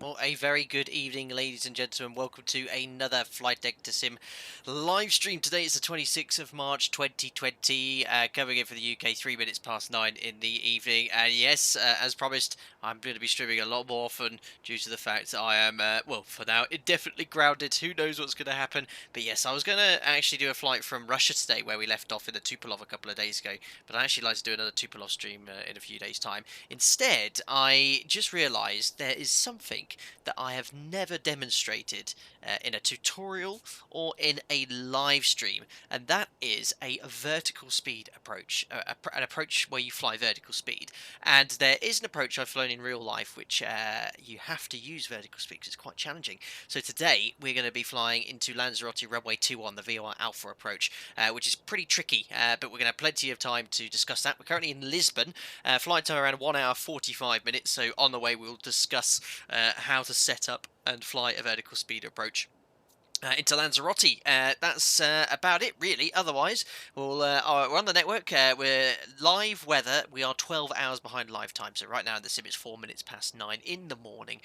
Well, a very good evening, ladies and gentlemen. Welcome to another Flight Deck to Sim live stream. Today is the 26th of March 2020, coming in for the UK 3 minutes past 9 in the evening. And yes, as promised, I'm going to be streaming a lot more often due to the fact that I am, well, for now, indefinitely grounded. Who knows what's going to happen? But yes, I was going to actually do a flight from Russia today where we left off in the Tupolev a couple of days ago. But I actually like to do another Tupolev stream in a few days' time. Instead, I just realised there is something that I have never demonstrated in a tutorial or in a live stream, and that is a vertical speed approach, an approach where you fly vertical speed. And there is an approach I've flown in real life which you have to use vertical speed because it's quite challenging. So today we're going to be flying into Lanzarote runway 21, the VOR Alpha approach, which is pretty tricky, but we're going to have plenty of time to discuss that. We're currently in Lisbon, flight time around 1 hour 45 minutes, so on the way we'll discuss how to set up and fly a vertical speed approach into Lanzarote. That's about it, really. Otherwise, we're on the network. We're live weather. We are 12 hours behind live time. So right now in the sim, it's 4 minutes past 9 in the morning.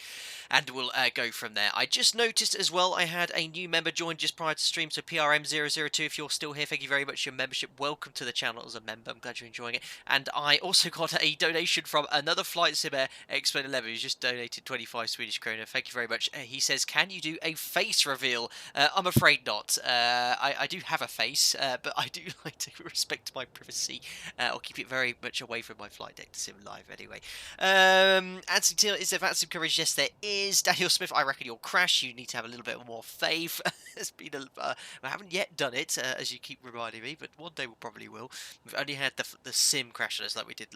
And we'll go from there. I just noticed as well, I had a new member join just prior to stream. So PRM002, if you're still here, thank you very much for your membership. Welcome to the channel as a member. I'm glad you're enjoying it. And I also got a donation from another flight simmer, Explain 11, who's just donated 25 Swedish krona. Thank you very much. He says, can you do a face reveal? I'm afraid not. I do have a face, but I do like to respect my privacy. I'll keep it very much away from my flight deck to sim live anyway. Anthony Till, is there VATSIM coverage? Yes, there is. Daniel Smith, I reckon you'll crash. You need to have a little bit more faith. It's been I haven't yet done it, as you keep reminding me, but one day we probably will. We've only had the sim crash on us like we did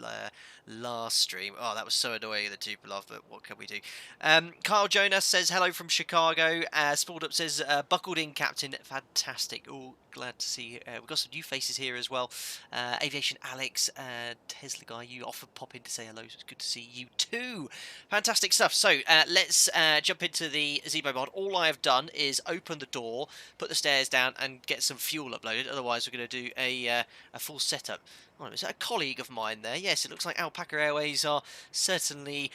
last stream. Oh, that was so annoying in the Tupolev, but what can we do? Kyle Jonas says hello from Chicago. Spalled Up says buckled in, Captain. Fantastic. Oh, glad to see you. We've got some new faces here as well. Aviation Alex, Tesla guy, you often pop in to say hello. So it's good to see you too. Fantastic stuff. So let's jump into the ZIBO mod. All I have done is open the door, put the stairs down, and get some fuel uploaded. Otherwise, we're going to do a full setup. Oh, is that a colleague of mine there? Yes, it looks like Alpaca Airways are certainly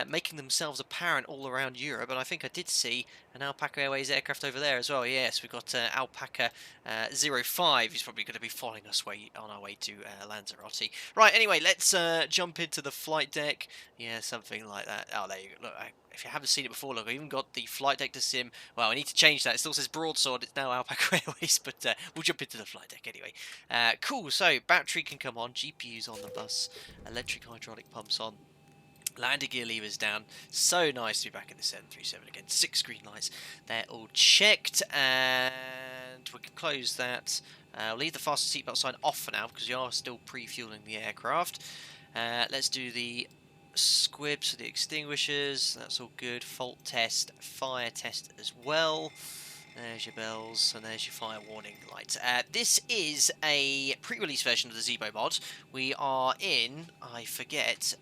making themselves apparent all around Europe, and I think I did see an Alpaca Airways aircraft over there as well. Yes, we've got Alpaca 05, who's probably going to be following us on our way to Lanzarote. Right, anyway, let's jump into the flight deck. Yeah, something like that. Oh, there you go. Look, if you haven't seen it before, look, I even got the flight deck to sim. Well, I need to change that. It still says broadsword. It's now Alpaca Airways, but we'll jump into the flight deck anyway. Cool, so battery can come on, GPU's on the bus, electric hydraulic pumps on, landing gear levers down. So nice to be back in the 737 again. 6 green lights, they're all checked, and we can close that. I'll leave the fasten seatbelt sign off for now because you are still pre-fueling the aircraft. Let's do the squibs for the extinguishers. That's all good. Fault test, fire test as well. There's your bells, and there's your fire warning lights. This is a pre-release version of the ZIBO mod. We are in, I forget,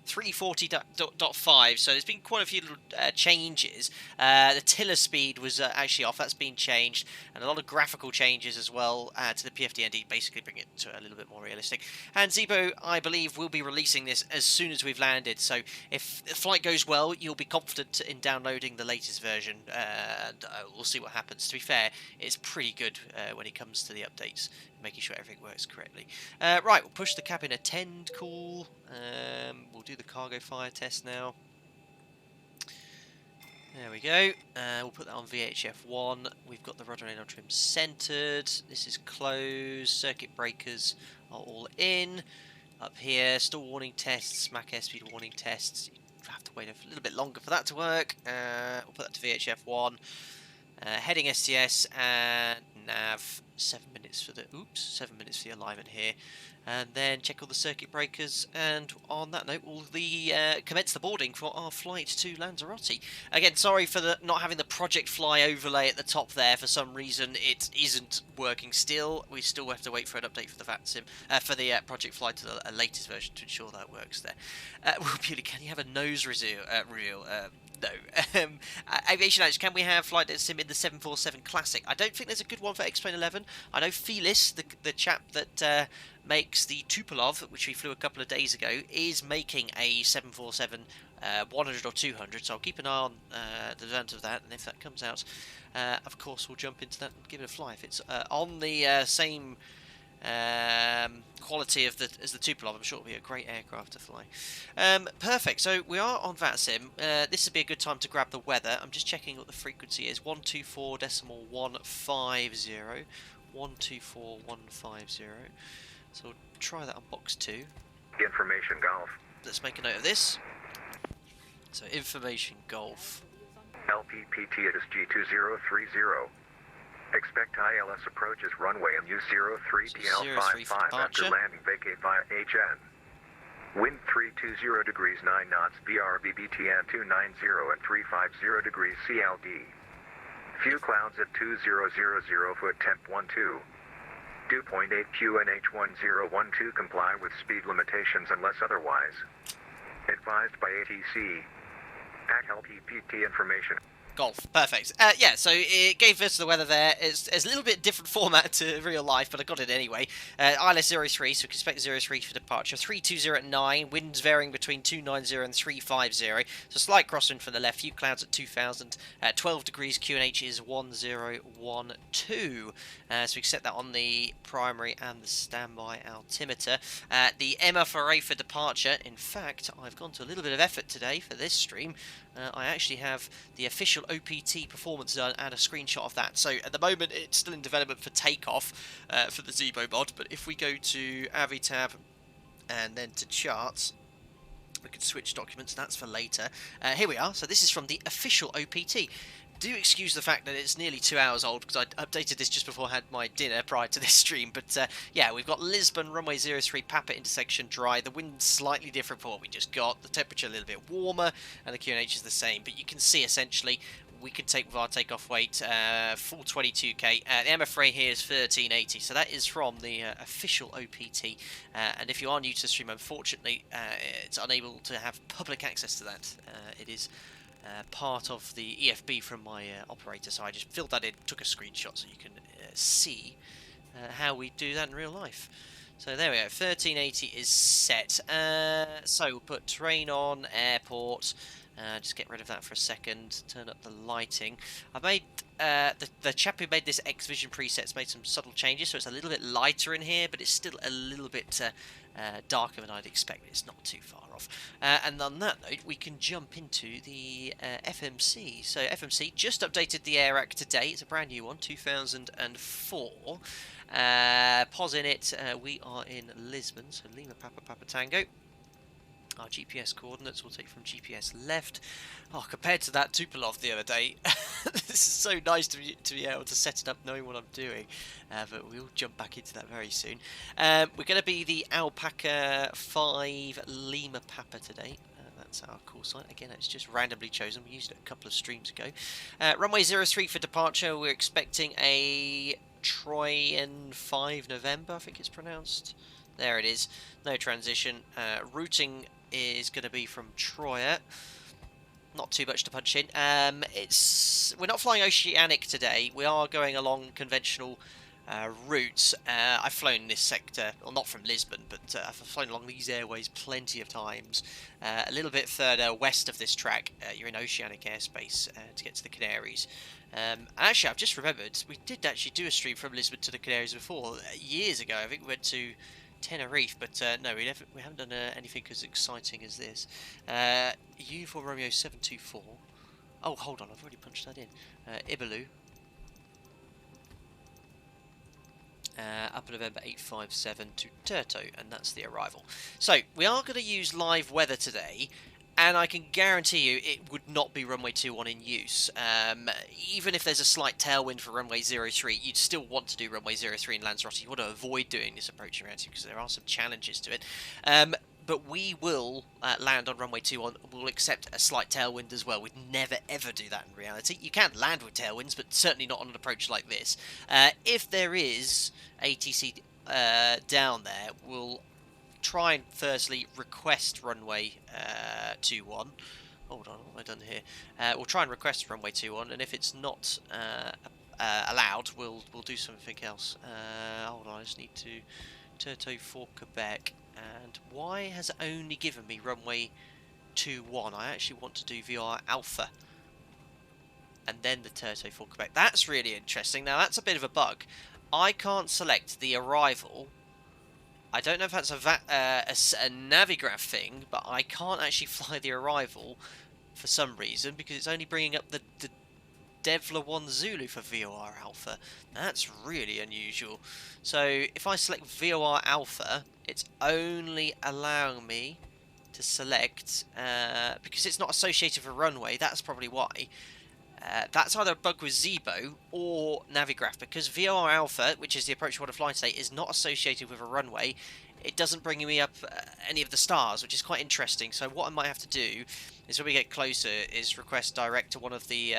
340.5, so there's been quite a few little changes. The tiller speed was actually off, that's been changed, and a lot of graphical changes as well to the PFDND, basically bring it to a little bit more realistic. And ZIBO, I believe, will be releasing this as soon as we've landed, so if the flight goes well, you'll be confident in downloading the latest version, and we'll see what happens. To be fair, it's pretty good when it comes to the updates, making sure everything works correctly. Right, we'll push the cabin attend call. We'll do the cargo fire test now. There we go. We'll put that on VHF 1. We've got the rudder and trim centered. This is closed. Circuit breakers are all in. Up here, stall warning tests, Mach airspeed warning tests. You have to wait a little bit longer for that to work. We'll put that to VHF 1. Heading STS and nav. 7 minutes for the 7 minutes for the alignment here, and then check all the circuit breakers. And on that note, we'll commence the boarding for our flight to Lanzarote. Again, sorry for not having the Project Fly overlay at the top there. For some reason, it isn't working still. We still have to wait for an update for the VATSIM, for the Project Fly to the latest version to ensure that works there. Will Bewley, can you have a nose reveal? No. Aviation Notes, can we have flight deck sim in the 747 Classic? I don't think there's a good one for X-Plane 11. I know Felis, the chap that makes the Tupolev, which we flew a couple of days ago, is making a 747 100 or 200, so I'll keep an eye on the development of that, and if that comes out, of course we'll jump into that and give it a fly. If it's on the same quality of as the Tupolev, I'm sure it'll be a great aircraft to fly. Perfect, so we are on VATSIM. This would be a good time to grab the weather. I'm just checking what the frequency is, 124.150, 124.150, so we'll try that on box 2. Information Golf. Let's make a note of this. So information Golf. LPPT, it is G2030. Expect ILS approaches runway MU03 TL55 after landing vacate via HN. Wind 320 degrees 9 knots, VRBBTN 290 and 350 degrees CLD. Few clouds at 2000 foot temp 12. Dew point 8 QNH1012, comply with speed limitations unless otherwise advised by ATC. At LPPT information. Golf, perfect. Yeah, so it gave us the weather there. It's a little bit different format to real life, but I got it anyway. ILS 03, so we can expect 03 for departure. 320 at 9, winds varying between 290 and 350. So slight crosswind from the left, few clouds at 2000. 12 degrees, QNH is 1012. So we can set that on the primary and the standby altimeter. The MFRA for departure, in fact, I've gone to a little bit of effort today for this stream. I actually have the official OPT performance done and a screenshot of that. So at the moment it's still in development for takeoff for the ZIBO mod, but if we go to AviTab and then to charts, we can switch documents. That's for later. Here we are. So this is from the official OPT. Do excuse the fact that it's nearly 2 hours old because I updated this just before I had my dinner prior to this stream. But yeah, we've got Lisbon, runway 03, Papa intersection dry. The wind's slightly different from what we just got. The temperature a little bit warmer and the QNH is the same. But you can see essentially we could take with our takeoff weight full 22k. The MFRA here is 1380, so that is from the official OPT. And if you are new to the stream, unfortunately, it's unable to have public access to that. It is part of the EFB from my operator, so I just filled that in, took a screenshot so you can see how we do that in real life. So there we go, 1380 is set. So we'll put terrain on, airport, just get rid of that for a second, turn up the lighting. I made, the chap who made this X-Vision preset's made some subtle changes, so it's a little bit lighter in here, but it's still a little bit darker than I'd expect. It's not too far off. And on that note, we can jump into the FMC. So FMC just updated the Air Act today. It's a brand new one, 2004. Pause in it. We are in Lisbon, so Lima Papa Papa Tango. Our GPS coordinates we'll take from GPS left. Oh, compared to that Tupolev the other day, this is so nice to be able to set it up knowing what I'm doing. But we'll jump back into that very soon. We're going to be the Alpaca 5 Lima Papa today. That's our call sign. Again, it's just randomly chosen. We used it a couple of streams ago. Runway 03 for departure. We're expecting a Troyan 5 November, I think it's pronounced. There it is. No transition. Routing is going to be from Troya. Not too much to punch in. We're not flying oceanic today. We are going along conventional routes. I've flown this sector, well, not from Lisbon, but I've flown along these airways plenty of times. A little bit further west of this track, you're in oceanic airspace to get to the Canaries. Actually, I've just remembered, we did actually do a stream from Lisbon to the Canaries before, years ago. I think we went to Tenerife, but no, we haven't done anything as exciting as this. Uniform Romeo 724. Oh, hold on, I've already punched that in. Ibalu. Up November 857 to Turto, and that's the arrival. So, we are going to use live weather today, and I can guarantee you it would not be runway 21 in use. Even if there's a slight tailwind for runway 03, you'd still want to do runway 03 in Lanzarote. You want to avoid doing this approach around because there are some challenges to it. But we will land on runway 21. We'll accept a slight tailwind as well. We'd never ever do that in reality. You can land with tailwinds, but certainly not on an approach like this. If there is ATC down there, we'll try and firstly request runway 21. Hold on, what have I done here? We'll try and request runway 21, and if it's not allowed, we'll do something else. Hold on, I just need to Turto for Quebec. And why has it only given me runway 21? I actually want to do VOR Alpha and then the Turto for Quebec. That's really interesting. Now that's a bit of a bug. I can't select the arrival. I don't know if that's a Navigraph thing, but I can't actually fly the arrival for some reason, because it's only bringing up the Devla 1 Zulu for VOR Alpha. That's really unusual. So if I select VOR Alpha, it's only allowing me to select, because it's not associated with a runway, that's probably why. That's either a bug with ZIBO or Navigraph, because VOR Alpha, which is the approach we want to fly today, is not associated with a runway. It doesn't bring me up any of the stars, which is quite interesting. So what I might have to do is, when we get closer, is request direct to one of the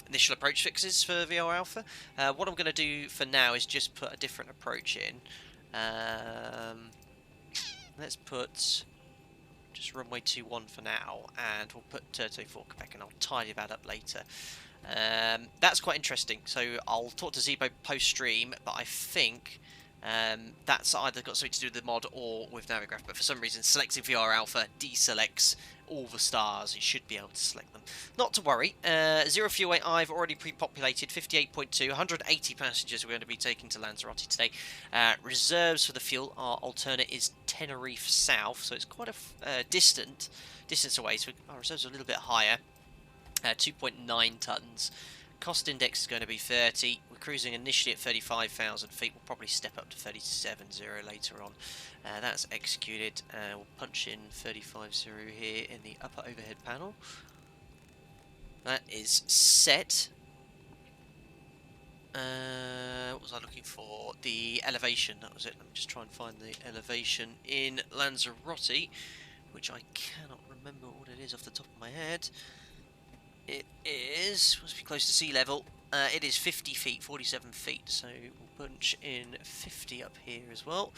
initial approach fixes for VOR Alpha. What I'm going to do for now is just put a different approach in. Let's put just runway 21 for now, and we'll put Turto for Quebec, and I'll tidy that up later. That's quite interesting. So I'll talk to ZIBO post-stream, but I think that's either got something to do with the mod or with Navigraph. But for some reason, selecting VOR Alpha deselects all the stars. It should be able to select them. Not to worry. Zero fuel weight I've already pre-populated, 58.2, 180 passengers we're going to be taking to Lanzarote today. Reserves for the fuel, our alternate is Tenerife South, so it's quite a distance away, so our reserves are a little bit higher. 2.9 tons. Cost index is going to be 30. We're cruising initially at 35,000 feet. We'll probably step up to 37.0 later on. That's executed. We'll punch in 35.0 here in the upper overhead panel. That is set. What was I looking for? The elevation, that was it. Let me just try and find the elevation in Lanzarote, which I cannot remember what it is off the top of my head. It is, must be close to sea level. It is 50 feet, 47 feet, so we'll punch in 50 up here as well.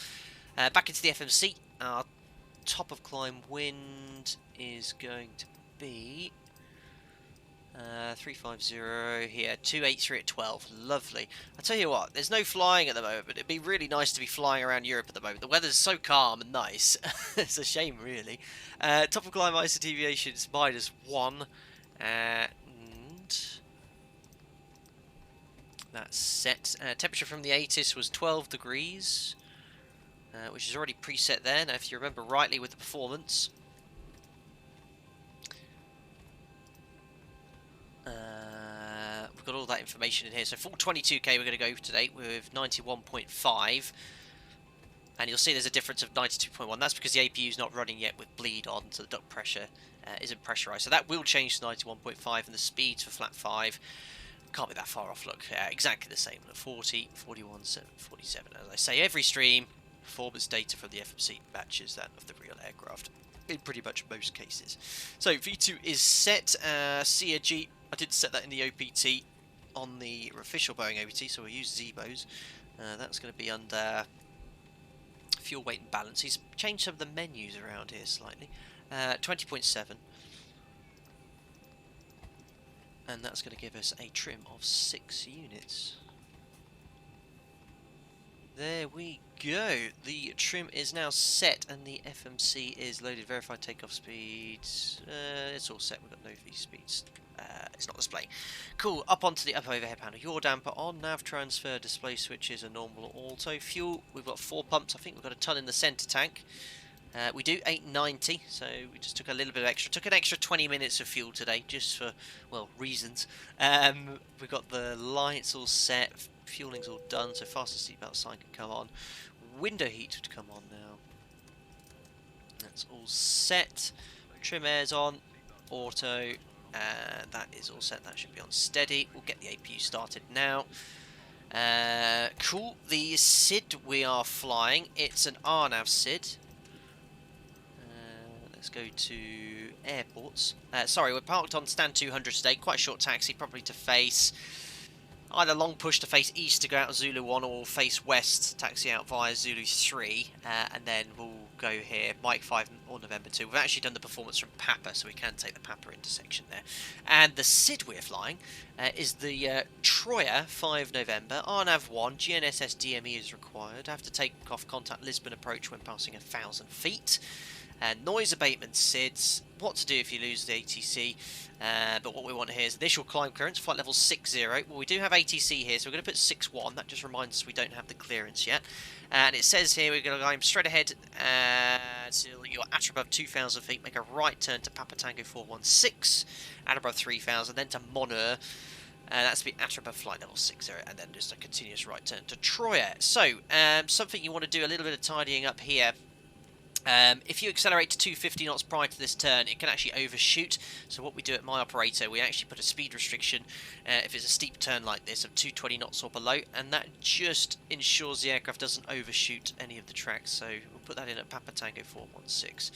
Back into the FMC. Our top of climb wind is going to be 350 here, 283 at 12. Lovely. I tell you what, there's no flying at the moment, but it'd be really nice to be flying around Europe at the moment. The weather's so calm and nice. It's a shame, really. Top of climb ISO deviation is -1. And that's set. Temperature from the ATIS was 12 degrees, which is already preset there. Now, if you remember rightly with the performance, we've got all that information in here. So full 22k we're going to go today with 91.5. And you'll see there's a difference of 92.1. That's because the APU is not running yet with bleed on, so the duct pressure isn't pressurised. So that will change to 91.5, and the speeds for flat 5 can't be that far off. Look, exactly the same. 40, 41, 47. As I say, every stream, performance data from the FMC matches that of the real aircraft in pretty much most cases. So V2 is set. CAG, I did set that in the OPT on the official Boeing OPT, so we'll use ZIBOs. That's going to be under fuel weight and balance. He's changed some of the menus around here slightly. 20.7, and that's going to give us a trim of 6 units. There we go. The trim is now set, and the FMC is loaded. Verified takeoff speeds. It's all set. We've got no V speeds. It's not displaying. Cool. Up onto the upper overhead panel. Yaw damper on. Nav transfer. Display switches. A normal auto. Fuel. We've got 4 pumps. I think we've got a ton in the centre tank. We do 890, so we just took a little bit of extra. Took an extra 20 minutes of fuel today, just for, well, reasons. We've got the lights all set, fueling's all done, so faster seatbelt sign can come on. Window heat would come on now. That's all set. Trim air's on, auto, that is all set. That should be on steady. We'll get the APU started now. Cool. The SID we are flying, it's an RNAV SID. Let's go to airports. Sorry, we're parked on stand 200 today. Quite a short taxi, probably to face either long push to face east to go out of Zulu 1, or face west, taxi out via Zulu 3, and then we'll go here. Mike 5 or November 2. We've actually done the performance from Papa, so we can take the Papa intersection there. And the SID we're flying is the Troyer 5 November. RNAV 1, GNSS DME is required. Have to take off contact Lisbon approach when passing 1,000 feet. Noise abatement SIDs, what to do if you lose the ATC, but what we want here is initial climb clearance, flight level 60. Well, we do have ATC here, so we're going to put 61. That just reminds us we don't have the clearance yet. And it says here we're going to climb straight ahead till you're at above 2,000 feet, make a right turn to Papa Tango 416, at above 3,000, then to Monur. That's to be at above flight level 60, and then just a continuous right turn to Troyer. So, something you want to do a little bit of tidying up here. If you accelerate to 250 knots prior to this turn, it can actually overshoot. So what we do at my operator, we actually put a speed restriction, if it's a steep turn like this, of 220 knots or below, and that just ensures the aircraft doesn't overshoot any of the tracks. So we'll put that in at Papa Tango 416.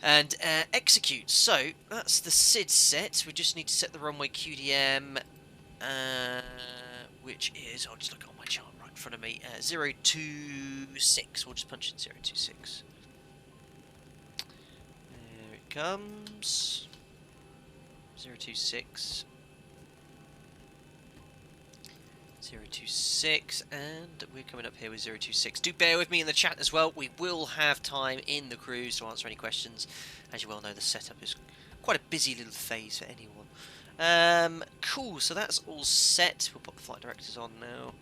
And execute. So that's the SID set. We just need to set the runway QDM, which is, I'll just look on my chart right in front of me, 026. We'll just punch in 026. Comes 026 026, and we're coming up here with 026. Do bear with me in the chat as well. We will have time in the cruise to answer any questions. As you well know, the setup is quite a busy little phase for anyone. Cool, so that's all set. We'll put the flight directors on now.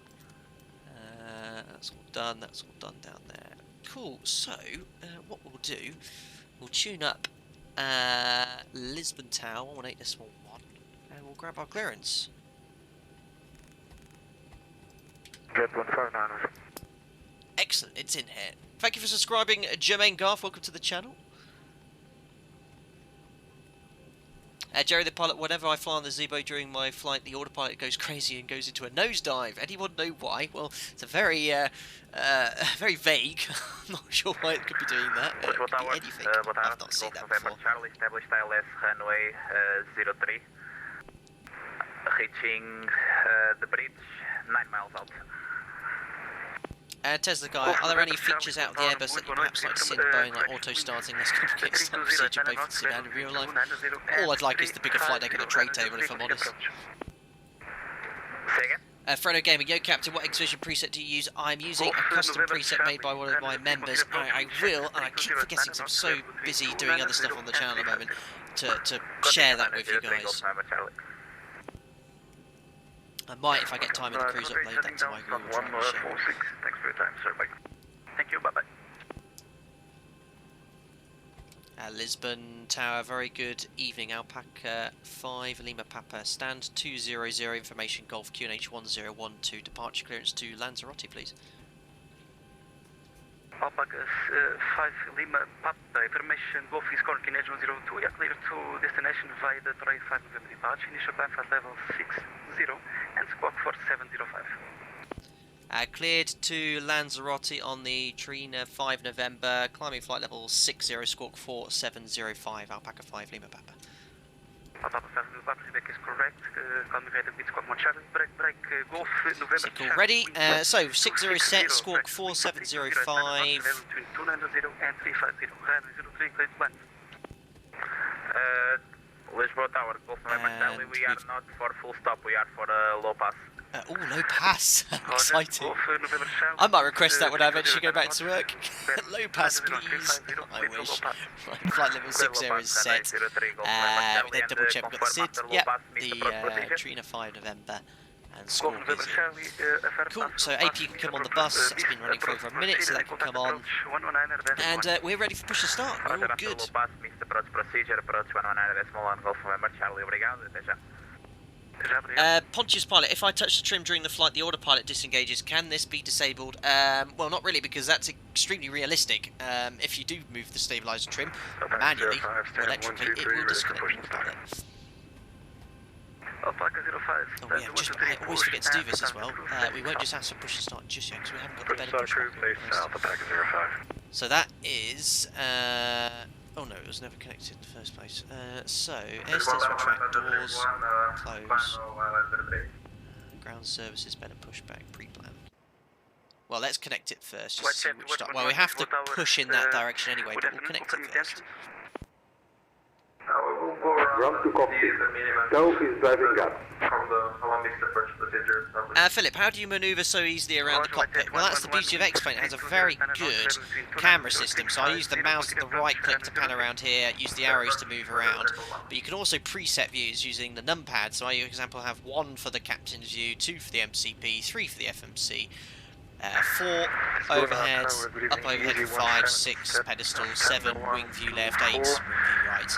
That's all done. That's all done down there. Cool, so what we'll do, we'll tune up Lisbon Tower 118.1, and we'll grab our clearance. Excellent, it's in here. Thank you for subscribing, Jermaine Garth. Welcome to the channel. Jerry the pilot, whenever I fly on the ZIBO during my flight, the autopilot goes crazy and goes into a nosedive. Anyone know why? Well, it's a very, very vague. I'm not sure why it could be doing that. It could be anything. I've not seen that before. Charlie, established ILS runway 03. Reaching the bridge, 9 miles out. Tesla guy, are there any features out of the Airbus that you perhaps like to see in the Boeing, like auto-starting, less complicated stuff procedure, both in Sudan and real life? All I'd like is the bigger flight deck and the tray table, if I'm honest. Say again? Frodo Gamer, yo Captain, what exhibition preset do you use? I'm using a custom preset made by one of my members. I will, and I keep forgetting because I'm so busy doing other stuff on the channel at the moment, to share that with you guys. I might, if I get time in the cruise, upload that to my Google Drive and share it. Thanks for your time, sir. Bye. Thank you, bye-bye. Lisbon Tower, very good evening. Alpaca 5, Lima Papa, stand 200, information Golf QNH 1012, departure clearance to Lanzarote, please. Alpaca 5, Lima Papa, information Golf is current QNH 102, we are clear to destination via the Troy 5 November departure, initial climb at level 60 and squawk for 705. Cleared to Lanzarote on the Trina 5 November, climbing flight level 60, squawk 4705, Alpaca 5, Lima Papa. Alpaca 5, Lima Papa, feedback is correct, climbing rate of beat squawk 1 Charlie, break, Golf, November. Signal ready, so 60 set, squawk 4705. Level between 290 and 350, runway 03, clear to land. Lisbon Tower, Golf November Charlie, we are not for full stop, we are for low pass. Oh, low pass. Exciting. I might request that when I eventually go back to work. Low pass, please. I wish. Right, flight level 60 is set. We then double check we've got the SID. Yep, the Trina 5 November. And score is cool, so AP can come on the bus. It's been running for over a minute, so that can come on. And we're ready for push to start. We're all good. Pontius pilot, if I touch the trim during the flight, the autopilot disengages. Can this be disabled? Well, not really, because that's extremely realistic. If you do move the stabilizer trim manually or electrically, it will disconnect the autopilot. Oh yeah, I always forget to do this as well. We won't just ask for push to start just yet, because we haven't got the better push. So that is... oh no, it was never connected in the first place. So, airstairs retract, doors, close. Ground services, better pushback, pre-plan. Well, let's connect it first. Just White to see Jet, which White start. One Well, we One, have to Tower, push in that direction anyway, good but we'll afternoon, connect it confirm first. intentions. We'll go around Ground to and Cockpit. see the minimum Tow is driving up. from the Olympics approach procedure. Philip, how do you manoeuvre so easily around the Roger, White cockpit? Jet, Well, that's the 111, beauty of X-Plane. It has a 320, very 9 good knots, between 290, camera system. So I use the 035, mouse and the right click to pan 0 around here, use the arrows to move around. But you can also preset views using the numpad. So I, for example, have 1 for the captain's view, 2 for the MCP, 3 for the FMC. 4 overhead, up overhead for 5, 6 pedestal, 7 wing view left, 8 wing view right,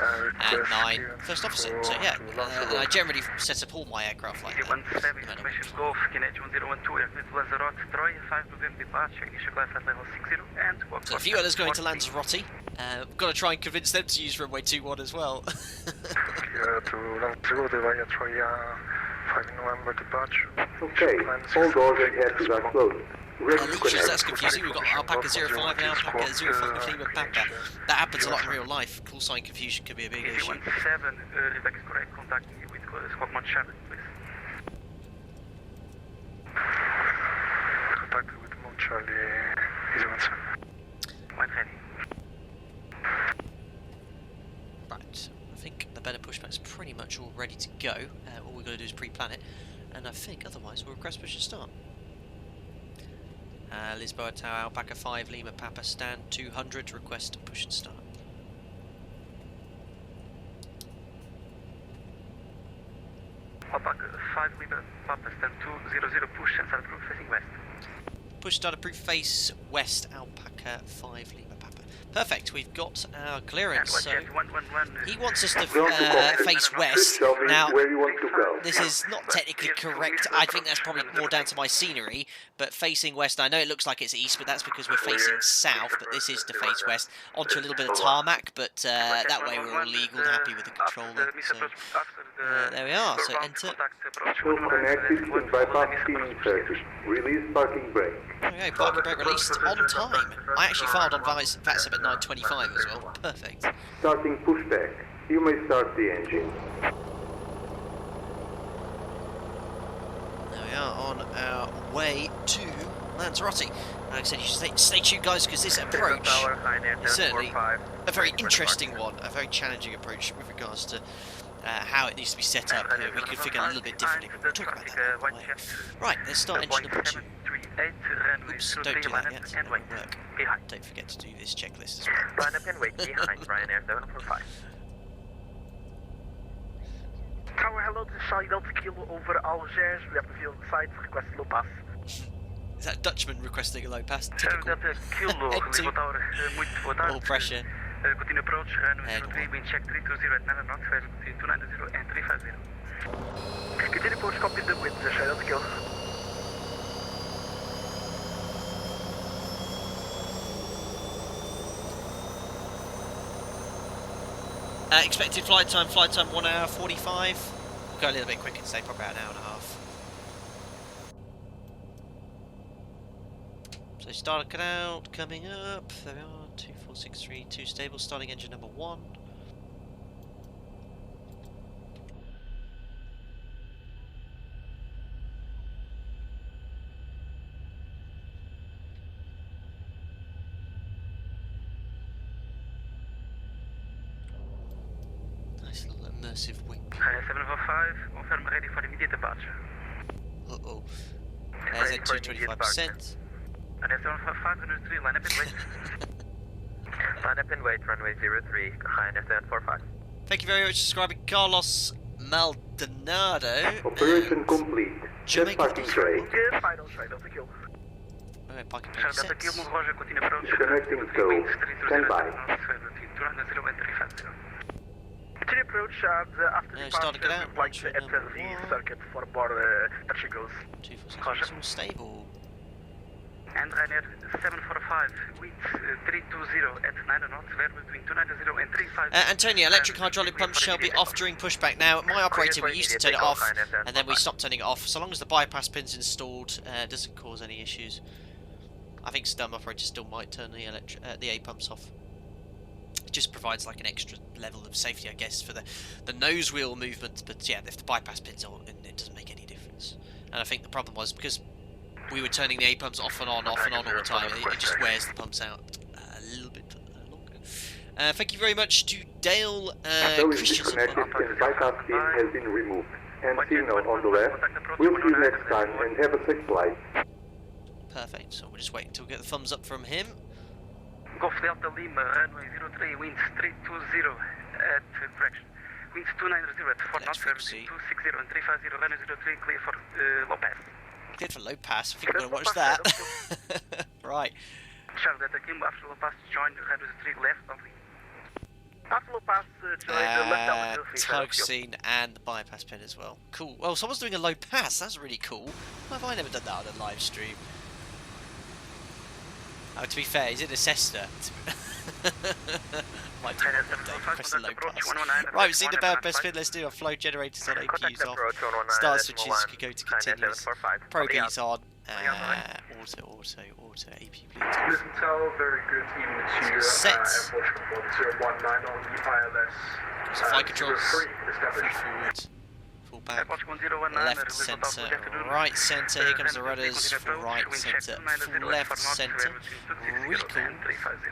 and 9 first officer. So yeah, and I generally set up all my aircraft like that. 17, information Golf, Kinetic 1012, airfield Lanzarote, Troy, 5 November departure, initial climb at level 60, and walk. So a few others going to Lanzarote. We've got to try and convince them to use runway 21 as well. To Lanzarote via Troy, 5 November departure. Okay, all doors and hatches are closed. Ready to Leeches, connect. that's confusing. We've got Alpaca 05 and Alpaca 05 Lima Papa. That happens a lot in real life. Call sign confusion could be a big issue. 17, Rebecca is correct, contact me with Squawk Mount Charlotte, please. Contact with Mount Charlie is answer. When ready. Right, I think the better pushback's pretty much all ready to go. All we've got to do is pre-plan it, and I think otherwise we'll request push and start. Lisbon Tower, Alpaca 5, Lima Papa, stand 200, request push and start. Alpaca 5 Lima Papa, stand 200, push and start approved facing west. Push start approved, face west, Alpaca 5, Lima Papa. Perfect, we've got our clearance. So he wants us to Ground to Cockpit. face west. Tell me Now, where you want to go. this is not technically correct. I think that's probably more down to my scenery, but facing west, I know it looks like it's east, but that's because we're facing south, but this is to face west, onto a little bit of tarmac, but that way we're all legal and happy with the controller. So, there we are, so enter. Full connected and bypass steaming circuit. Release parking brake. There we go, parking brake released on time. I actually filed on VATSIM at 9:25 as well, perfect. Starting pushback. You may start the engine. There we are, on our way to Lanzarote. Like I said, you should stay tuned, guys, because this approach is certainly a very interesting one, a very challenging approach with regards to how it needs to be set up. We could figure a little bit differently, but we'll talk about that. Right, let's start engine number 2. Oops, don't do that yet, that won't work. Don't forget to do this checklist as well. Line up and wait behind Ryanair 745. Tower, hello, this is Charlie Delta Kilo over Algiers. We have the field site, request low pass. Is that Dutchman requesting a low pass? Typical. Delta Kilo, Two. Tower, muito boa tarde. All pressure. Continue approach, runway And 03, wind check 320 at 9 knots, fare between 290 and 350. Continue approach, copy the wind, Charlie Delta Kilo. Expected flight time 1 hour 45. We'll go a little bit quicker today, probably about an hour and a half. So starting out, coming up, there we are, 2463, stable, starting engine number 1. Nice little immersive wing. 745, confirm ready for immediate departure. Uh-oh. There's at 225%. And 745, 103, line up and wait. Line up and wait, runway 03, Ryanair 745. Thank you very much for subscribing, Carlos Maldonado. Operation complete. Jet parking brake. Good, final Charlie Delta Kilo. Alright, parking brake Charlie Delta sets. Kilo, Roger, continue approach. Connecting Winds tow. 320 Stand by. at 9 knots, fare between 290 and 350. Continue approach, after No, starting departure, it out, we'd like to launcher enter number the 1. circuit for board touch and goes. 246, all stable. And Ryanair 745, winds 320 at 9 knots, fare between 290 and 350. Antonio, electric hydraulic pumps shall be off during pushback. Now, at my operating, we used to turn it off, and then we stopped turning it off. So long as the bypass pin's installed, it doesn't cause any issues. I think some operators still might turn the A pumps off. It just provides like an extra level of safety, I guess, for the nose wheel movement. But yeah, if the bypass pin's on, it doesn't make any difference. And I think the problem was because we were turning the A pumps off and on all the time. It just wears the pumps out a little bit longer. Thank you very much to Dale Christensen. Disconnected and bypass scheme has been removed. And signal on the left. We'll see you next time and have a safe flight. Perfect. So we'll just wait until we get the thumbs up from him. Golf Delta Lima, runway 03, winds 320 at correction. Winds 290 at 4 knots, servicing 260 and 350, runway 03, clear for low pass. Cleared for low pass. I think we're going to watch that. Right. Charles Delta Kim, after low pass, join runway 03 left only. After low pass, join the left down the tug scene and the bypass pin as well. Cool. Well, someone's doing a low pass. That's really cool. Why have I never done that on a live stream? Oh, to be fair, he's in a Cessna. Might do one day, press the low pass. Right, we've seen the best spin. Let's do our flow generators on, APUs off. Start switches, could go to continuous. Pro B's on. Auto, APU bleeds off. Listen, tell very good evening to Set. Airport 019 on the ILS. So flight controls, full established. forward, full back, Airport 1019, left centre, right centre, here comes the rudders, right centre, full left centre, really cool,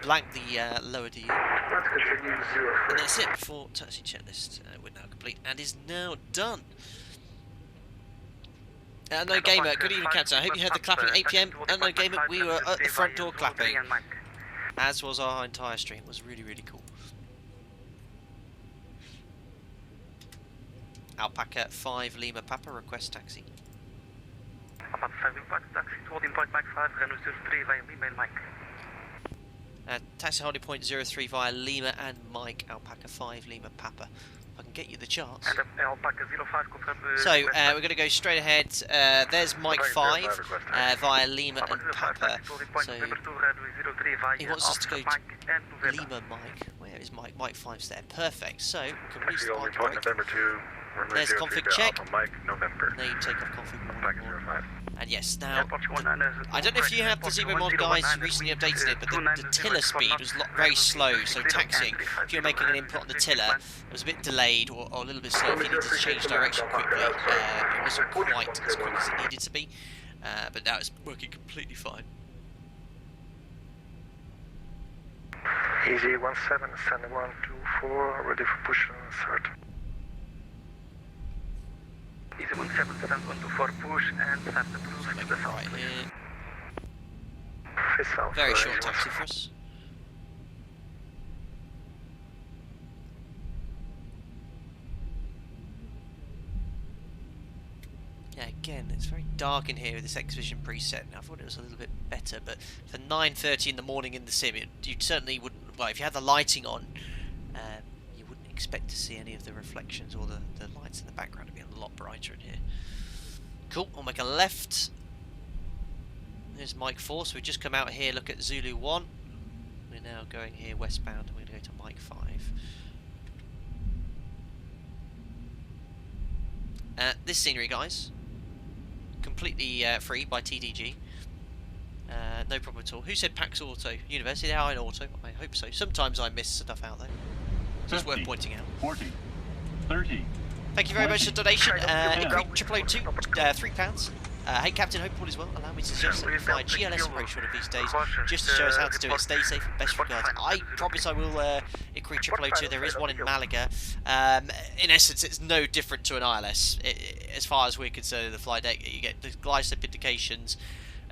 blank the lower DU, Let's continue 03. and that's it for taxi checklist. We're now complete and is now done. No Gamer, good evening Captain, I hope you heard the clapping at 8 PM. No Gamer, we were at the front door clapping, as was our entire stream. It was really, really cool. Alpaca 5 Lima Papa, request taxi. Alpaca 5 Lima Papa, taxi to holding point Mike 5, runway 03 via Lima and Mike. Taxi holding point 03 via Lima and Mike, Alpaca 5 Lima Papa. I can get you the charts. And Alpaca 05 confirm. So we're going to go straight ahead. There's Mike 5 via Lima and Papa. So he wants us to go to Lima Mike. Where is Mike? Mike 5's there. Perfect. So we can release the Mike break. There's config check. Mike, November. Now you take off config Package morning. 05. And yes, now, I don't know if you have the ZIBO mod guys recently updated it, but the tiller speed was very slow, so taxiing, if you're making an input on the tiller, it was a bit delayed or a little bit slow if you needed to change direction quickly. It wasn't quite as quick as it needed to be, but now it's working completely fine. Easy 17, send 124, ready for push and start. Easy 17, stand 124, push and start the cruise to the south. Right here. Face south. Very short taxi for us. Yeah, again, it's very dark in here with this X-Vision preset. Now, I thought it was a little bit better, but for 9:30 in the morning in the sim, you certainly wouldn't. Well, if you had the lighting on, you wouldn't expect to see any of the reflections or the lights in the background. It'd be a lot brighter in here. Cool. We'll make a left. There's Mike 4. So we just come out here, look at Zulu 1. We're now going here westbound, and we're going to go to Mike 5. This scenery, guys, completely free by TDG. No problem at all. Who said PAX Auto? University? Yeah, I'm Auto. I hope so. Sometimes I miss stuff out there. So it's worth pointing out. 40, 30. Thank you very much for the donation. Triple 02, £3. Hey Captain, hope all is well. Allow me to suggest that we fly GLS approach one of these days, just to show us how to do it. Stay safe and best regards. I promise I will agree Triple 02. There is one in Malaga. In essence, it's no different to an ILS. As far as we're concerned in the flight deck, you get the glide slip indications.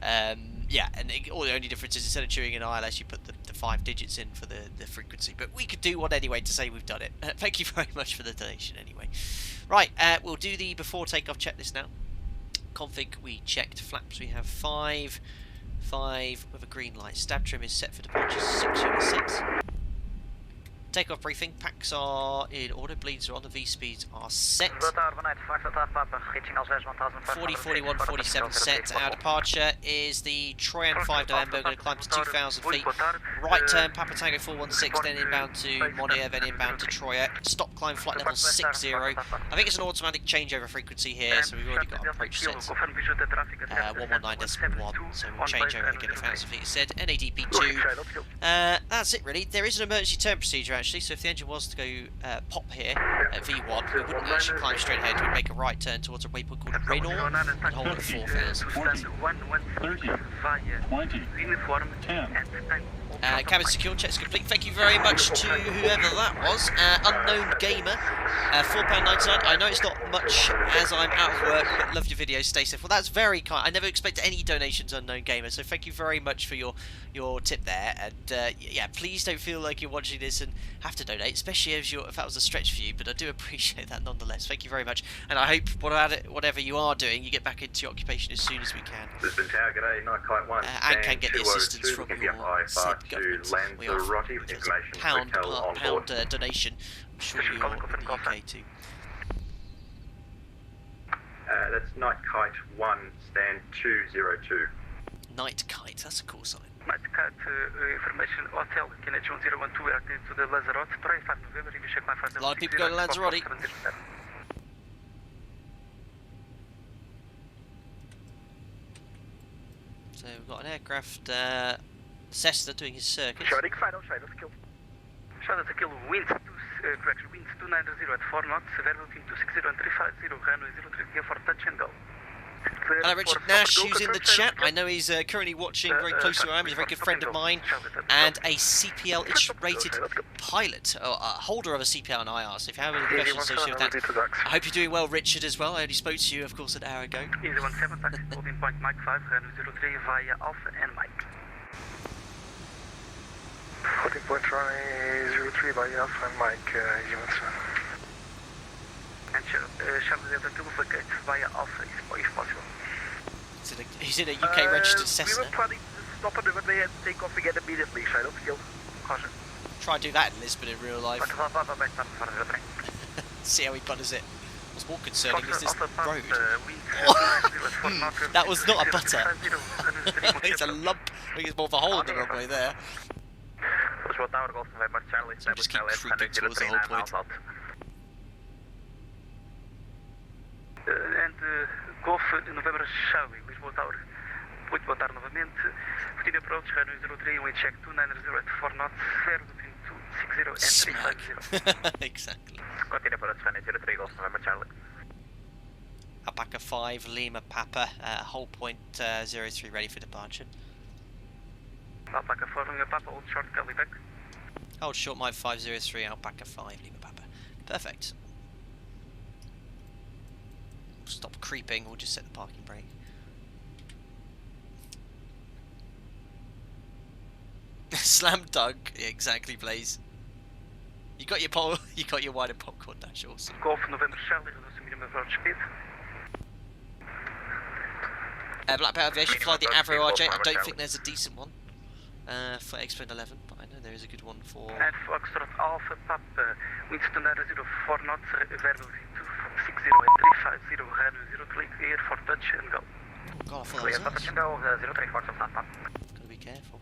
Yeah, and all the only difference is instead of chewing an ILS, you put the 5 digits in for the frequency. But we could do one anyway to say we've done it. Thank you very much for the donation anyway. Right, we'll do the before takeoff checklist now. Config, we checked flaps. We have 5 with a green light. Stab trim is set for departure 6 unit 6. Takeoff briefing. Packs are in order. Bleeds are on. The V speeds are set. 40, 41, 47 set. Our departure is the Troyan 5 November. We're going to climb to 2,000 feet. Right turn, Papa Tango 416, then inbound to Monia, then inbound to Troya. Stop climb flight level 60. I think it's an automatic changeover frequency here, so we've already got approach set. 119.1, so we'll change over and get 1,000 feet instead. NADP 2. That's it really. There is an emergency turn procedure actually, so if the engine was to go pop here at V1, we wouldn't actually climb straight ahead, we'd make a right turn towards a waypoint called Renault and hold at 4,000. 30, 20, 10. Cabin secure, checks complete. Thank you very much to whoever that was. Unknown Gamer, £4.99. I know it's not much as I'm out of work, but love your videos, stay safe. Well, that's very kind. I never expect any donations, Unknown Gamer, so thank you very much for your tip there. And yeah, please don't feel like you're watching this and have to donate, especially if that was a stretch for you, but I do appreciate that nonetheless. Thank you very much, and I hope whatever you are doing, you get back into your occupation as soon as we can. Lisbon Tower, g'day, Night Kite 1. And can get the assistance from your SIB government. We offer £1 donation. I'm sure you're in the UK too. That's Night Kite 1, stand 202. Night Kite, that's a cool sign. Night Kite, information, hotel, Kennedy 1012, we're active to the Lanzarote, 25 November, if you check my flight. A lot of people go to Lanzarote. So we've got an aircraft, Cessna doing his circuit. Shadowing final, shadow to kill. Shadow to kill, winds 290 at 4 knots, variable between 260 and 350, runway 03, gear for touch and go. Hello Richard Nash, who's in the chat. I know he's currently watching very close to where I am. He's a very good friend of mine and a CPL rated pilot, or holder of a CPL and IR. So if you have any questions associated with that, I hope you're doing well, Richard, as well. I only spoke to you, of course, an hour ago. Easy 17, taxi, holding point Mike 5, runway 03 via Alpha and Mike. Holding point runway 03 by Alpha and Mike, Ewan. And Charlie Delta 2 vacate via Alpha if possible. He's in a UK registered Cessna. We were planning to stop on the runway and take off again immediately, Shadow to kill. Caution. Try and do that in Lisbon in real life. See how he butters it. What's more concerning is this road. That was not a butter. It's a lump. I think it's more of a hole in the runway there. So just keep creeping towards the whole point. And Golf November Charlie, Lisbon Tower. Muito boa tarde novamente. Routine approach, runway 03, wind check 290 at 4 knots, fair between 260 and 350. Exactly. Continue approach, runway 03, Golf November Charlie. Alpaca 5, Lima Papa, hold point 03 ready for departure. Alpaca 4, Lima Papa, hold short, Cali back. Hold short, Mike 503, Alpaca 5, Lima Papa. Perfect. Stop creeping, we'll just set the parking brake. Slam dunk, yeah, exactly, Blaze. You got your wine and popcorn, that's awesome. Golf November Charlie, reduce minimum approach speed. Black Bear Aviation, fly the Avro RJ. I don't think there's a decent one for Expo 11, but I know there is a good one for. And Foxtrot Alpha Papa, winds 290 4 knots, variable 260 and 350, runway 03, clear for touch and go. Oh god, I thought that was us. Gotta be careful.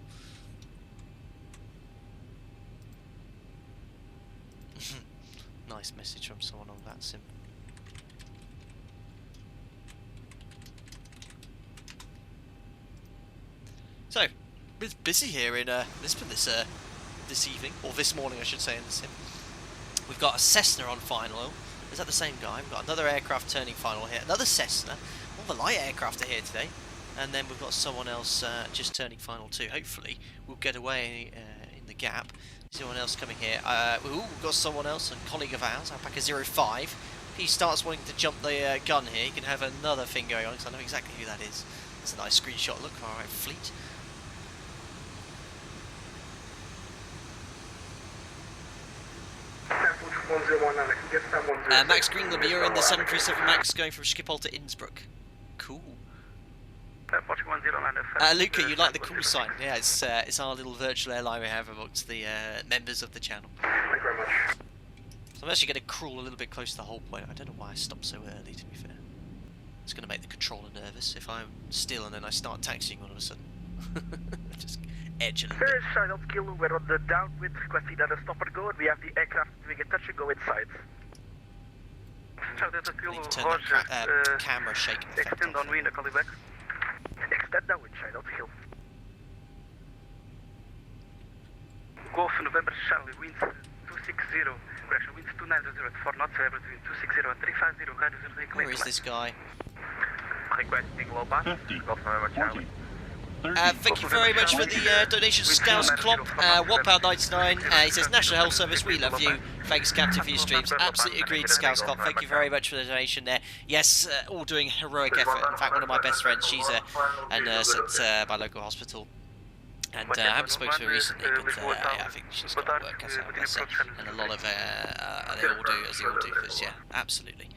Nice message from someone on that sim. So, it's busy here in Lisbon this evening, or this morning I should say in the sim. We've got a Cessna on final oil. Is that the same guy? We've got another aircraft turning final here, another Cessna, all the light aircraft are here today, and then we've got someone else just turning final too. Hopefully we'll get away in the gap. Is anyone else coming here? We've got someone else, a colleague of ours, Alpaca 05. If he starts wanting to jump the gun here, he can have another thing going on, because I know exactly who that is. It's a nice screenshot look, alright, fleet. Max Greenland, you're in the 737 Max going from Schiphol to Innsbruck. Cool. Luca, you like the call sign? Yeah, it's our little virtual airline we have amongst the members of the channel. Thank you very much. So I'm actually going to crawl a little bit close to the whole point. I don't know why I stopped so early, to be fair. It's going to make the controller nervous if I'm still and then I start taxiing all of a sudden. Just edge a little bit. Charlotte Kill, we're on the downwind, requesting that a stop and go, and we have the aircraft doing a touch and go inside. Charlotte Kill, Need to turn that camera shake effect extend off. on wind, call you back. Extend downwind, Charlotte Kill. Golf November Charlie, winds 260, correction, winds 290 at 4 knots, average between 260 and 350, radio 03, clear Where is this guy? Requesting low pass. 50, Golf November 40, Charlie. 30, Thank you very much for the donation, Scouse Clop. £1.99. He says, National Health Service, we love you. Thanks, Captain, for your streams. Absolutely agreed, Scouse Clop. Thank you very much for the donation there. Yes, all doing heroic effort. In fact, one of my best friends, she's a nurse at my local hospital. And I haven't spoken to her recently, but yeah, I think she's got to work us out, bless her. And a lot of they all do, as they all do, because yeah, absolutely.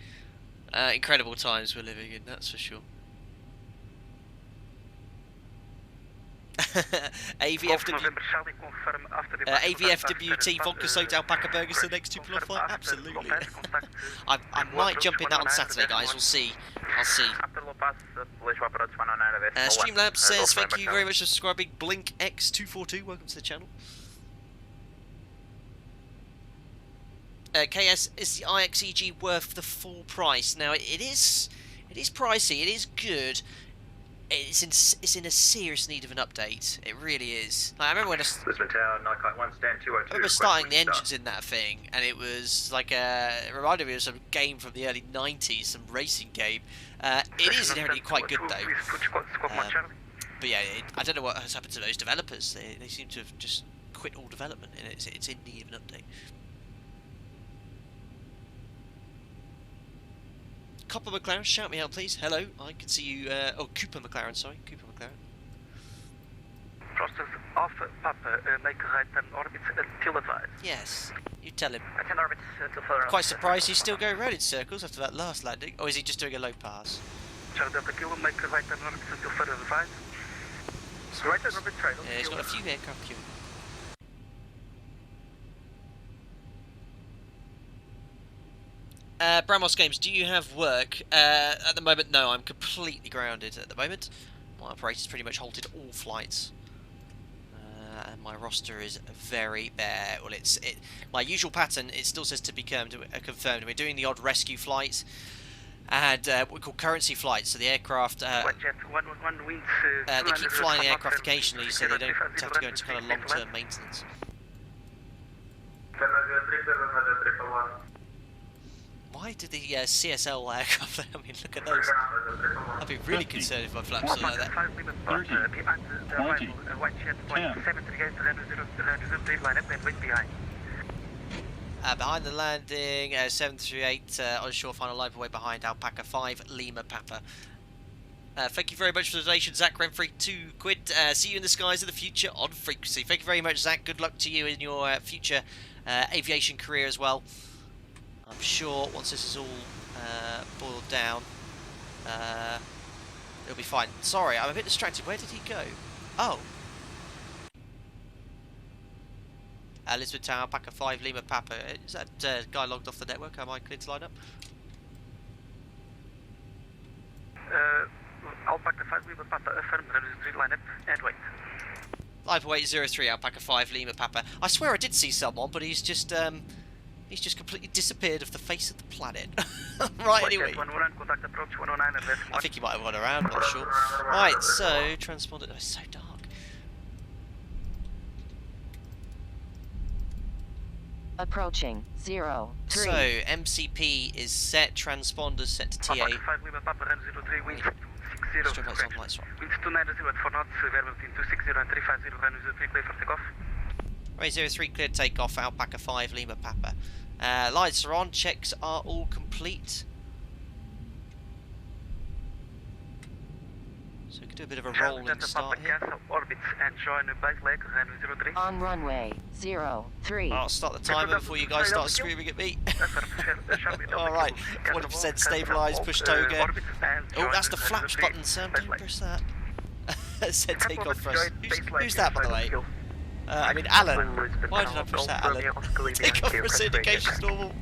Incredible times we're living in, that's for sure. AVFWT Vodka Soaked Alpaca Burgers to the next 2 plot flight? Absolutely. I might jump in that on Saturday, guys. We'll see. I'll see. Streamlabs says, thank you very much for subscribing. Blink X242, welcome to the channel. KS, is the IXEG worth the full price? Now, it is pricey, it is good. It's in a serious need of an update. It really is. Like, I remember when Lisbon Tower, Nikite 1, stand 202. I remember starting the engines in that thing, and it was like it reminded me of some game from the early 90s, some racing game. It is inherently quite good though. But yeah, I don't know what has happened to those developers. They seem to have just quit all development, and it's in need of an update. Copper McLaren, shout me out please. Hello, I can see you. Oh, Cooper McLaren, sorry. Cooper McLaren. Process off Papa, make right turn orbits until advised. Yes, you tell him. Attend orbits until further. Quite surprised he's still going round in circles after that last landing. Or is he just doing a low pass? Charlie Delta Kilo, make right turn orbits until further advised. Right turn orbits right. Yeah, he's got a few aircraft queuing. Bramos Games, do you have work? At the moment, no, I'm completely grounded at the moment. My operator's pretty much halted all flights. And my roster is very bare. Well, my usual pattern, it still says to be confirmed. We're doing the odd rescue flights and what we call currency flights. So the aircraft, they keep flying the aircraft occasionally, so they don't have to go into kind of long-term maintenance. Why did the CSL aircraft? I mean, look at those. I'd be really concerned if I flapped something like that. 30, 20, 10. Behind the landing, 738 onshore, final line away behind Alpaca 5, Lima Papa. Thank you very much for the donation, Zach Renfrey, £2. See you in the skies of the future on frequency. Thank you very much, Zach. Good luck to you in your future aviation career as well. I'm sure once this is all boiled down, it'll be fine. Sorry, I'm a bit distracted. Where did he go? Oh. Lisbon Tower, Alpaca 5, Lima Papa. Is that guy logged off the network? Am I clear to line up? Alpaca 5, Lima Papa, affirm, street line up, and wait. Live weight 03, Alpaca 5, Lima Papa. I swear I did see someone, but he's just completely disappeared off the face of the planet. Right, anyway. I think he might have gone around, not sure. Right, so, transponder. Oh, it's so dark. Approaching 0, 3. So, MCP is set, transponders set to TA. Strobe lights on, lights on. Winds 290 at 4 knots, variable between 260 and 350, runway 03, clear for takeoff. Runway 03, clear takeoff, Alpaca 5, Lima Papa. Lights are on, checks are all complete. So we could do a bit of a rolling start here. On runway 03. I'll start the timer before you guys start screaming at me. Alright, 100% stabilised, push toga. Oh, that's the flaps button, Sam, don't press that. Set takeoff first. Who's that, by the way? I mean, Alan. Why did I push that, Alan? Takeoff for syndication's normal.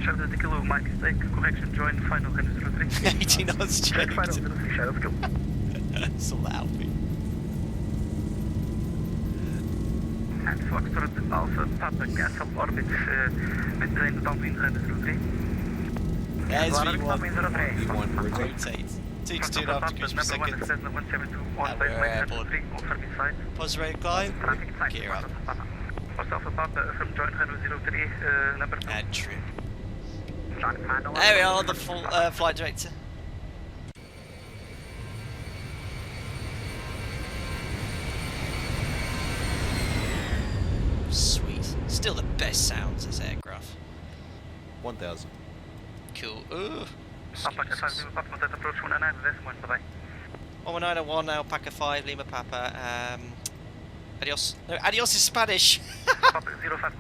Charlie Delta Kilo, my mistake, correction, join, final 03. 18 hours changed. Saw that out, mate. And Foxtrot Alpha, Papa, Castle, orbit, maintain downwind 03. There's V1, rotate. 2 to 2.5 degrees per second. And we're airborne. Pause rate climb. Gear up. And trim. There we are, the full flight director. Sweet. Still the best sounds, this aircraft. 1000. Cool. Ooh. Papa Excuses. Papa Delta approach 119, Lisbon, bye-bye. 1901, Alpaca 5, Lima Papa, adios. No, adios is Spanish. Papa 05,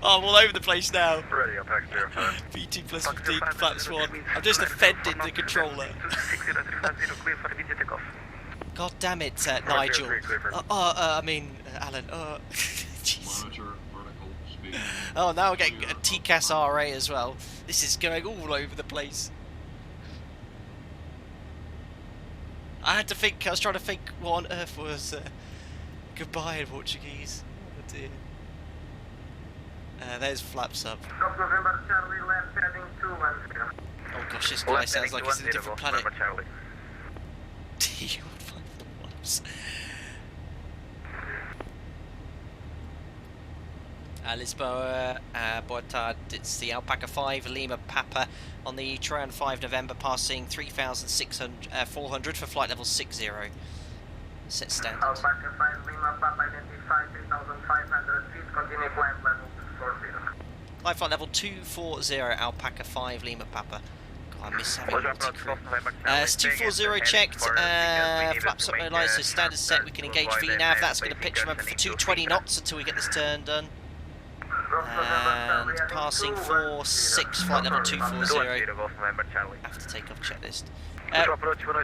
Oh, I'm all over the place now. Ready, Alpaca 05. VT plus 15, flaps 1. I'm just offending the controller. 260-350, clear for immediate takeoff. God damn it, Nigel. Alan. Jeez. Monitor vertical speed. Oh, now we're getting a TCAS RA as well. This is going all over the place. I had to think, I was trying to think what on earth was goodbye in Portuguese. Oh dear. There's flaps up. November Charlie, left heading 210. Oh gosh, this guy sounds like he's in a different planet. Charlie. Lisboa, boa tarde, it's the Alpaca 5 Lima Papa on the Turan 5 November, passing 3,400 for flight level 60. Set standard. Alpaca 5 Lima Papa, identify 3,500 feet, continue climb level 240. Flight level 240, Alpaca 5 Lima Papa. God, I miss having multi-crew. It's 240 checked, flaps up no lights, so standard set, we can engage VNAV, that's going to pitch them up for 220 knots until we get this turn done. And passing 46, flight level 240, after takeoff checklist.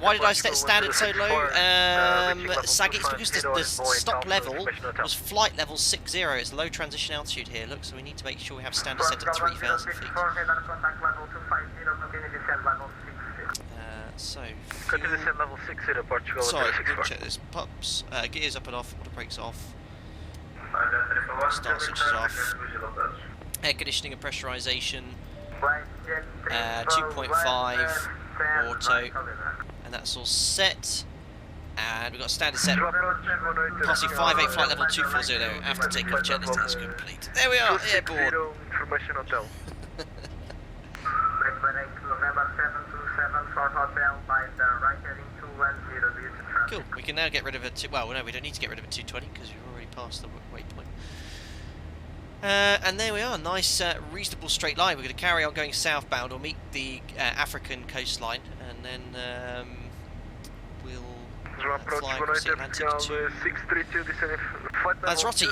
Why did I set standard so low? Sag, it's because the stop level was flight level 60, it's low transition altitude here, look, so we need to make sure we have standard set at 3,000 feet. So, sorry, we'll check this. Pups, gears up and off, water brakes off. Start switches off. Air conditioning and pressurization. 2.5 auto, and that's all set. And we've got a standard set. Passing 58 flight level 240 after takeoff checklist is complete. There we are, airborne. Cool. We can now get rid of a well, no, we don't need to get rid of a 220 because we've already passed the waypoint. And there we are, nice, reasonable straight line. We're going to carry on going southbound. We'll meet the African coastline, and then we'll fly across the Atlantic to Lanzarote.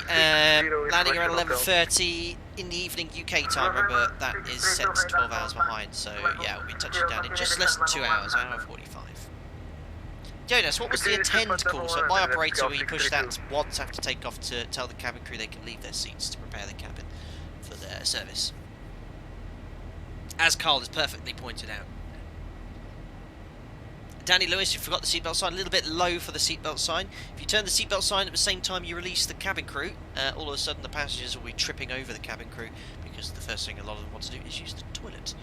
Landing around 11:30 in the evening UK time. Remember, that is set 12 hours behind. So yeah, we'll be touching down in just less than 2 hours, an hour 45. Jonas, what was the attend call? So my operator, we pushed that once after takeoff to tell the cabin crew they can leave their seats to prepare the cabin for their service. As Carl has perfectly pointed out. Danny Lewis, you forgot the seatbelt sign, a little bit low for the seatbelt sign. If you turn the seatbelt sign at the same time you release the cabin crew, all of a sudden the passengers will be tripping over the cabin crew because the first thing a lot of them want to do is use the toilet.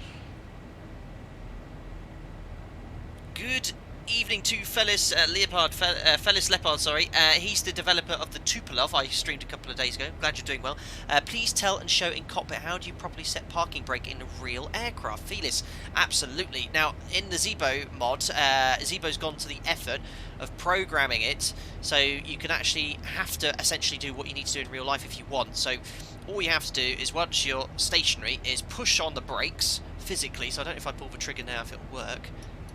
Good evening to Felis Leopard, Felis Leopard, sorry. He's the developer of the Tupolev I streamed a couple of days ago. Glad you're doing well. Please tell and show in cockpit how do you properly set parking brake in a real aircraft. Felis, absolutely. Now, in the ZIBO mod, ZIBO's gone to the effort of programming it so you can actually have to essentially do what you need to do in real life if you want. So all you have to do is once you're stationary is push on the brakes physically. So I don't know if I pull the trigger now if it'll work.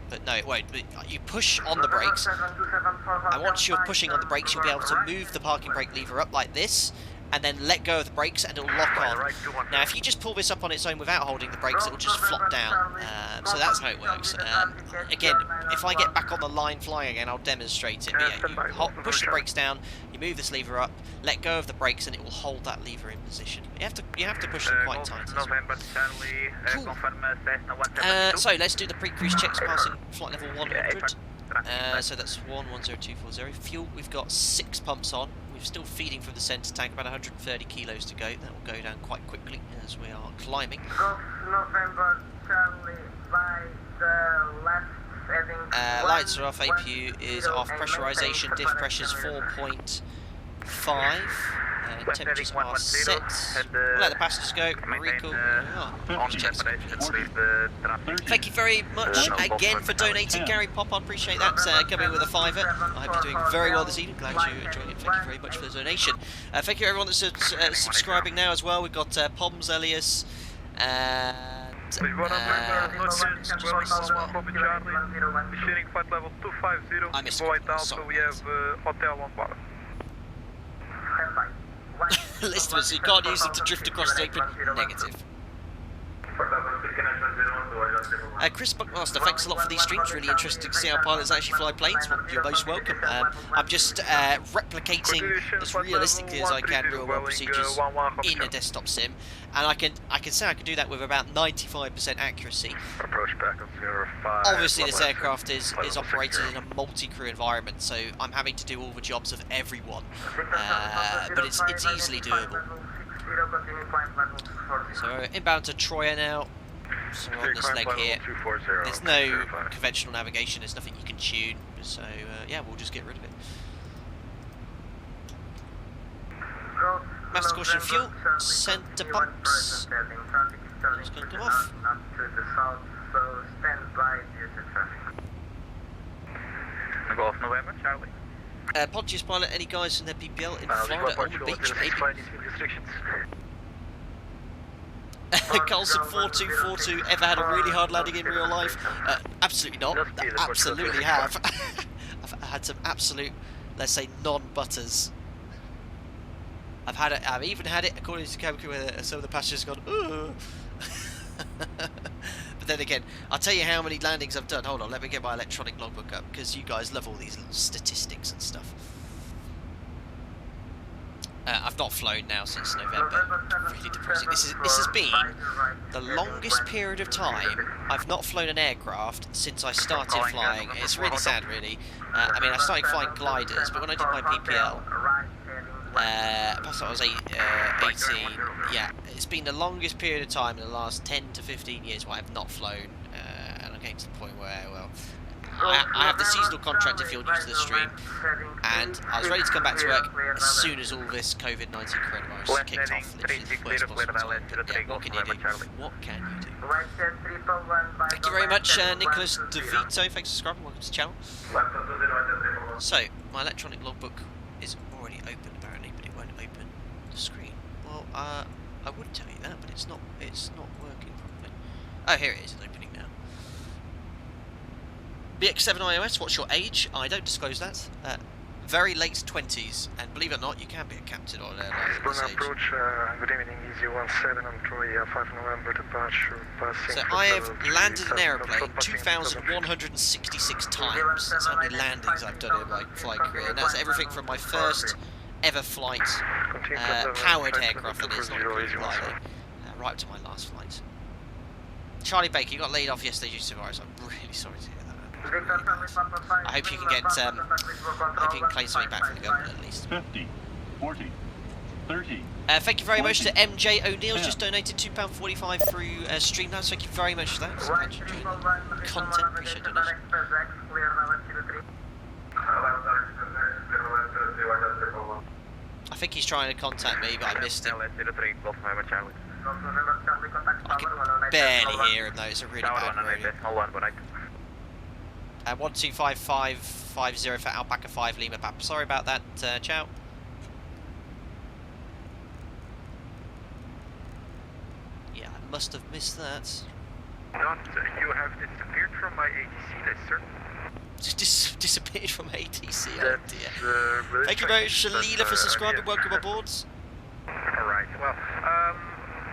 But no, it won't. You push on the brakes, and once you're pushing on the brakes, you'll be able to move the parking brake lever up like this, and then let go of the brakes, and it'll lock on. Now, if you just pull this up on its own without holding the brakes, it'll just flop down. So that's how it works. Again, if I get back on the line flying again, I'll demonstrate it. But yeah, you push the brakes down, you move this lever up, let go of the brakes, and it will hold that lever in position. You have to push them quite tight. Cool. So let's do the pre-cruise checks passing flight level 100. So that's 11040. Fuel, we've got 6 pumps on. We're still feeding from the centre tank, about 130 kilos to go. That will go down quite quickly as we are climbing. Golf November Charlie by the left Lights are off, APU is off, pressurization, diff pressure's 4.5. Temperatures are set. We'll let the passengers go. Recall. Thank you very much again for donating, Gary Poppard. Appreciate that. Coming with a $5. I hope you're doing very well this evening. Glad you're enjoying it. Thank you very much for the donation. Thank you everyone that's subscribing now as well. We've got Poms, Elias, and I missed one. Sorry. We have hotel on board. Lisbon, so you can't use it to drift across the open. Negative. Chris Buckmaster, thanks a lot for these streams. Really interesting to see how pilots actually fly planes. Well, you're most welcome. I'm just replicating as realistically as I can real-world procedures in a desktop sim, and I can say I can do that with about 95% accuracy. Approach back on 05. Obviously, this aircraft is operated in a multi-crew environment, so I'm having to do all the jobs of everyone, but it's easily doable. So inbound to Troya now. So we're on this leg here. There's no conventional navigation. There's nothing you can tune. So yeah, we'll just get rid of it. Master caution fuel. Centre pumps. It's going to come off. Golf November, Charlie. Pontius pilot, any guys in their PPL in Florida on the beach, maybe? Carlson 4242 ever had a really hard landing in real life? Absolutely not. Absolutely have. I've had some absolute, let's say, non-butters. I've even had it, according to cabin crew, where some of the passengers have gone, ooh. But then again, I'll tell you how many landings I've done. Hold on, let me get my electronic logbook up, because you guys love all these little statistics and stuff. I've not flown now since November. Really depressing. This has been the longest period of time I've not flown an aircraft since I started flying. It's really sad, really. I mean, I started flying gliders, but when I did my PPL, perhaps I was 18. Yeah, it's been the longest period of time in the last 10 to 15 years where I have not flown, and I'm getting to the point where, well, I have the seasonal contract if you're new to the stream, and I was ready to come back to work as soon as all this COVID-19 coronavirus kicked off. Literally the worst possible time. Yeah, what can you do? What can you do? Thank you very much, Nicholas DeVito. Thanks for subscribing. Welcome to the channel. So, my electronic logbook is already open apparently, but it won't open the screen. Well, I would tell you that, but it's not working properly. Oh, here it is. It's opening now. BX7 iOS, what's your age? I don't disclose that. Very late 20s, and believe it or not, you can be a captain on an airline at this age. Approach, good evening, Easy 17 on Troy, 5 November departure, passing. So I have landed an airplane 2,166 times. That's how many landings I've done in my flight career, and that's everything from my first ever flight, powered aircraft, that is, not including gliding, right up to my last flight. Charlie Baker, you got laid off yesterday due to virus. I'm really sorry to hear that. I hope you can get, I hope you can claim something back from the government at least. 50, 40, 30. Thank you very much to MJ O'Neill, just donated £2.45 through Streamlabs. Thank you very much for that. Glad you're enjoying the content. Appreciate donation. I think he's trying to contact me, but I missed him. I can barely hear him though. It's a really bad radio. 125550 for Alpaca 5 Lima Pap. Sorry about that, ciao. Yeah, I must have missed that. You have disappeared from my ATC list, sir. Disappeared from ATC, oh dear. Thank you very much, Shalila, for subscribing. Welcome aboard. Alright, well,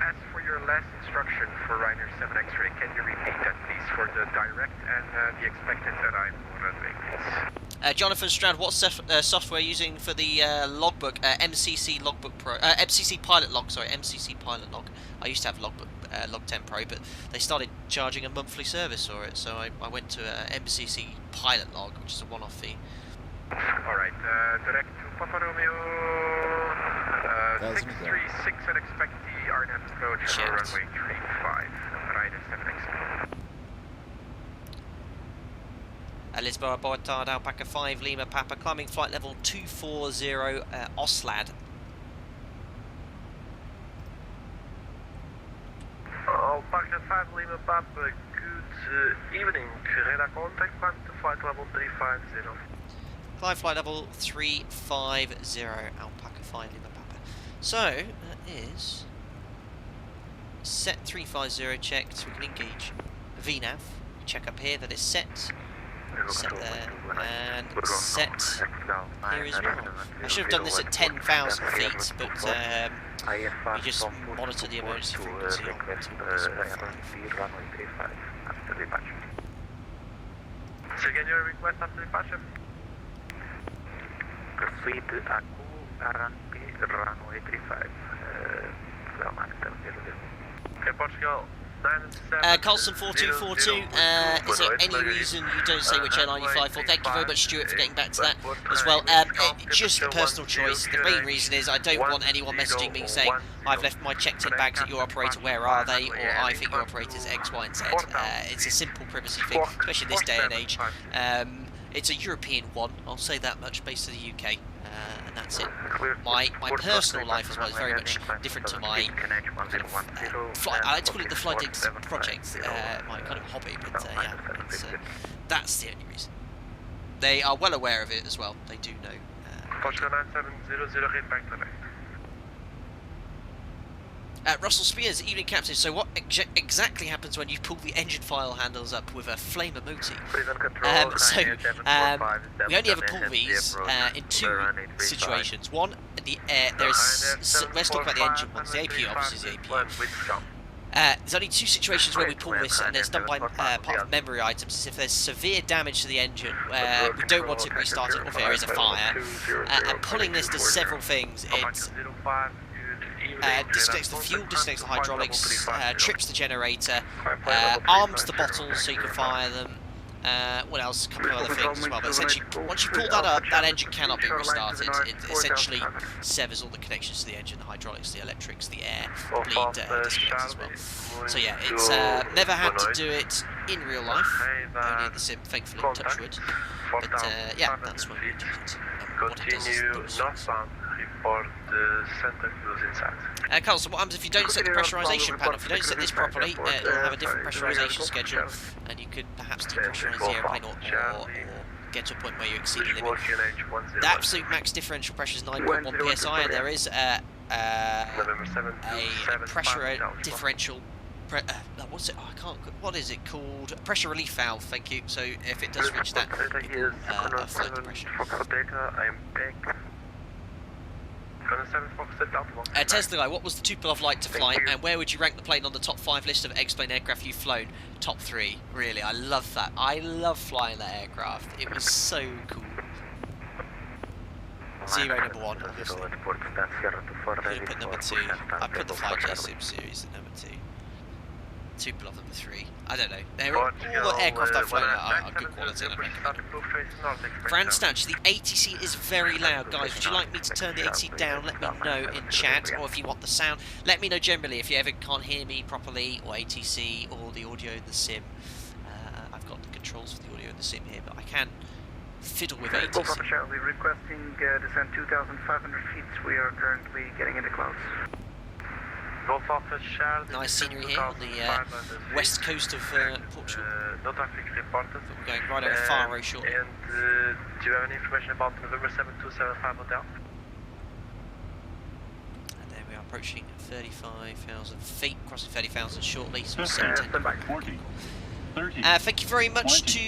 as for your last instruction for Ryanair 7 X-ray, can you repeat that, please, for the direct and the expected arrival runway, please? Jonathan Stroud, what software are you using for the logbook? MCC Logbook Pro, MCC Pilot Log, sorry, MCC Pilot Log. I used to have Logbook, Log 10 Pro, but they started charging a monthly service for it, so I went to MCC Pilot Log, which is a one-off fee. Alright, direct to Papa Romeo 636 and expect the RNF approach for runway 35, Ryanair 7 X-ray. Lisbon, Boitard, Alpaca 5, Lima, Papa, climbing flight level 240, Oslad. Alpaca 5, Lima, Papa, good evening. Radar contact, climb to flight level 350. Climb flight level 350, Alpaca 5, Lima, Papa. So, that is set 350 checked, so we can engage VNAV. Check up here, that is set. Set there, and set here as well. I should have done this at 10,000 feet, but we just monitor the emergency frequency on So again, your request after departure? Proceed Aku, Aranpi, runway 35. Okay, Portugal. Carlson 4242, is there any reason you don't say which airline you fly for? Thank you very much, Stuart, for getting back to that as well. Just a personal choice. The main reason is I don't want anyone messaging me saying I've left my checked-in bags at your operator, where are they? Or I think your operator's X, Y and Z. It's a simple privacy thing, especially in this day and age. It's a European one, I'll say that much, based in the UK. And that's it. My personal life as well is very much different to my kind of, flight. I like to call it the flight deck project, my kind of hobby, but yeah, that's the only reason. They are well aware of it as well. They do know. Portugal 9700, head back to back. Russell Spears, evening captain. So what exactly happens when you pull the engine file handles up with a flame emoji? We only ever pull these in two situations. One, in the air. Let's talk about the engine ones. The APU, obviously, is the APU. There's only two situations where we pull this, and it's done by part of memory items. Is if there's severe damage to the engine, where we don't want it restarted, or if there is a fire. And pulling this does several things. It disconnects the fuel, disconnects the hydraulics, trips the generator, arms the bottles so you can fire them. What else? A couple of other things as well. But essentially, once you pull that up, that engine cannot be restarted. It essentially severs all the connections to the engine, the hydraulics, the electrics, the air, bleed disconnects as well. So yeah, it's never had to do it in real life, only in the sim, thankfully, touch wood. But yeah, that's what we do it. What it does is Carl, so what happens if you don't set the pressurisation panel? If you don't set this properly, it'll have a different pressurisation schedule, and you could perhaps depressurise the airplane or get to a point where you exceed the limit. The absolute max differential pressure is 9.1 psi, and there is a pressure differential. What's it? Oh, I can't. What is it called? A pressure relief valve. Thank you. So if it does reach that, it will float the pressure. Tesla guy, what was the Tupolev like to fly, and where would you rank the plane on the top 5 list of X-plane aircraft you've flown? Top 3, really. I love that. I love flying that aircraft. It was so cool. Zero number 1, obviously. I put number 2. I put the Flyjet Sim series at number 2. Tupolev number 3. I don't know. All the aircraft I've flown are good quality. Fran Statch, the ATC is very loud, guys. Would you like me to turn the ATC down? Let me know in chat, or if you want the sound, let me know generally if you ever can't hear me properly, or ATC, or the audio in the sim. I've got the controls for the audio in the sim here, but I can fiddle with ATC. We're requesting descent 2,500 feet. We are currently getting into clouds. Nice scenery here on the west coast of Portugal. No traffic reported. We're going right over Faro shortly. And do you have any information about November 7275 hotel? And there we are, approaching 35,000 feet, crossing 30,000 shortly. So 710. Thank you very much to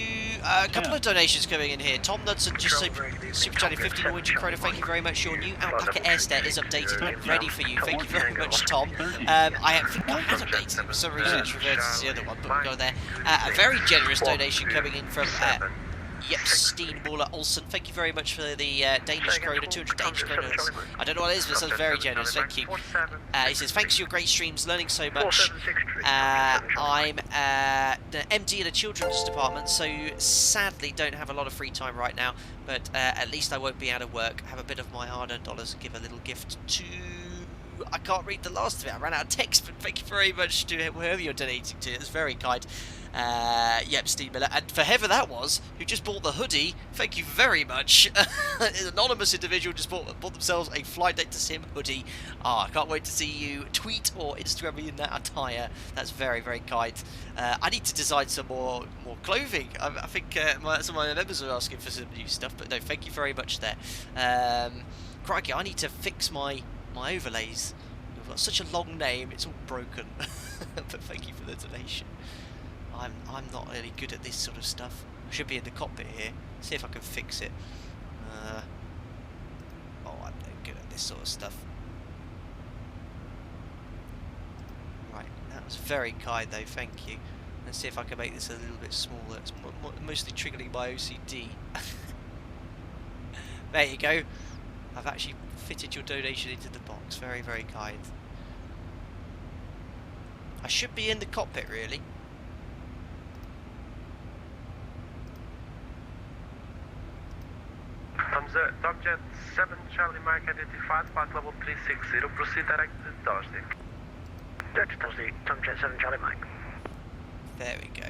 a couple of donations coming in here. Tom Knudsen just super chatting 50 Norwegian krona. Thank you very much. Your new Alpaca Airstare is updated and ready for you. Thank you very much, Tom. I think I had updated it for some reason. It's reverted to the other one, but we'll go there. A very generous donation coming in from Steen Waller Olsen. Thank you very much for the Danish krona, 200 Danish kroner. I don't know what it is, but it sounds very generous. Thank you. He says, thanks for your great streams, learning so much. I'm the MD in a children's department, so sadly don't have a lot of free time right now, but at least I won't be out of work. Have a bit of my hard-earned dollars and give a little gift to I can't read the last of it. I ran out of text, but thank you very much to whoever you're donating to. It's very kind. Yep, Steve Miller. And for whoever that was, who just bought the hoodie, thank you very much. An anonymous individual just bought themselves a Flight Deck to Sim hoodie. I can't wait to see you tweet or Instagram me in that attire. That's very, very kind. I need to design some more clothing. I think some of my members are asking for some new stuff, but no, thank you very much there. Crikey, I need to fix my overlays. We've got such a long name, it's all broken. But thank you for the donation. I'm not really good at this sort of stuff. I should be in the cockpit here. See if I can fix it. I'm not good at this sort of stuff. Right, that was very kind though, thank you. Let's see if I can make this a little bit smaller. It's mostly triggering my OCD. There you go. I've actually fitted your donation into the box. Very, very kind. I should be in the cockpit really. Hamza, Dogjet 7 Charlie Mike identified, flight level 360, proceed direct to Thursday. Dutch Thursday, Tomjet 7 Charlie Mike. There we go.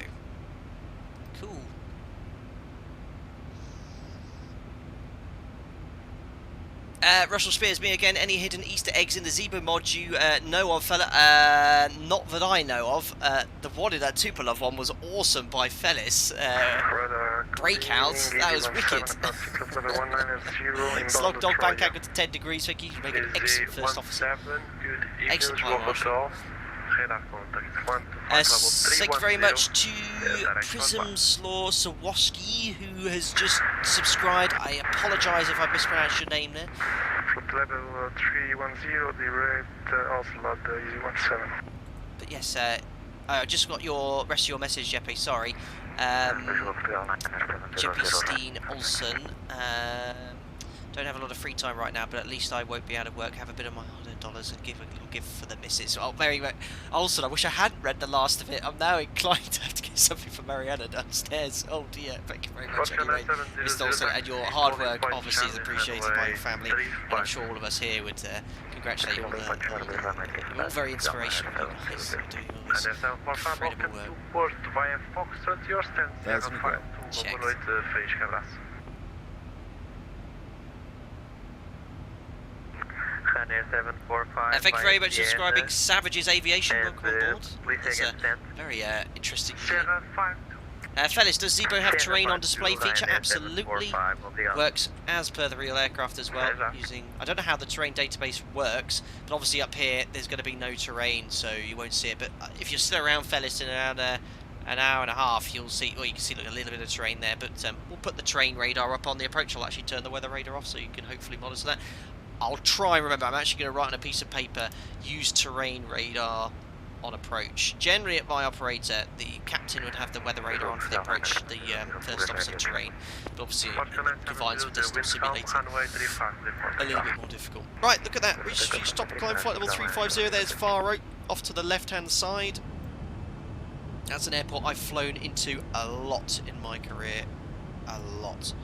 Cool. Russell Spears, me again. Any hidden Easter eggs in the ZIBO mod you know of, fella? Not that I know of. The one in that Tupolev one was awesome by Fellis. Breakouts, that was wicked. Slog dog bank anchor to 10 degrees, thank you. You make an excellent first officer. Excellent pilot marshal. Thank you very much to Prism Slaw Sawoski, who has just subscribed. I apologise if I mispronounced your name there. Level 310, the rate Ocelot Easy 17. But yes, I just got your rest of your message, Jeppe. Sorry, Jeppe Steen Olsen. Don't have a lot of free time right now, but at least I won't be out of work. Have a bit of my $100 and give a little gift for the missus. Oh, very much. Also, I wish I hadn't read the last of it. I'm now inclined to have to get something for Mariana downstairs. Oh dear. Thank you very much anyway, Mr. Olsen, and your hard work obviously is appreciated by your family, and I'm sure all of us here would congratulate you on the you're all very inspirational. You guys are doing all this incredible work. Check. Thank you very much for subscribing. Savages Aviation, welcome on board. It's a very interesting unit. Fellas, does ZIBO have terrain on display feature? Absolutely. Works as per the real aircraft as well. Using, I don't know how the terrain database works, but obviously up here there's going to be no terrain, so you won't see it. But if you're still around, fellas, in around an hour and a half, you'll see, well, you can see a little bit of terrain there. But we'll put the terrain radar up on the approach. I'll actually turn the weather radar off, so you can hopefully monitor that. I'll try and remember, I'm actually going to write on a piece of paper, use terrain radar on approach. Generally at my operator, the captain would have the weather radar on for the approach, the first officer terrain. But obviously it combines with distance simulator. A little bit more difficult. Right, look at that. We stop climb flight level 350. There's VOR A off to the left-hand side. That's an airport I've flown into a lot in my career. A lot.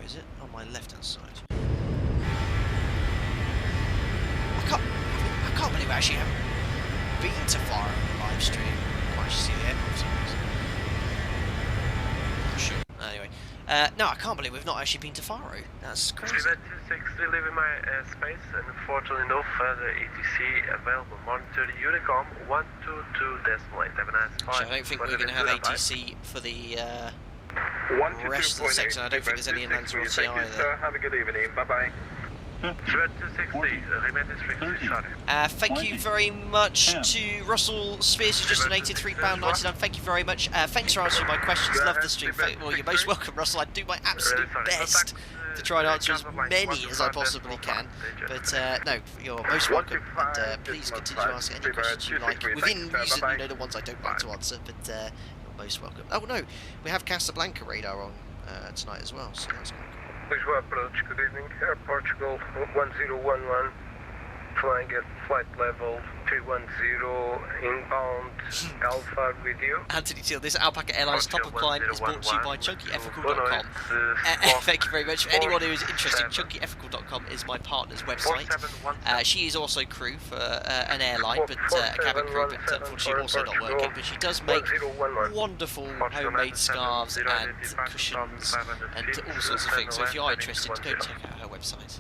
Is it on my left-hand side? I can't believe I actually haven't been to VOR A on the live stream. I can't actually see the airport for some reason. Not sure. Anyway, no, I can't believe we've not actually been to VOR A. That's crazy. 263 leaving my space, and unfortunately no further ATC available. Monitor Unicom 122.8. Have a nice flight. Actually, I don't think we're going to have ATC for the rest of the section. I don't think there's any in Lanzarote either. Have a good evening. Bye-bye. 260, thank you very much to Russell Spears, who just donated £3.99. Thank you very much. Thanks for answering my questions. Love the stream. Well, you're most welcome, Russell. I do my absolute best to try and answer as many as I possibly can. But no, you're most welcome. And please continue to ask any questions you like. Within reason, you know the ones I don't like to answer, but you're most welcome. Oh no, we have Casablanca radar on tonight as well, so that's quite cool. Lisbon approach, good evening. Air Portugal 1011, flying at flight level 310 inbound Alpha with you. Anthony Teal, this Alpaca Airlines top of climb is brought to you by chunkyethical.com. Thank you very much. For anyone who is interested, chunkyethical.com is my partner's website. She is also crew for an airline, but a cabin crew, but unfortunately also not working. But she does make wonderful homemade scarves and cushions and all sorts of things. So if you are interested, go check out her website.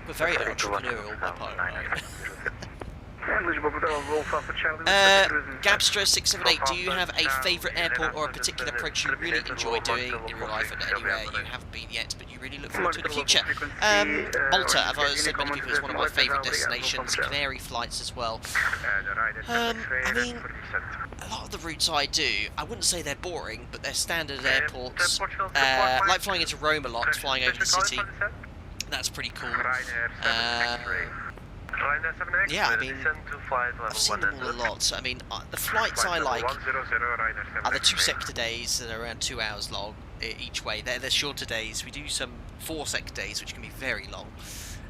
We're very entrepreneurial, my partner and I. Gabstra 678, do you have a favourite airport or a particular approach you really enjoy doing in real life and anywhere you haven't been yet but you really look forward to in the future? Malta, as I've said many people, is one of my favourite destinations. Canary flights as well. I mean, a lot of the routes I do, I wouldn't say they're boring, but they're standard airports. Like flying into Rome a lot, flying over the city. That's pretty cool. Yeah, I mean, I've seen them all a lot. I mean, the flights I like are the 2 sector days that are around 2 hours long each way. They're shorter days. We do some 4 sector days, which can be very long.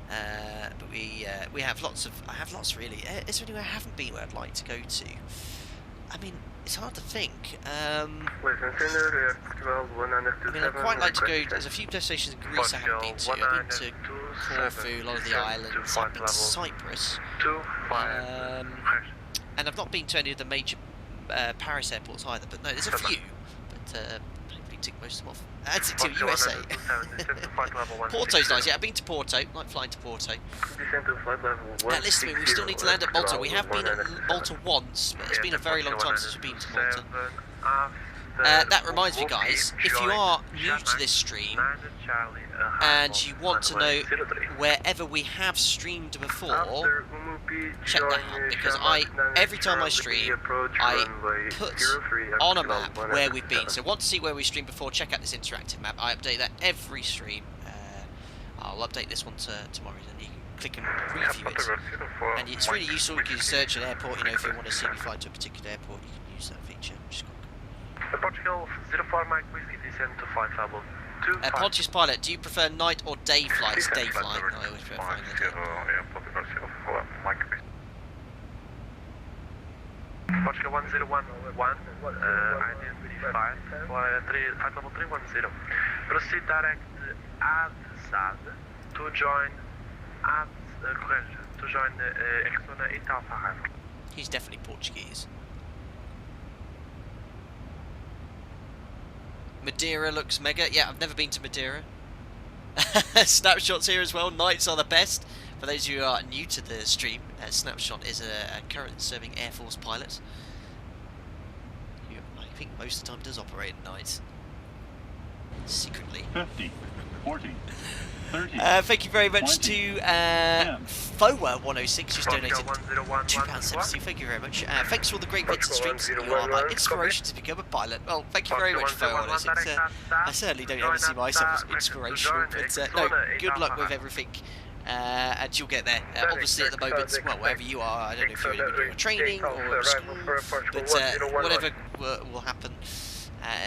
But we have lots of. I have lots really. Is there anywhere I haven't been where I'd like to go to? I mean, it's hard to think. I mean, I'd quite like to go. There's a few destinations in Greece I haven't been to. I've been to Corfu, a lot of the islands. I've been to Cyprus, and I've not been to any of the major Paris airports either. But no, there's a few. But hopefully tick most of them off. That's it to USA. Porto's nice. Yeah, I've been to Porto. Like flying to Porto. Listen to me, we still need to land at Malta. We have been at Malta once, but it's been a very long time since we've been to Malta. That reminds me, guys, if you are new to this stream and you want to know wherever we have streamed before, check that out, because every time I stream, I put on a map where we've been. So want to see where we streamed before, check out this interactive map. I update that every stream. I'll update this one tomorrow, and you can click and review it. And it's really useful. You can search an airport, you know, if you want to see me fly to a particular airport, you can use that feature, which is quite cool. Portugal 04 Mike Whiskey, descend to flight level 25. Pontius Pilot, do you prefer night or day flights? Day flight. I always prefer flying the day. Portugal 101, identified, flight level 310. Proceed direct ad SAD to join Exona 8 Alpha High. He's definitely Portuguese. Madeira looks mega. Yeah, I've never been to Madeira. Snapshots here as well. Nights are the best. For those of you who are new to the stream, Snapshot is a current serving Air Force pilot who I think most of the time does operate at night. Secretly. 50, 40, 30. Thank you very much 20, to FOA106, who's donated £2.70. Thank you very much. Thanks for all the great bits and streams. You are my inspiration to become a pilot. Well, thank you very much, FOA106. I certainly don't ever see myself as inspirational, but no, good luck with everything. And you'll get there. Obviously, at the moment, well, wherever you are, I don't know if you're in doing training or school, but whatever will happen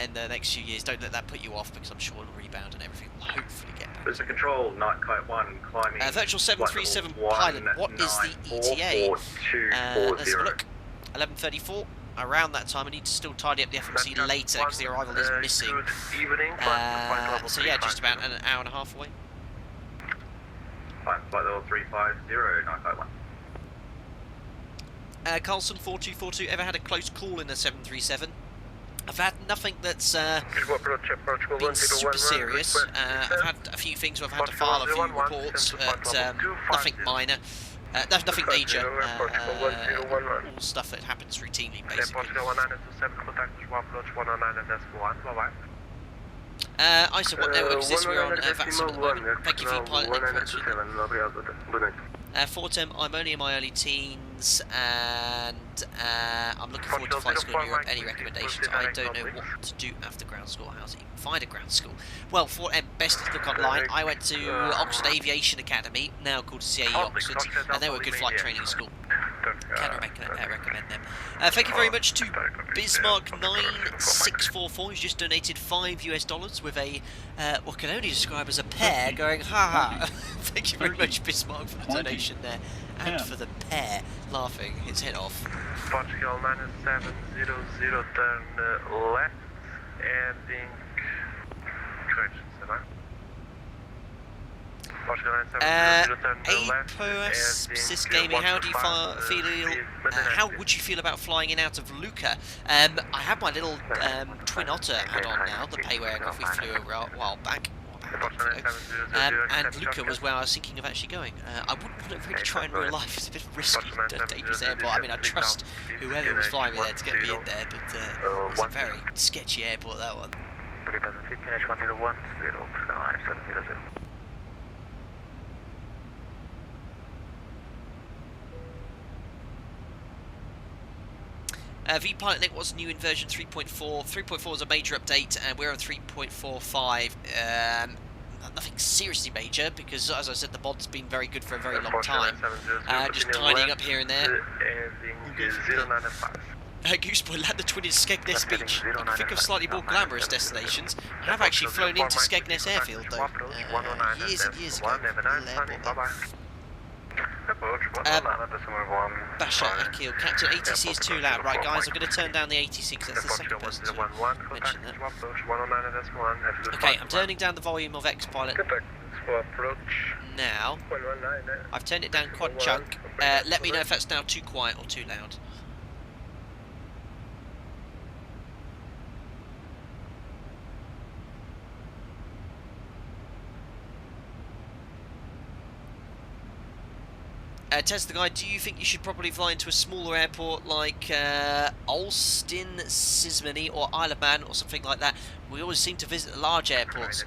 in the next few years, don't let that put you off, because I'm sure it'll rebound and everything will hopefully get better. There's a control, Night Kite 1, climbing. Virtual 737 pilot, what is the ETA? Let's have a look. 11:34. Around that time, I need to still tidy up the FMC later because the arrival is missing. So yeah, just about an hour and a half away. Flight level 350, Night Kite 1. Carlson 4242, ever had a close call in a 737? I've had nothing that's been super serious. I've had a few things where I've had to file a few reports, but nothing minor. There's nothing major. All stuff that happens routinely, basically. ISO, what network is this? We're on VATSIM at the moment. Thank you for your pilot link. Fortem, I'm only in my early teens, and I'm looking forward to flight school in Europe. Any recommendations? I don't know what to do after ground school. How to even find a ground school? Well, Fortem, best to look online. I went to Oxford Aviation Academy, now called CAE Oxford, and they were a good flight training school. Can recommend them. Thank you very much to Bismarck9644, who's just donated $5 with a what can only describe as a pear going ha ha. Thank you very much, Bismarck, for the donation there, and for the pear laughing his head off. Portugal 9700, turn left, heading correction, APOS Sis Gaming, how do you feel? How would you feel about flying in out of Lucca? I have my little Twin Otter add-on now, the payaway aircraft we flew a while back. And Lucca was where I was thinking of actually going. I wouldn't want to really try in real life. It's a bit risky, dangerous airport. I mean, I trust whoever was flying me there to get me in there, but it's a very sketchy airport, that one. V-Pilot Nick, what's new in version 3.4? 3.4 is a major update, and we're on 3.45. Nothing seriously major, because as I said, the mod's been very good for a very long time. Just tidying up here and there. Gooseboy, land the twin in Skegness Beach. You can think of slightly more glamorous destinations. I have actually flown into Skegness Airfield, though, years and years ago. Basha Akil, Captain, ATC is too loud. Right, guys, I'm going to turn down the ATC because that's the second person to mention that. Okay, I'm turning down the volume of X-Pilot now. I've turned it down quad chunk. Let me know if that's now too quiet or too loud. Tesla Guy, do you think you should probably fly into a smaller airport like Alston, Sismony or Isle of Man or something like that? We always seem to visit the large airports.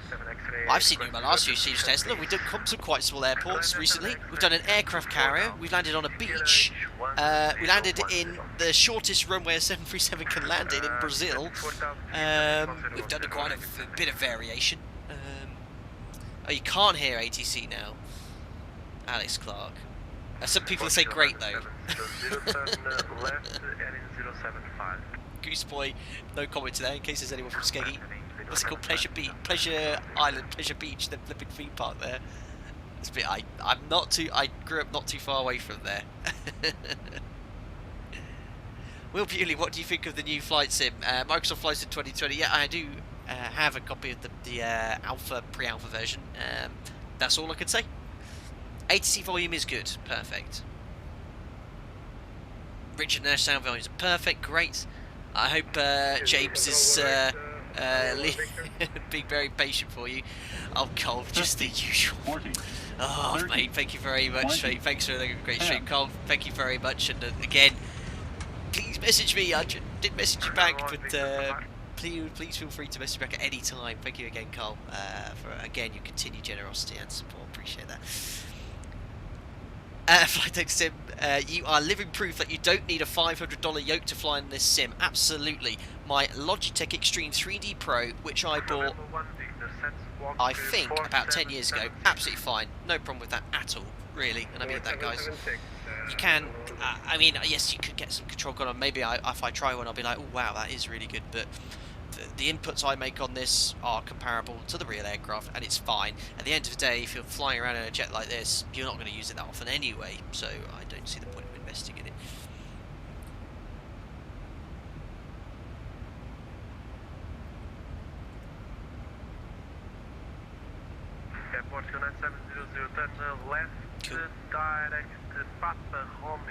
I've seen you in my last few seasons, Tesla. We've done some quite small airports recently. We've done an aircraft carrier. We've landed on a beach. We landed in the shortest runway a 737 can land in Brazil. We've done quite a bit of variation. Oh, you can't hear ATC now. Alex Clark. Some people say great though. Gooseboy, no comment to that in case there's anyone from Skeggy. What's it called? Pleasure Beach, Pleasure Island, Pleasure Beach, the flipping theme park there. It's a bit, I grew up not too far away from there. Will Bewley, what do you think of the new flight sim? Microsoft Flight Sim 2020. Yeah, I do have a copy of the pre-alpha version. That's all I can say. ATC volume is good, perfect. Richard Nash sound volumes are perfect, great. I hope James is being very patient for you. Oh, Cole, just the usual. Oh, mate, thank you very much, mate. Thanks for the great stream, Cole. Thank you very much. And again, please message me. I did message you back, but please feel free to message back at any time. Thank you again, Cole, for again your continued generosity and support. Appreciate that. Flight Deck Sim, you are living proof that you don't need a $500 yoke to fly in this sim. Absolutely. My Logitech Extreme 3D Pro, which I bought, I think, about 10 years ago. Absolutely fine. No problem with that at all, really. And I mean that, guys. You can, I mean, yes, you could get some control going on. Maybe if I try one, I'll be like, oh, wow, that is really good. But the inputs I make on this are comparable to the real aircraft, and it's fine. At the end of the day, if you're flying around in a jet like this, you're not going to use it that often anyway, so I don't see the point of investing in it. Cool.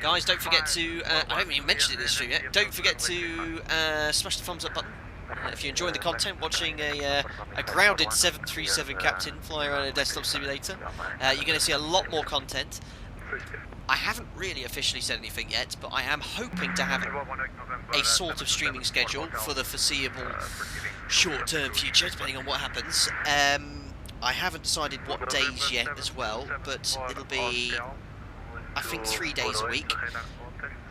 Guys, don't forget to, I haven't even mentioned it in this stream yet, don't forget to smash the thumbs up button. If you're enjoying the content, watching a grounded 737 captain fly around a desktop simulator, you're going to see a lot more content. I haven't really officially said anything yet, but I am hoping to have a sort of streaming schedule for the foreseeable short-term future, depending on what happens. I haven't decided what days yet as well, but it'll be, I think, 3 days a week.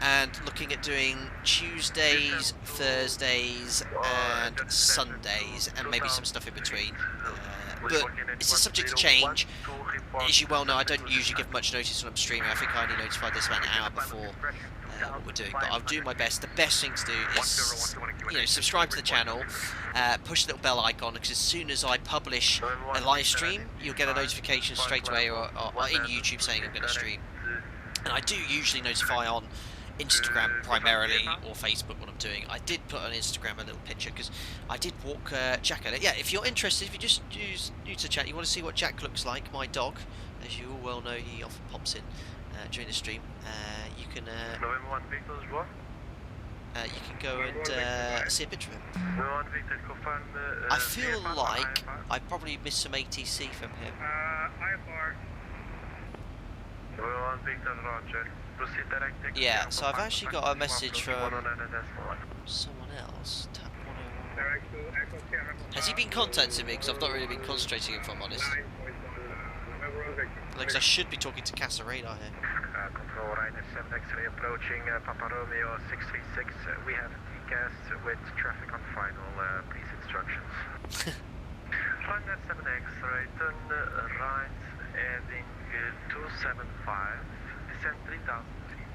And looking at doing Tuesdays, Thursdays and Sundays, and maybe some stuff in between. But it's a subject to change. as you well know, I don't usually give much notice when I'm streaming. I think I only notify this about an hour before what we're doing, but I'll do my best. The best thing to do is, you know, subscribe to the channel, push the little bell icon, because as soon as I publish a live stream, you'll get a notification straight away or in YouTube saying I'm going to stream. And I do usually notify on Instagram primarily, or Facebook when I'm doing. I did put on Instagram a little picture because I did walk Jack at it. Yeah, if you're interested, if you just use new to chat, you want to see what Jack looks like, my dog, as you all well know, he often pops in during the stream. You can go and see a picture of him. I feel like I probably missed some ATC from him. Yeah, so I've actually got a message from someone else. Tap 101. Has he been contacting me? Because I've not really been concentrating, if I'm honest. Because I should be talking to Casa Radar here. Control Ryder 7 X-ray approaching Papa Romeo 636. We have TCAS with traffic on final, please instructions. Ryder 7 X-ray, turn right, heading 275, descend 3,000 feet.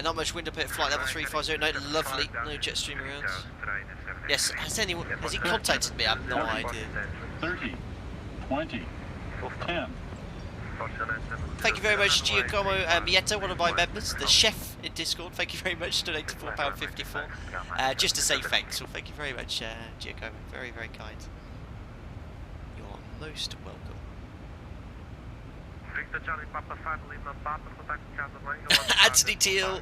Not much wind up at flight level 350, no, lovely, no jet stream around. Yes, has he contacted me? I have no idea. 30, 20, 10. Thank you very much, Giacomo Mieta, one of my members, the chef in Discord. Thank you very much, donated £4.54. Just to say thanks, so thank you very much, Giacomo. Very, very kind. You are most welcome. Anthony Teal,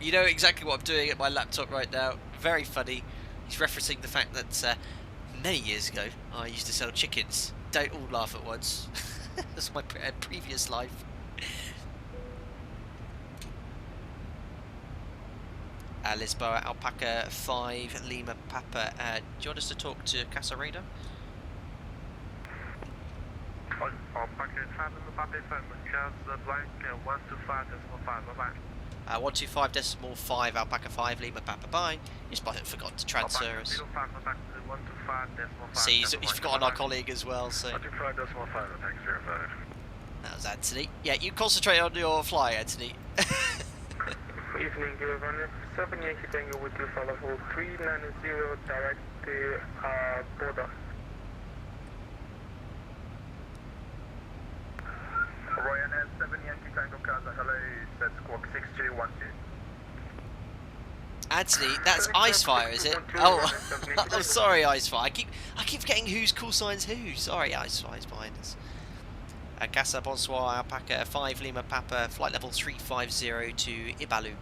you know exactly what I'm doing at my laptop right now. Very funny. He's referencing the fact that many years ago I used to sell chickens. Don't all laugh at once. That's my previous life. Lisbon, Alpaca 5, Lima Papa. Do you want us to talk to Casa Radar? Alpaca 5, Lima Papa, Casa Blanca 125.5, bye-bye. 125.5, Alpaca 5, Lima Papa, bye. He's forgotten to transfer us. See, he's forgotten our colleague as well, so. That was Anthony. Yeah, you concentrate on your fly, Anthony. Evening, Giovanni. 7 Yankee Tango with you, follow hold 390, direct to border. Ryanair 7 Yankee Tango Casa, hello, that's squawk 6212. Anthony, that's Icefire, is it? Oh, I'm sorry, Icefire. I keep forgetting whose call sign's who. Sorry, Icefire's behind us. Casa Bonsoir, Alpaca 5, Lima Papa, flight level 350 to Ibalu.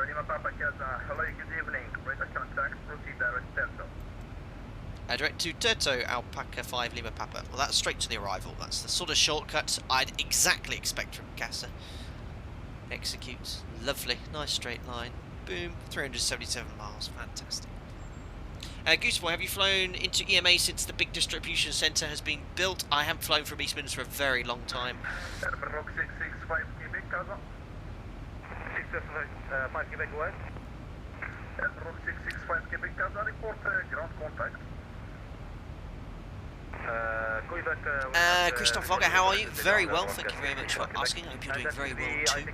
Lima Papa Casa, hello, good evening. Radar contact, proceed direct Delta. Direct to Turto, Alpaca 5, Lima Papa. Well, that's straight to the arrival. That's the sort of shortcut I'd exactly expect from Casa. Executes. Lovely. Nice straight line. Boom. 377 miles. Fantastic. Gooseboy, have you flown into EMA since the big distribution centre has been built? I haven't flown from East Midlands for a very long time. Rock 665 Quebec, Casa. 665 Quebec, what? Rock 665 Quebec, Casa, report ground contact. Christoph Vogger, how are you? Very well, thank you very much for asking. I hope you're doing very well too.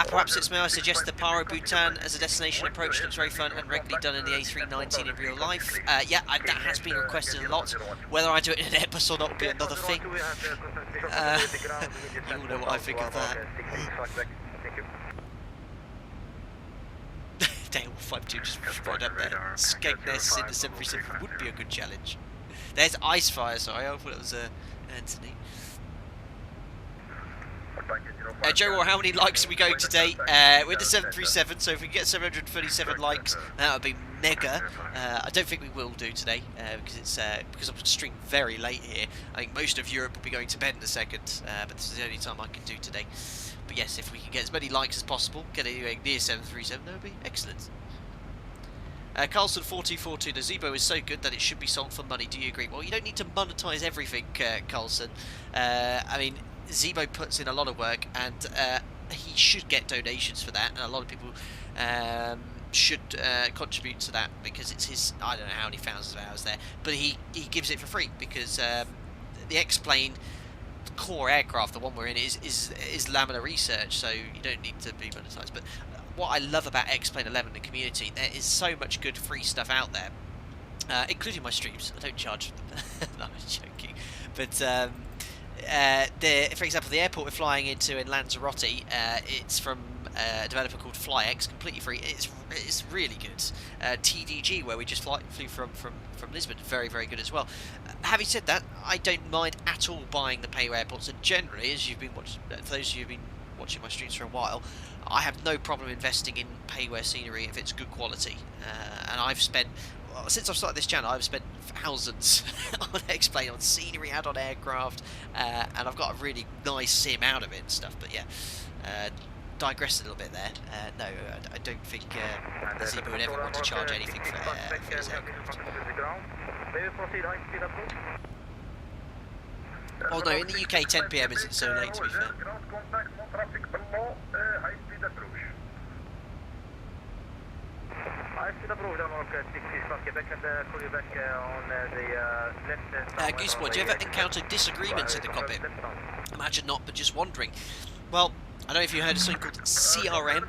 Perhaps it's may I suggest the Paro Bhutan as a destination approach looks very fun and regularly done in the A319 in real life. Yeah, that has been requested a lot. Whether I do it in an Airbus or not will be another thing. You all know what I think of that. Dale 52 just right up there. Skegness in the 737 would be a good challenge. There's Icefire, sorry, I thought it was Anthony. Joe War, how many likes are we going today? We're at the 737, so if we get 737 likes, that would be mega. I don't think we will do today because I'm streaming very late here. I think most of Europe will be going to bed in a second, but this is the only time I can do today. But yes, if we can get as many likes as possible, get it near 737, that would be excellent. Carlson 4242, the ZIBO is so good that it should be sold for money. Do you agree? Well, you don't need to monetize everything, Carlson. I mean, ZIBO puts in a lot of work, and he should get donations for that, and a lot of people should contribute to that because it's his. I don't know how many thousands of hours there, but he gives it for free because the X-plane core aircraft, the one we're in, is laminar research, so you don't need to be monetized. But what I love about X-Plane 11 in the community, there is so much good free stuff out there, including my streams. I don't charge for them. No, I'm joking. But for example, the airport we're flying into in Lanzarote, it's from a developer called FlyX, completely free. It's really good. TDG, where we just flew from Lisbon, very, very good as well. Having said that, I don't mind at all buying the payware airports, and generally, as you've been watching, for those of you who've been watching my streams for a while, I have no problem investing in payware scenery if it's good quality. And I've spent, since I've started this channel, I've spent thousands on X-Plane, on scenery, and on aircraft, and I've got a really nice sim out of it and stuff. But yeah, digressed a little bit there. No, I don't think ZIBO would ever want to charge anything for his aircraft. Oh no, in the UK 10 PM isn't so late, to be fair. Gooseboy, do you ever encounter disagreements in the cockpit? Imagine not, but just wondering. Well, I don't know if you heard of something called CRM,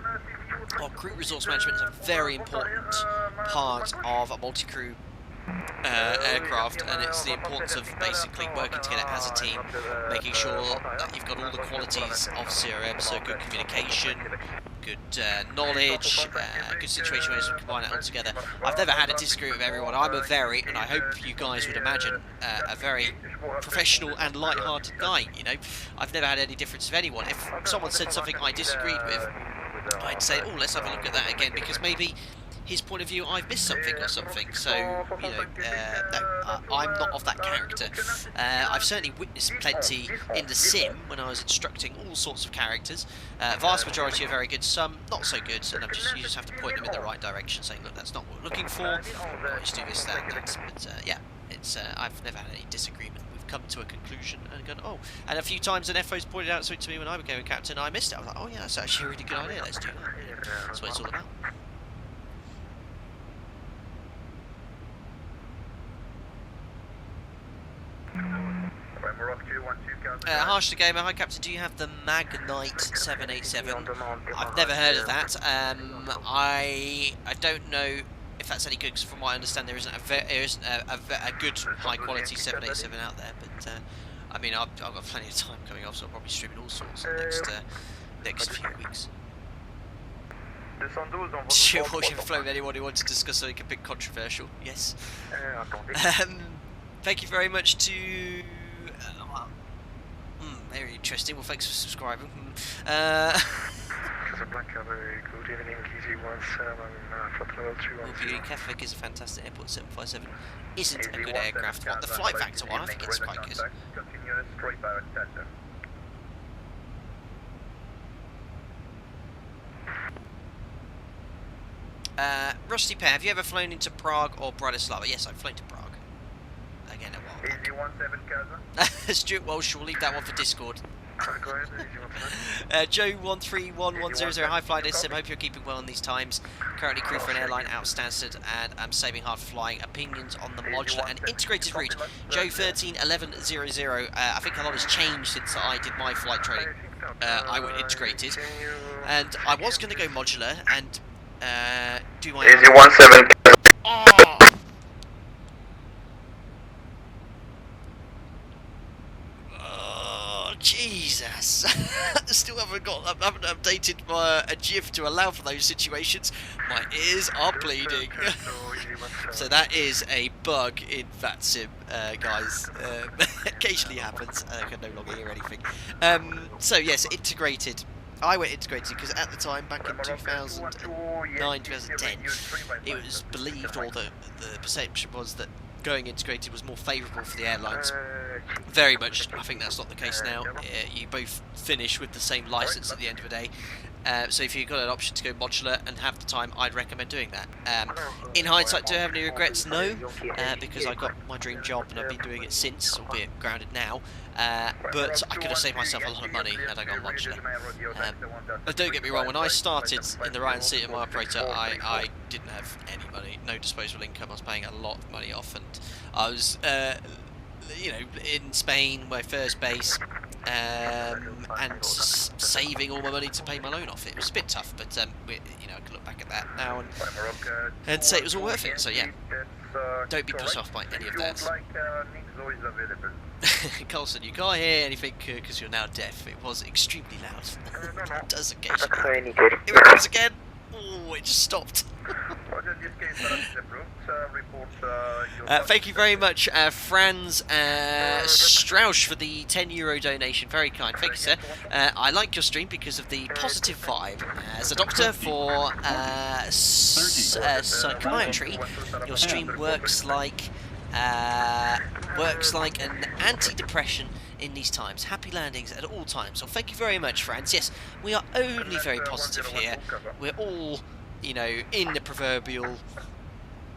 or crew resource management. Is a very important part of a multi-crew aircraft, and it's the importance of basically working together as a team, making sure that you've got all the qualities of CRM, so good communication, good knowledge, good situation management, combine it all together. I've never had a disagreement with everyone. I'm a very, and I hope you guys would imagine, a very professional and light-hearted guy, you know. I've never had any difference with anyone. If someone said something I disagreed with, I'd say, oh, let's have a look at that again, because maybe his point of view, I've missed something or something. So, you know, no, I'm not of that character. I've certainly witnessed plenty in the sim when I was instructing all sorts of characters. Vast majority are very good, some not so good, and you just have to point them in the right direction, saying, look, that's not what we're looking for. Let's do this, that, and that. But yeah, it's I've never had any disagreement. We've come to a conclusion and gone, oh. And a few times an FO's pointed out something to me when I became a captain, I missed it. I was like, oh yeah, that's actually a really good idea. Let's do that. Yeah, that's what it's all about. Harsh the Gamer, hi Captain, do you have the Magnite 787? I've never heard of that. I don't know if that's any good, because from what I understand there isn't a good high quality 787 out there, but I mean I've got plenty of time coming off, so I'll probably stream all sorts in the next few weeks. Sure, have you ever flown with anyone who wants to discuss something a bit controversial? Yes. Thank you very much to... very interesting. Well, thanks for subscribing. Catholic is a fantastic airport. 757 isn't a good aircraft. On the flight factor one, I think it's quite good. Rusty Pair, have you ever flown into Prague or Bratislava? Yes, I've flown to Prague. Again, a while back. Stuart Walsh, we'll leave that one for Discord. Joe131100, hi Fly Sim, hope you're keeping well in these times. Currently crew for an airline out Stansted, and I'm saving hard for flying. Opinions on the modular and integrated route. Joe131100, I think a lot has changed since I did my flight training. I went integrated, and I was going to go modular and do my... Easy 17. Oh! Jesus! Still haven't updated my a GIF to allow for those situations. My ears are bleeding. So that is a bug in VATSIM, guys. Occasionally happens. I can no longer hear anything. So yes, integrated. I went integrated because at the time, back in 2009, 2010, it was believed, or the perception was, that going integrated was more favourable for the airlines. Very much, I think that's not the case now. You both finish with the same licence at the end of the day, So if you've got an option to go modular and have the time, I'd recommend doing that. In hindsight, do I have any regrets? No, because I got my dream job and I've been doing it since, albeit grounded now. But I could have saved myself a lot of money had I gone modular. Don't get me wrong, when I started in the right seat of my operator, I didn't have any money, no disposable income. I was paying a lot of money off, and I was, you know, in Spain, my first base, and saving all my money to pay my loan off. It was a bit tough, but you know, I can look back at that now and say it was all worth it. So yeah, don't be put off by any of that. Colson, you can't hear anything because you're now deaf. It was extremely loud. It does occasionally. Here it comes again. Oh, it just stopped. Thank you very much, Franz Strausch, for the €10 donation. Very kind. Thank you, sir. I like your stream because of the positive vibe. As a doctor for psychiatry, your stream works like an anti-depression in these times. Happy landings at all times. So thank you very much, Franz. Yes, we are only very positive here. We're all, you know, in the proverbial,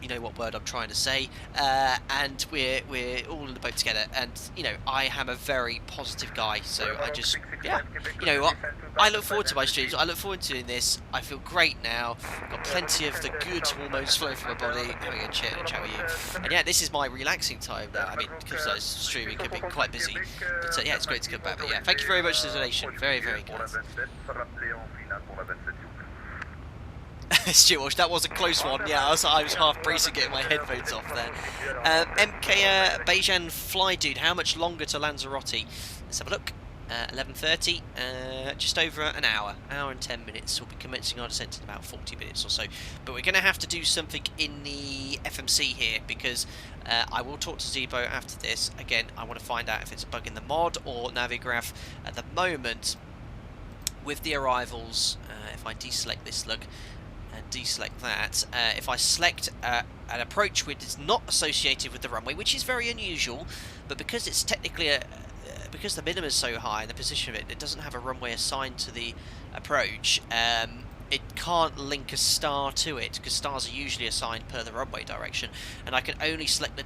you know what word I'm trying to say, and we're all in the boat together. And you know, I am a very positive guy, so I just, yeah, you know what, I look forward to my streams. I look forward to doing this. I feel great now. Got plenty of the good hormones flowing from my body. Having a chat with you, and yeah, this is my relaxing time now. I mean, because I was streaming can be quite busy, but yeah, it's great to come back. But yeah, thank you very much for the donation. Very, very kind. Stuart Walsh, that was a close one. Yeah, I was half bracing getting my headphones off there. MK Bejan Fly Dude, how much longer to Lanzarote? Let's have a look. 11:30, just over an hour and 10 minutes. We'll be commencing our descent in about 40 minutes or so. But we're going to have to do something in the FMC here, because I will talk to ZIBO after this. Again, I want to find out if it's a bug in the mod or Navigraph. At the moment, with the arrivals, if I deselect this, look, and deselect that, if I select an approach which is not associated with the runway, which is very unusual, but because it's technically because the minimum is so high and the position of it doesn't have a runway assigned to the approach, it can't link a star to it, because stars are usually assigned per the runway direction, and I can only select the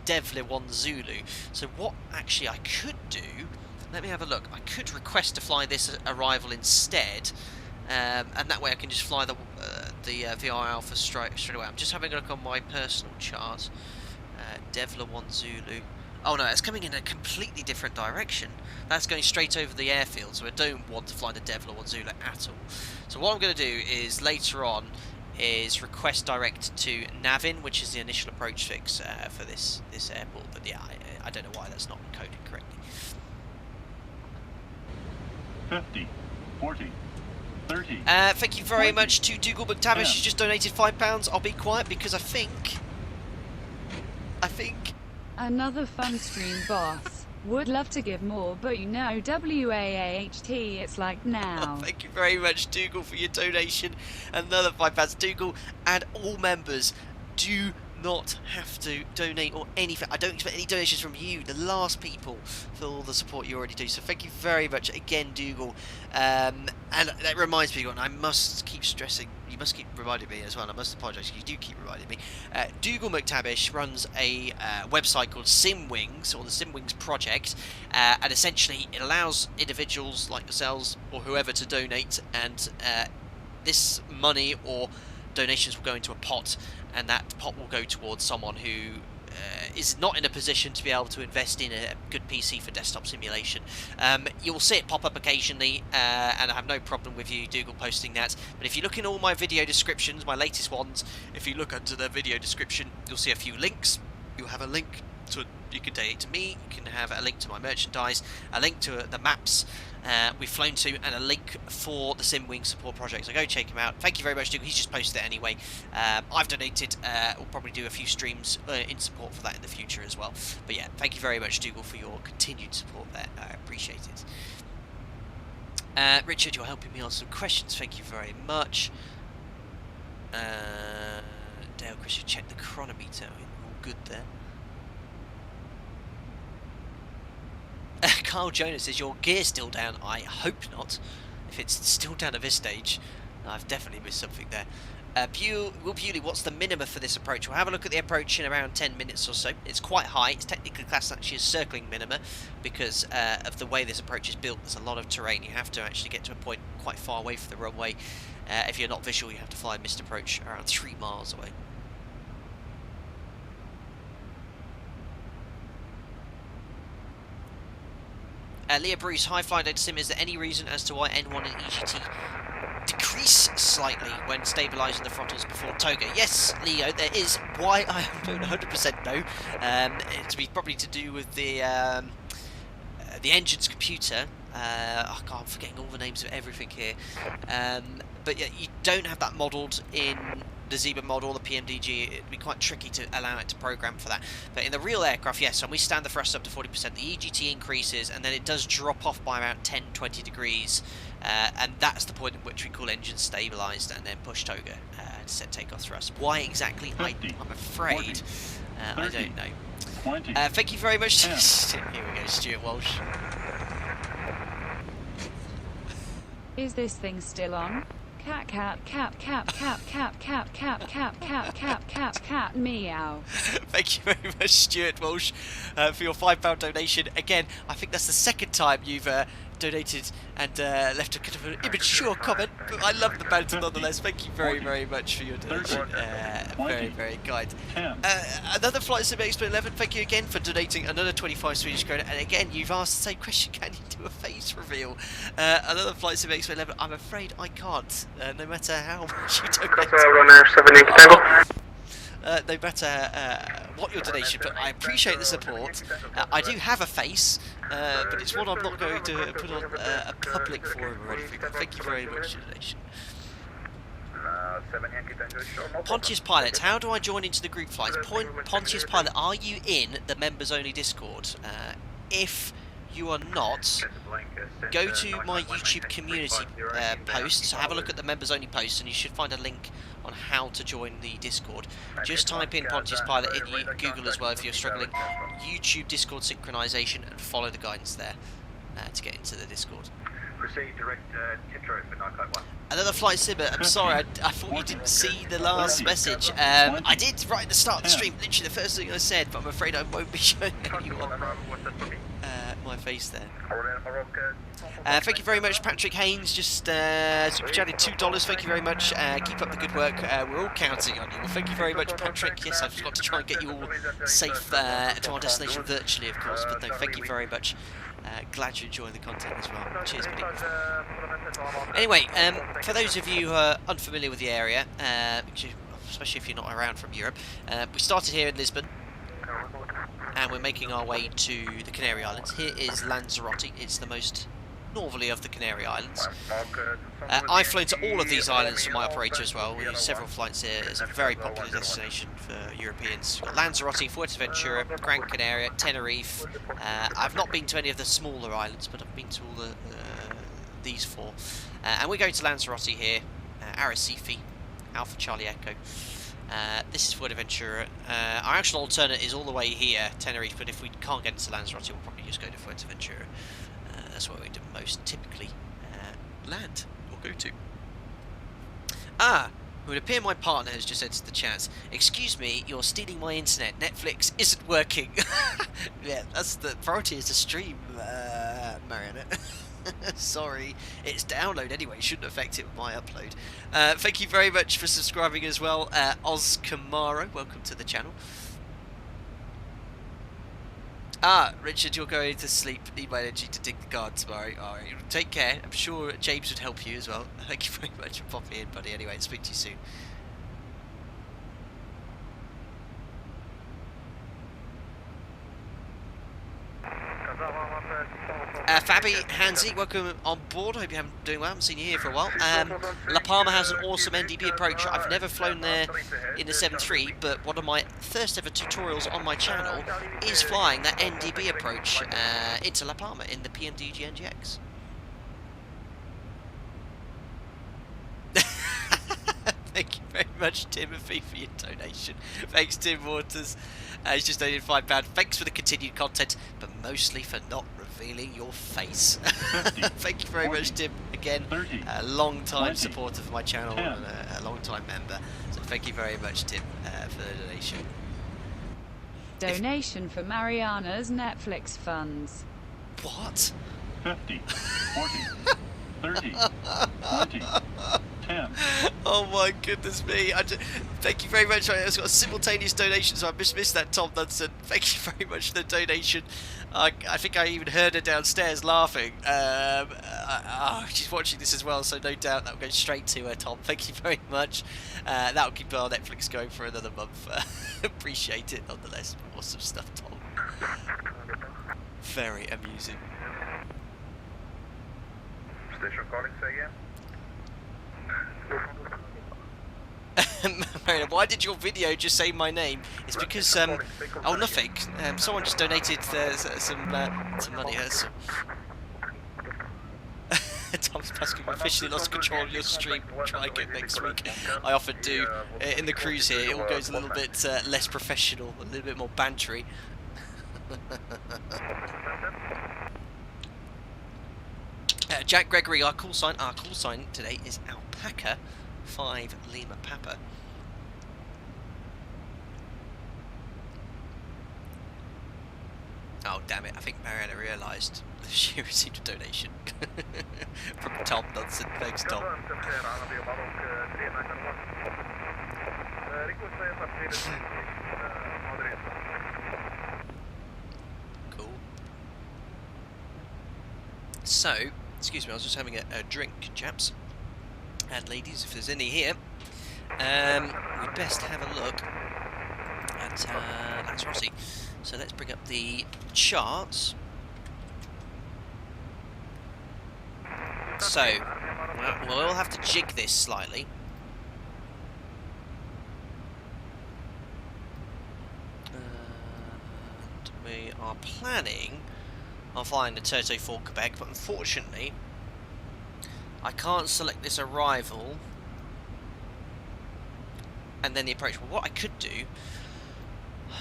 Devler 1 Zulu. So what actually I could do, let me have a look, I could request to fly this arrival instead, and that way I can just fly the VOR Alpha straight away. I'm just having a look on my personal chart. Devler 1 Zulu. Oh no, it's coming in a completely different direction. That's going straight over the airfield, so I don't want to fly the Devler 1 Zulu at all. So what I'm going to do is later on is request direct to Navin, which is the initial approach fix for this airport. But yeah, I don't know why that's not encoded correctly. 50, 40, 30. Thank you very much to Dougal McTavish, who's just donated £5. I'll be quiet because I think another fun stream, boss. Would love to give more, but you know, WAAHT, it's like now. Oh, thank you very much, Dougal, for your donation. Another £5, Dougal, and all members do not have to donate or anything. I don't expect any donations from you, the last people, for all the support you already do. So thank you very much again, Dougal. And that reminds me, and I must keep stressing, you must keep reminding me as well, and I must apologise, you do keep reminding me. Dougal McTavish runs a website called SimWings, or the SimWings Project, and essentially it allows individuals like yourselves or whoever to donate, and this money or donations will go into a pot, and that pot will go towards someone who is not in a position to be able to invest in a good PC for desktop simulation. You'll see it pop up occasionally, and I have no problem with you, Dougal, posting that. But if you look in all my video descriptions, my latest ones, if you look under the video description, you'll see a few links. You'll have a link to, you can donate to me, you can have a link to my merchandise, a link to the maps we've flown to, and a link for the SimWing support project. So go check him out. Thank you very much, Dougal. He's just posted it anyway. I've donated. We'll probably do a few streams in support for that in the future as well. But yeah, thank you very much, Dougal, for your continued support there. I appreciate it. Richard, you're helping me answer some questions. Thank you very much. Dale, Chris, you check the chronometer. All good there. Carl Jonas says, your gear still down? I hope not. if it's still down at this stage, I've definitely missed something there. Will Bewley, what's the minima for this approach? We'll have a look at the approach in around 10 minutes or so. It's quite high. It's technically classed actually as circling minima because of the way this approach is built. There's a lot of terrain. You have to actually get to a point quite far away from the runway. If you're not visual, you have to fly a missed approach around 3 miles away. Leah Bruce, hi Flight Data Sim, is there any reason as to why N1 and EGT decrease slightly when stabilising the throttles before toga? Yes, Leo, there is. Why? I don't 100% know. It's probably to do with the engine's computer. Oh God, I'm forgetting all the names of everything here. But yeah, you don't have that modelled in the ZIBO mod or the PMDG. It'd be quite tricky to allow it to program for that. But in the real aircraft, yes, when we stand the thrust up to 40%, the EGT increases and then it does drop off by around 10-20 degrees. And that's the point at which we call engine stabilised and then push toga to set takeoff thrust. Why exactly? 50, I'm afraid 40, I 30, don't know. 20, Thank you very much. 10. Here we go, Stuart Walsh. Is this thing still on? Cat, meow. Thank you very much, Stuart Walsh, for your £5 donation. Again, I think that's the second time you've donated and left a kind of an immature comment, but I love the banter nonetheless. Thank you very, very much for your donation. Very, very kind. Another Flight Sim Expert 11, thank you again for donating another 25 Swedish krona. And again, you've asked the same question, can you do a face reveal? Another Flight Sim Expert 11, I'm afraid I can't, no matter how much you donate. No matter what your donation, but I appreciate the support. I do have a face, but it's one I'm not going to put on a public forum or anything. Thank you very much for your donation. Pontius Pilot, how do I join into the group flights? Pontius Pilot, are you in the members only Discord? If you are not, go to my YouTube community post, so have a look at the members only post and you should find a link on how to join the Discord. Just type in Pontius Pilot in Google as well if you're struggling, YouTube Discord synchronization, and follow the guidance there to get into the Discord. Proceed direct Titro for Narco 1. Another Flight Simmer, I'm sorry, I thought you didn't see the last message. I did right at the start of the stream, literally the first thing I said, but I'm afraid I won't be showing anyone my face there. Thank you very much, Patrick Haynes, just super chatted $2, thank you very much, keep up the good work, we're all counting on you. Well, thank you very much, Patrick. Yes, I've got to try and get you all safe to our destination virtually, of course, but no, thank you very much. Glad you're enjoying the content as well. Cheers, buddy. Anyway, for those of you who are unfamiliar with the area, especially if you're not around from Europe, we started here in Lisbon, and we're making our way to the Canary Islands. Here is Lanzarote. It's the most northerly of the Canary Islands. I've flown to all of these islands for my operator as well. We do several flights here. It's a very popular destination for Europeans. We've got Lanzarote, Fuerteventura, Gran Canaria, Tenerife. I've not been to any of the smaller islands, but I've been to all these four. And we're going to Lanzarote here, Arrecife, Alpha Charlie Echo. This is Fuerteventura. Our actual alternate is all the way here, Tenerife, but if we can't get into Lanzarote, we'll probably just go to Fuerteventura. That's where we do most typically land or go to. It would appear my partner has just entered the chat. Excuse me, you're stealing my internet. Netflix isn't working. Yeah, that's the priority is to stream, Marionette. Sorry, it's download anyway, shouldn't affect it with my upload. Thank you very much for subscribing as well, Oz Camaro, welcome to the channel. Richard, you're going to sleep, need my energy to dig the garden tomorrow. Alright, take care, I'm sure James would help you as well. Thank you very much for popping in, buddy. Anyway, speak to you soon. Fabi, Hansi, welcome on board. Hope you're doing well. I haven't seen you here for a while. La Palma has an awesome NDB approach. I've never flown there in the 7.3, but one of my first ever tutorials on my channel is flying that NDB approach into La Palma in the PMDG NGX. Thank you very much, Timothy, for your donation. Thanks, Tim Waters. He's just donated £5. Thanks for the continued content, but mostly for not revealing revealing your face. 50, Thank you very 40, much, Tim. Again, 30, a long-time 20, supporter of my channel 10. and a long-time member. So thank you very much, Tim, for the donation. Donation for Mariana's Netflix funds. What? 50, 40, 30, 20, 10. Oh my goodness me. Thank you very much. I've got a simultaneous donation, so I missed that, Tom Dunson. Thank you very much for the donation. I think I even heard her downstairs laughing. She's watching this as well, so no doubt that will go straight to her, Tom. Thank you very much. That will keep our Netflix going for another month. Appreciate it nonetheless. Awesome stuff, Tom. Very amusing. Station calling, say again? Marina, why did your video just say my name? It's because oh, nothing. Someone just donated some money. Tom's asking, officially lost control of your stream. Try again next week. I often do. In the cruise here, it all goes a little bit less professional, a little bit more bantery. Jack Gregory, our call sign today is Alpaca 5 Lima Papa. Oh damn it, I think Mariana realised she received a donation from Tom Dunson. Thanks, Tom. Cool. So, excuse me, I was just having a drink, chaps and ladies, if there's any here. We'd best have a look at Lanzarote. So let's bring up the charts. So, we'll have to jig this slightly. And we are planning on flying the Toto for Quebec, but unfortunately I can't select this arrival and then the approach. Well, what I could do,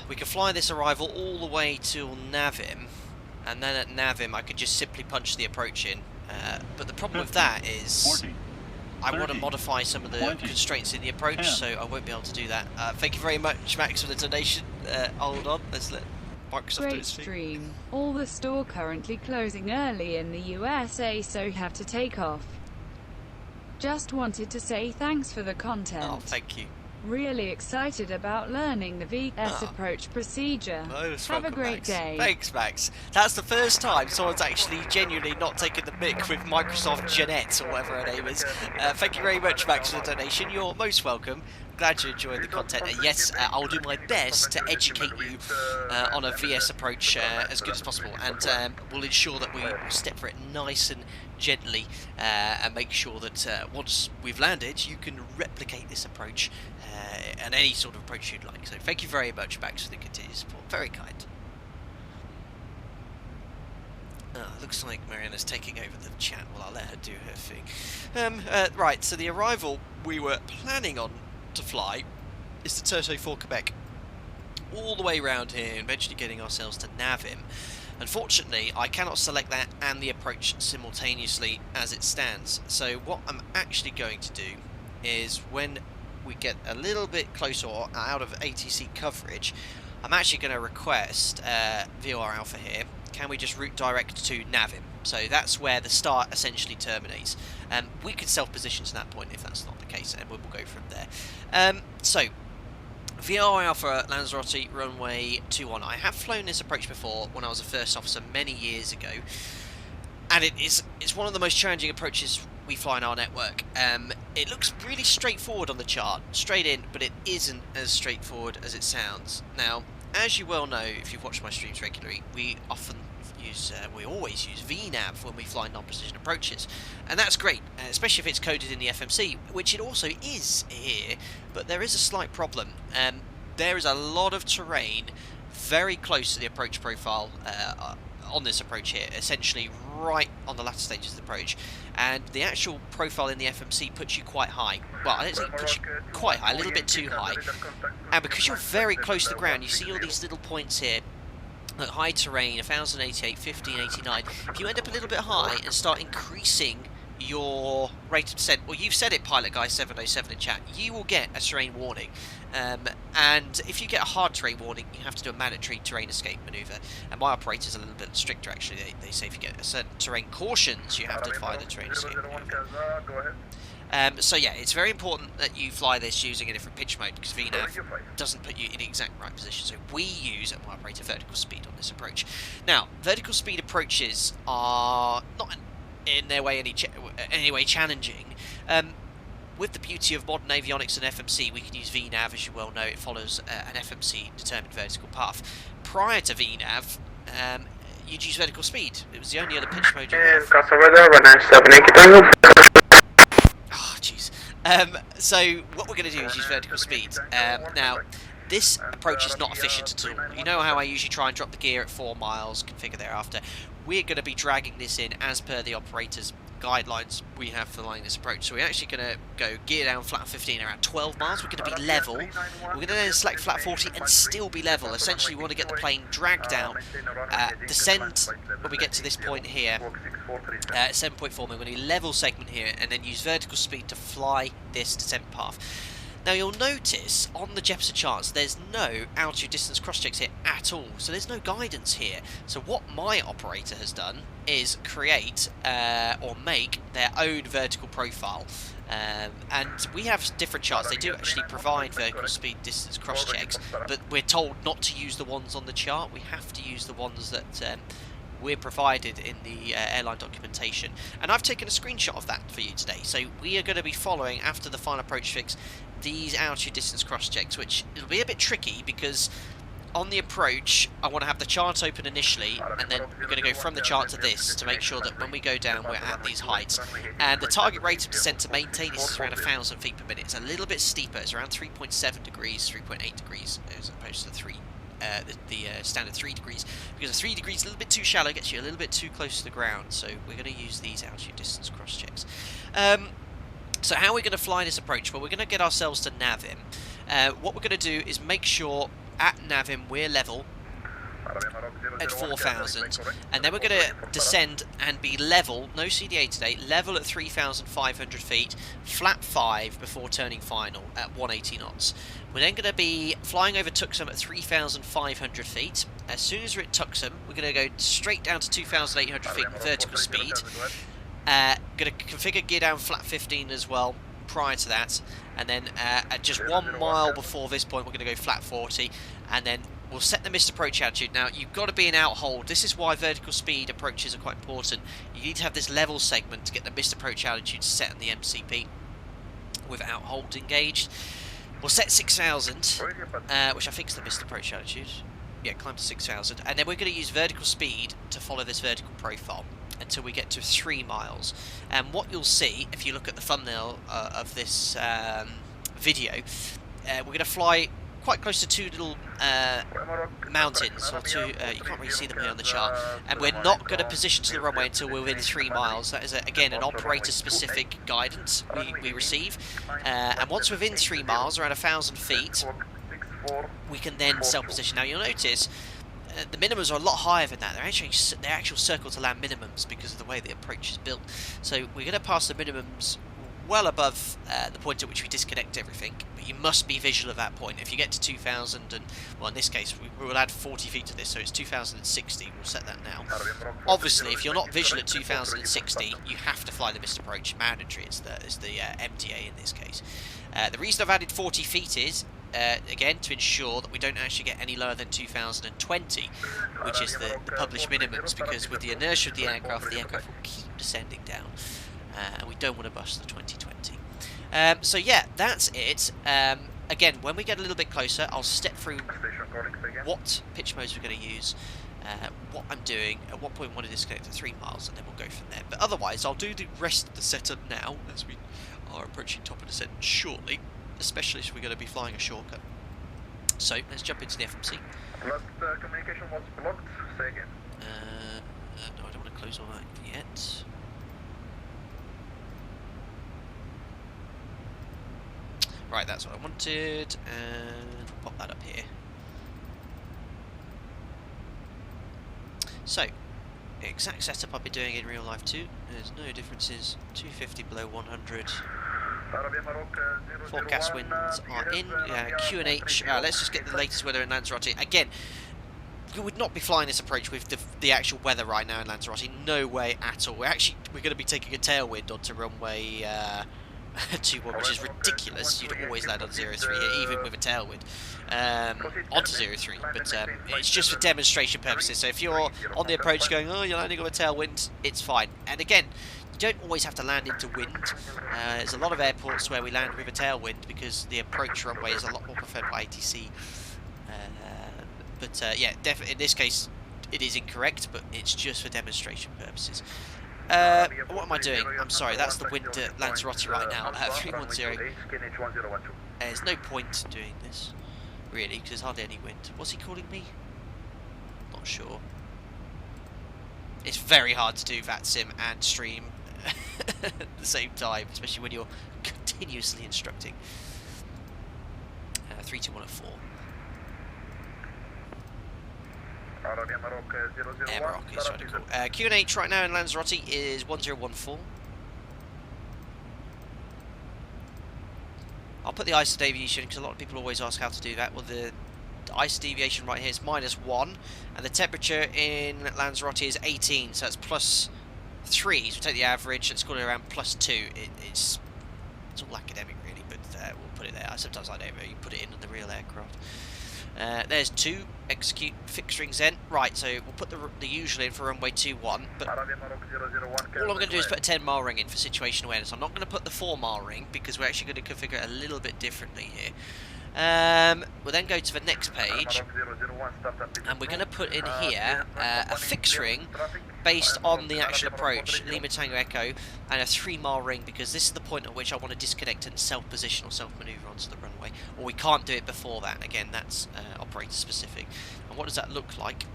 we could fly this arrival all the way to Navim, and then at Navim I could just simply punch the approach in. But the problem with that is 40, I want to 30, modify some of the 20, constraints in the approach, 10. so I won't be able to do that. Thank you very much, Max, for the donation. Hold on, let's let Microsoft do Great its thing. stream. All the store currently closing early in the USA, so have to take off. Just wanted to say thanks for the content. Oh, thank you. Really excited about learning the VS approach procedure. Most Have a welcome, great Max. day. Thanks, Max. That's the first time someone's actually genuinely not taken the mick with Microsoft Jeanette, or whatever her name is. Thank you very much, Max, for the donation. You're most welcome. Glad you enjoyed the content. And yes, I'll do my best to educate you on a VS approach as good as possible, and we'll ensure that we step for it nice and gently, and make sure that once we've landed, you can replicate this approach and any sort of approach you'd like. So thank you very much, Max, for the continued support. Very kind. Looks like Mariana's taking over the chat. Well, I'll let her do her thing. Right, so the arrival we were planning on to fly is the Toto for Quebec, all the way around here, eventually getting ourselves to Navim. Unfortunately, I cannot select that and the approach simultaneously as it stands. So what I'm actually going to do is, when we get a little bit closer or out of ATC coverage, I'm actually going to request VOR Alpha here. Can we just route direct to Navim? So that's where the start essentially terminates. We could self-position to that point if that's not the case, and we'll go from there. So, VOR Alpha Lanzarote runway 21. I have flown this approach before when I was a first officer many years ago, and it's one of the most challenging approaches we fly in our network. It looks really straightforward on the chart, straight in, but it isn't as straightforward as it sounds. Now, as you well know, if you've watched my streams regularly, we always use VNAV when we fly non-precision approaches, and that's great, especially if it's coded in the FMC, which it also is here. But there is a slight problem. There is a lot of terrain very close to the approach profile on this approach here, essentially right on the latter stages of the approach, and the actual profile in the FMC puts you quite high. Well, I don't think it puts you quite high, a little bit too high, and because you're very close to the ground, you see all these little points here Look, high terrain, 1088, 1589. If you end up a little bit high and start increasing your rate of descent, well, you've said it, Pilot Guy 707 in chat, you will get a terrain warning. And if you get a hard terrain warning, you have to do a mandatory terrain escape maneuver. And my operator's a little bit stricter, actually. They say if you get a certain terrain cautions, you have to fly the terrain escape maneuver. So yeah, it's very important that you fly this using a different pitch mode, because VNAV doesn't put you in the exact right position. So we use, at my operator, vertical speed on this approach. Now, vertical speed approaches are not in their way any way challenging. With the beauty of modern avionics and FMC, we can use VNAV, as you well know. It follows an FMC determined vertical path. Prior to VNAV, you'd use vertical speed. It was the only other pitch mode you have. Oh, jeez. So what we're going to do is use vertical speed. Now, this approach is not efficient at all. You know how I usually try and drop the gear at 4 miles, configure thereafter. We're going to be dragging this in as per the operator's guidelines we have for flying this approach. So we're actually going to go gear down flat 15 around 12 miles. We're going to be level. We're going to then select flat 40 and still be level. Essentially, we want to get the plane dragged down, descend when we get to this point here, 7.4 mil. We're going to level segment here, and then use vertical speed to fly this descent path. Now you'll notice on the Jepson charts there's no altitude distance cross checks here at all, so there's no guidance here. So what my operator has done is create or make their own vertical profile, and we have different charts. They do actually provide vertical speed distance cross checks, but we're told not to use the ones on the chart. We have to use the ones that we're provided in the airline documentation, and I've taken a screenshot of that for you today. So we are going to be following, after the final approach fix, these altitude distance cross checks, which it'll be a bit tricky because on the approach I want to have the chart open initially, and then we're going to go from the chart to this to make sure that when we go down we're at these heights. And the target rate of descent to maintain this is around 1,000 feet per minute. It's a little bit steeper. It's around 3.7 degrees, 3.8 degrees as opposed to the standard 3 degrees, because a 3 degrees a little bit too shallow, gets you a little bit too close to the ground. So we're going to use these altitude distance cross checks. So how are we going to fly this approach? Well, we're going to get ourselves to Navim. What we're going to do is make sure at Navim we're level at 4,000, and then we're going to descend and be level, no CDA today, level at 3,500 feet, flat 5 before turning final at 180 knots. We're then going to be flying over Tucson at 3,500 feet. As soon as we're at Tucson, we're going to go straight down to 2,800 feet with vertical speed. Going to configure gear down flat 15 as well prior to that, and then at just 1 mile before this point we're going to go flat 40, and then we'll set the missed approach altitude. Now you've got to be in out hold. This is why vertical speed approaches are quite important. You need to have this level segment to get the missed approach altitude set on the MCP with out hold engaged. We'll set 6,000, which I think is the missed approach altitude. Yeah, climb to 6,000, and then we're going to use vertical speed to follow this vertical profile until we get to 3 miles. And what you'll see if you look at the thumbnail of this video, we're going to fly quite close to 2 little mountains, or two, you can't really see them here on the chart, and we're not going to position to the runway until we're within 3 miles. That is again an operator specific guidance we receive, and once we're within 3 miles, around 1,000 feet, we can then self-position. Now you'll notice the minimums are a lot higher than that. They're actual circle to land minimums because of the way the approach is built. So we're going to pass the minimums well above the point at which we disconnect everything, but you must be visual at that point. If you get to 2,000, and well, in this case we will add 40 feet to this, so it's 2,060. We'll set that now. Obviously, if you're not visual at 2,060, you have to fly the missed approach. Mandatory is the MTA in this case. The reason I've added 40 feet is again to ensure that we don't actually get any lower than 2020, which is the published minimums, because with the inertia of the aircraft will keep descending down, and we don't want to bust the 2020. So yeah, that's it. Again, when we get a little bit closer, I'll step through what pitch modes we're going to use, what I'm doing, at what point we want to disconnect at 3 miles, and then we'll go from there. But otherwise, I'll do the rest of the setup now, as we are approaching top of descent shortly, especially if we're going to be flying a shortcut. So let's jump into the FMC. Last communication was blocked. Say again. No, I don't want to close all that yet. Right, that's what I wanted, and pop that up here. So, exact setup I'll be doing in real life too. There's no differences. 250 below 100. Forecast winds are in. QNH. Let's just get the latest weather in Lanzarote. Again, you would not be flying this approach with the actual weather right now in Lanzarote. No way at all. We're going to be taking a tailwind onto runway 21, which is ridiculous. You'd always land on 03 here, even with a tailwind. Onto 03, but it's just for demonstration purposes. So if you're on the approach going, oh, you're landing on a tailwind, it's fine. And again, you don't always have to land into wind. There's a lot of airports where we land with a tailwind because the approach runway is a lot more preferred by ATC. Yeah, definitely in this case it is incorrect, but it's just for demonstration purposes. What am I doing? I'm sorry, that's the wind at Lanzarote right now, 310. There's no point doing this, really, because there's hardly any wind. What's he calling me? Not sure. It's very hard to do VATSIM and stream at the same time, especially when you're continuously instructing. 32104. Air Morocco is trying to call. QNH right now in Lanzarote is 1014. I'll put the ICE deviation because a lot of people always ask how to do that. Well, the ICE deviation right here is -1, and the temperature in Lanzarote is 18, so that's +3. So we take the average, let's call it around +2. It's all academic, really, but we'll put it there. Sometimes I don't know, you put it in the real aircraft. There's 2, execute, fixed rings in. Right, so we'll put the usual in for runway 21, but all I'm going to do is put a 10-mile ring in for situation awareness. I'm not going to put the 4-mile ring because we're actually going to configure it a little bit differently here. We'll then go to the next page, and we're going to put in here a fixed ring based on the actual approach, Lima Tango Echo, and a 3-mile ring because this is the point at which I want to disconnect and self-position or self-maneuver onto the runway, or we can't do it before that. Again, that's operator specific. And what does that look like?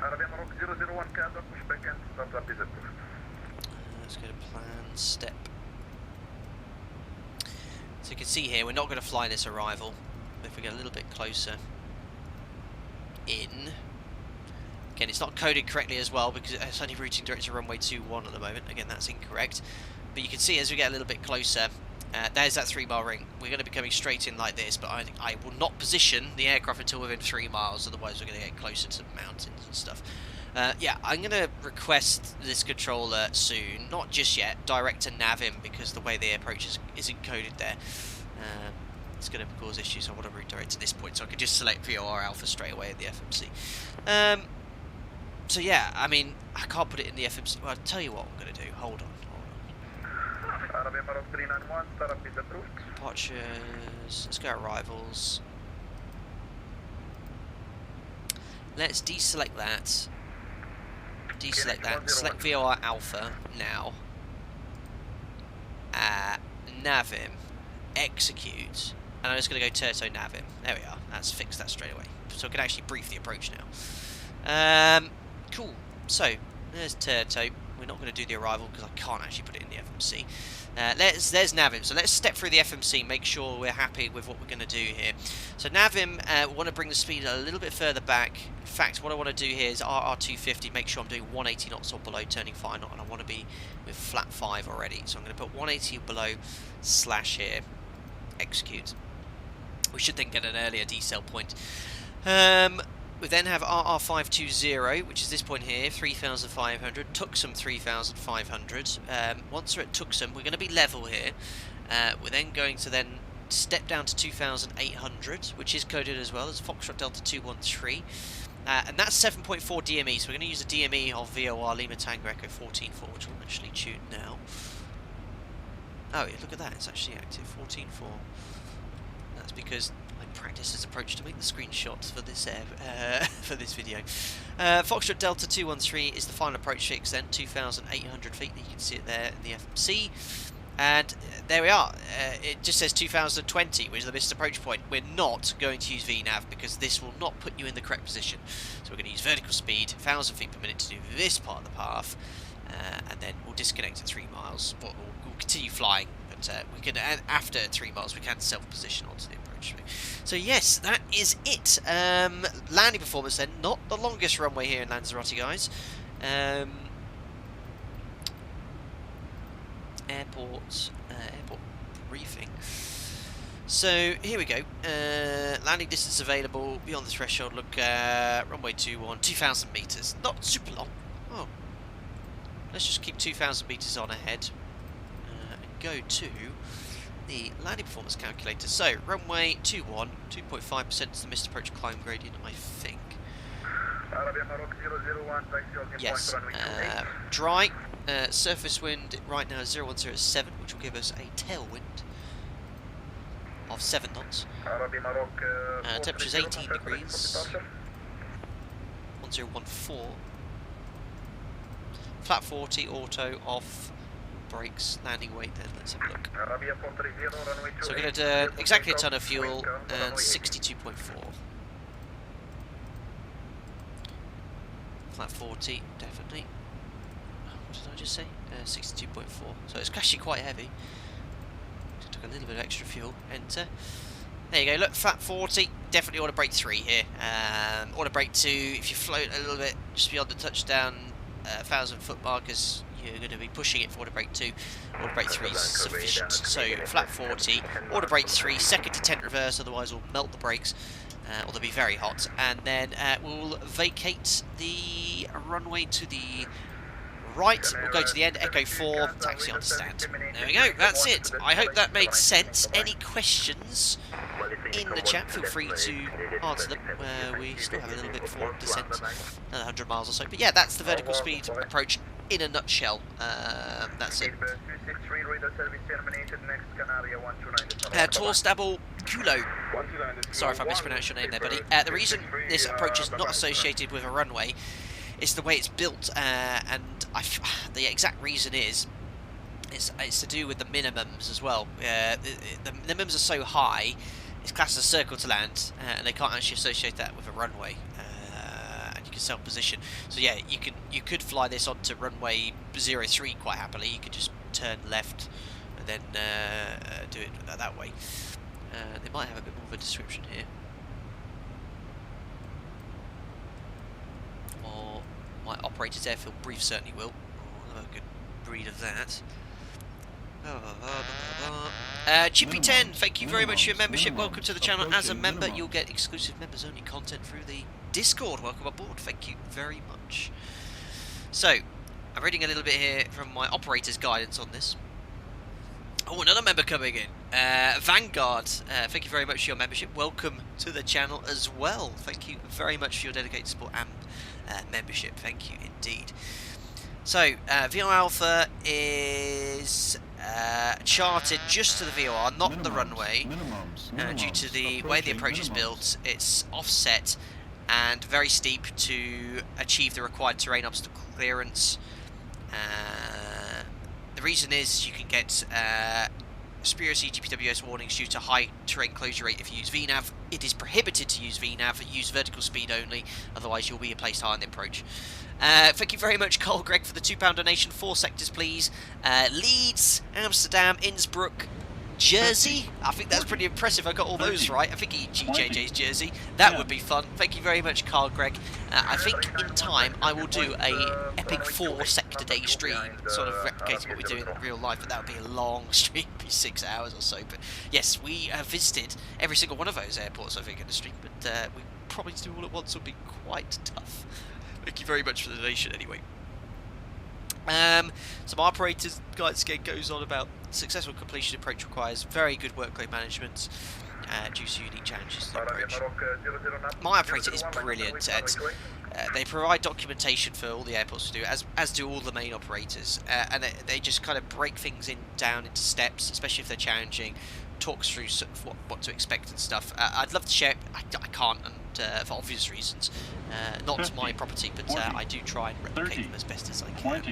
Let's go to plan step. So you can see here, we're not going to fly this arrival. If we get a little bit closer in. Again, it's not coded correctly as well because it's only routing direct to runway 21 at the moment. Again, that's incorrect. But you can see as we get a little bit closer, there's that 3-mile ring. We're going to be coming straight in like this, but I will not position the aircraft until within 3 miles, otherwise we're going to get closer to the mountains and stuff. Yeah, I'm going to request this controller soon, not just yet, direct to Navim because the way the approach is encoded there. It's going to cause issues. I want to redirect to this point so I can just select VOR Alpha straight away in the FMC. So yeah, I mean, I can't put it in the FMC. Well, I'll tell you what I'm going to do. Hold on. Departures. Let's go arrivals. Let's deselect that. Deselect that. Select VOR Alpha now. Navim. Execute. And I'm just going to go Turto Navim. There we are. That's fixed that straight away. So I can actually brief the approach now. Cool. So, there's Turto. We're not going to do the arrival because I can't actually put it in the FMC. There's Navim. So let's step through the FMC, make sure we're happy with what we're going to do here. So Navim, we want to bring the speed a little bit further back. In fact, what I want to do here is RR250, make sure I'm doing 180 knots or below, turning 5 knots, and I want to be with flat 5 already. So I'm going to put 180 below / here, execute. We should then get an earlier decel point. We then have RR520, which is this point here, 3,500, Tucson 3,500. Once we're at Tucson, we're going to be level here. We're then going to then step down to 2,800, which is coded as well as Foxtrot Delta 213. And that's 7.4 DME, so we're going to use a DME of VOR Lima Tango Echo 14.4, which will actually tune now. Oh yeah, look at that, it's actually active, 14.4. That's because practice this approach to make the screenshots for this for this video. Foxtrot Delta 213 is the final approach fix then, 2,800 feet. You can see it there in the FMC. And there we are. It just says 2020, which is the missed approach point. We're not going to use VNAV because this will not put you in the correct position. So we're going to use vertical speed, 1,000 feet per minute to do this part of the path. And then we'll disconnect at 3 miles. We'll continue flying, but we can, after 3 miles, we can self-position onto the approach. So yes, that is it. Landing performance then, not the longest runway here in Lanzarote, guys. Airport briefing. So here we go. Landing distance available beyond the threshold. Look, runway 21, 2,000 meters. Not super long. Oh, let's just keep 2,000 meters on ahead and go to the landing performance calculator. So runway 21, 2.5% is the missed approach climb gradient, I think. Yes. Dry. Surface wind right now is 0107, which will give us a tailwind of 7 knots. Temperature is 18 degrees. 1014. Flat 40, auto, off, brakes, landing weight then, let's have a look. So we're going to do exactly a ton of fuel and 62.4. Flat 40, definitely. What did I just say? 62.4. So it's actually quite heavy. Just took a little bit of extra fuel. Enter. There you go. Look, flat 40. Definitely auto brake 3 here. Auto brake 2. If you float a little bit just beyond the touchdown 1,000 foot markers, you're going to be pushing it for auto brake 2. Auto brake 3 is sufficient. So flat 40. Auto brake 3. Second to 10 reverse. Otherwise, we'll melt the brakes. Or they'll be very hot. And then we'll vacate the runway to the right. We'll go to the end, Echo 4, taxi on stand. There we go, that's it. I hope that made sense. Any questions in the chat, feel free to answer them. We still have a little bit before descent, another 100 miles or so. But yeah, that's the vertical speed approach in a nutshell. That's it. Torstable Kulo. Sorry if I mispronounced your name there, buddy. The reason this approach is not associated with a runway is the way it's built, and the exact reason is it's to do with the minimums as well. The minimums are so high, it's classed as a circle to land, and they can't actually associate that with a runway. And you can self-position. So yeah, you could fly this onto runway 03 quite happily. You could just turn left and then do it that way. They might have a bit more of a description here. Or my operator's airfield brief certainly will. I'll have a good read of that. Chippy10, thank you very much for your membership. Welcome to the channel. As a member, you'll get exclusive members only content through the Discord. Welcome aboard. Thank you very much. So, I'm reading a little bit here from my operator's guidance on this. Oh, another member coming in. Vanguard, thank you very much for your membership. Welcome to the channel as well. Thank you very much for your dedicated support and membership. Thank you indeed. So, VOR Alpha is charted just to the VOR, not the runway. Due to the way the approach is built, it's offset and very steep to achieve the required terrain obstacle clearance. The reason is you can get spurious EGPWS warnings due to high terrain closure rate if you use VNAV. It is prohibited to use VNAV, use vertical speed only, otherwise you'll be placed high on the approach. Thank you very much, Carl Gregg, for the £2 donation. 4 sectors, please. Leeds, Amsterdam, Innsbruck, Jersey. I think that's pretty impressive. I got all those right. I think he GJJ's Jersey. That would be fun. Thank you very much, Carl Gregg. I think in time I will do a epic 4 sector day stream, sort of replicating what we do in real life, but that would be a long stream, be 6 hours or so. But yes, we have visited every single one of those airports, I think, in the stream, but we probably to do all at once would be quite tough. Thank you very much for the donation anyway. So my operator's guidance again goes on about successful completion approach requires very good workload management due to unique challenges to the approach. My operator is brilliant at they provide documentation for all the airports to do, as do all the main operators, and they just kind of break things down into steps, especially if they're challenging, talks through sort of what to expect and stuff. I'd love to share it, I can't, and for obvious reasons. Not my property, but I do try and replicate them as best as I can.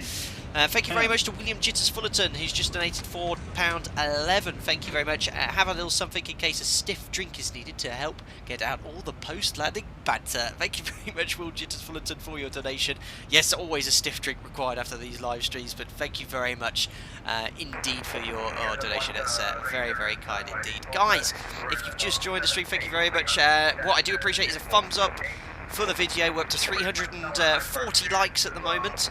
Thank you very much to William Jitters Fullerton, who's just donated £4.11. Thank you very much. Have a little something in case a stiff drink is needed to help get out all the post-landing banter. Thank you very much, Will Jitters Fullerton, for your donation. Yes, always a stiff drink required after these live streams, but thank you very much indeed for your donation. That's very, very kind. kind indeed. Guys, if you've just joined the stream, thank you very much. What I do appreciate is a thumbs up for the video. We're up to 340 likes at the moment.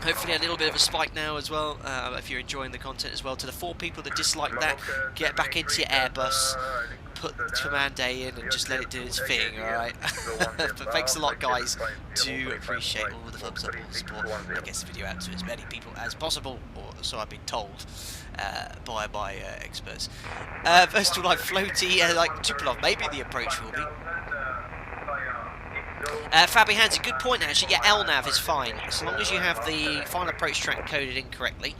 Hopefully a little bit of a spike now as well, if you're enjoying the content as well. To the 4 people that dislike that, get back into your Airbus, put Command A in and just let it do its thing, alright? But thanks a lot, guys. Do appreciate all the thumbs up, all the support. I guess the video out to as many people as possible, or so I've been told by my experts. First of all, floaty, like Tupolev, maybe the approach will be. Fabi Hands, a good point actually. Yeah, LNAV is fine, as long as you have the final approach track coded incorrectly,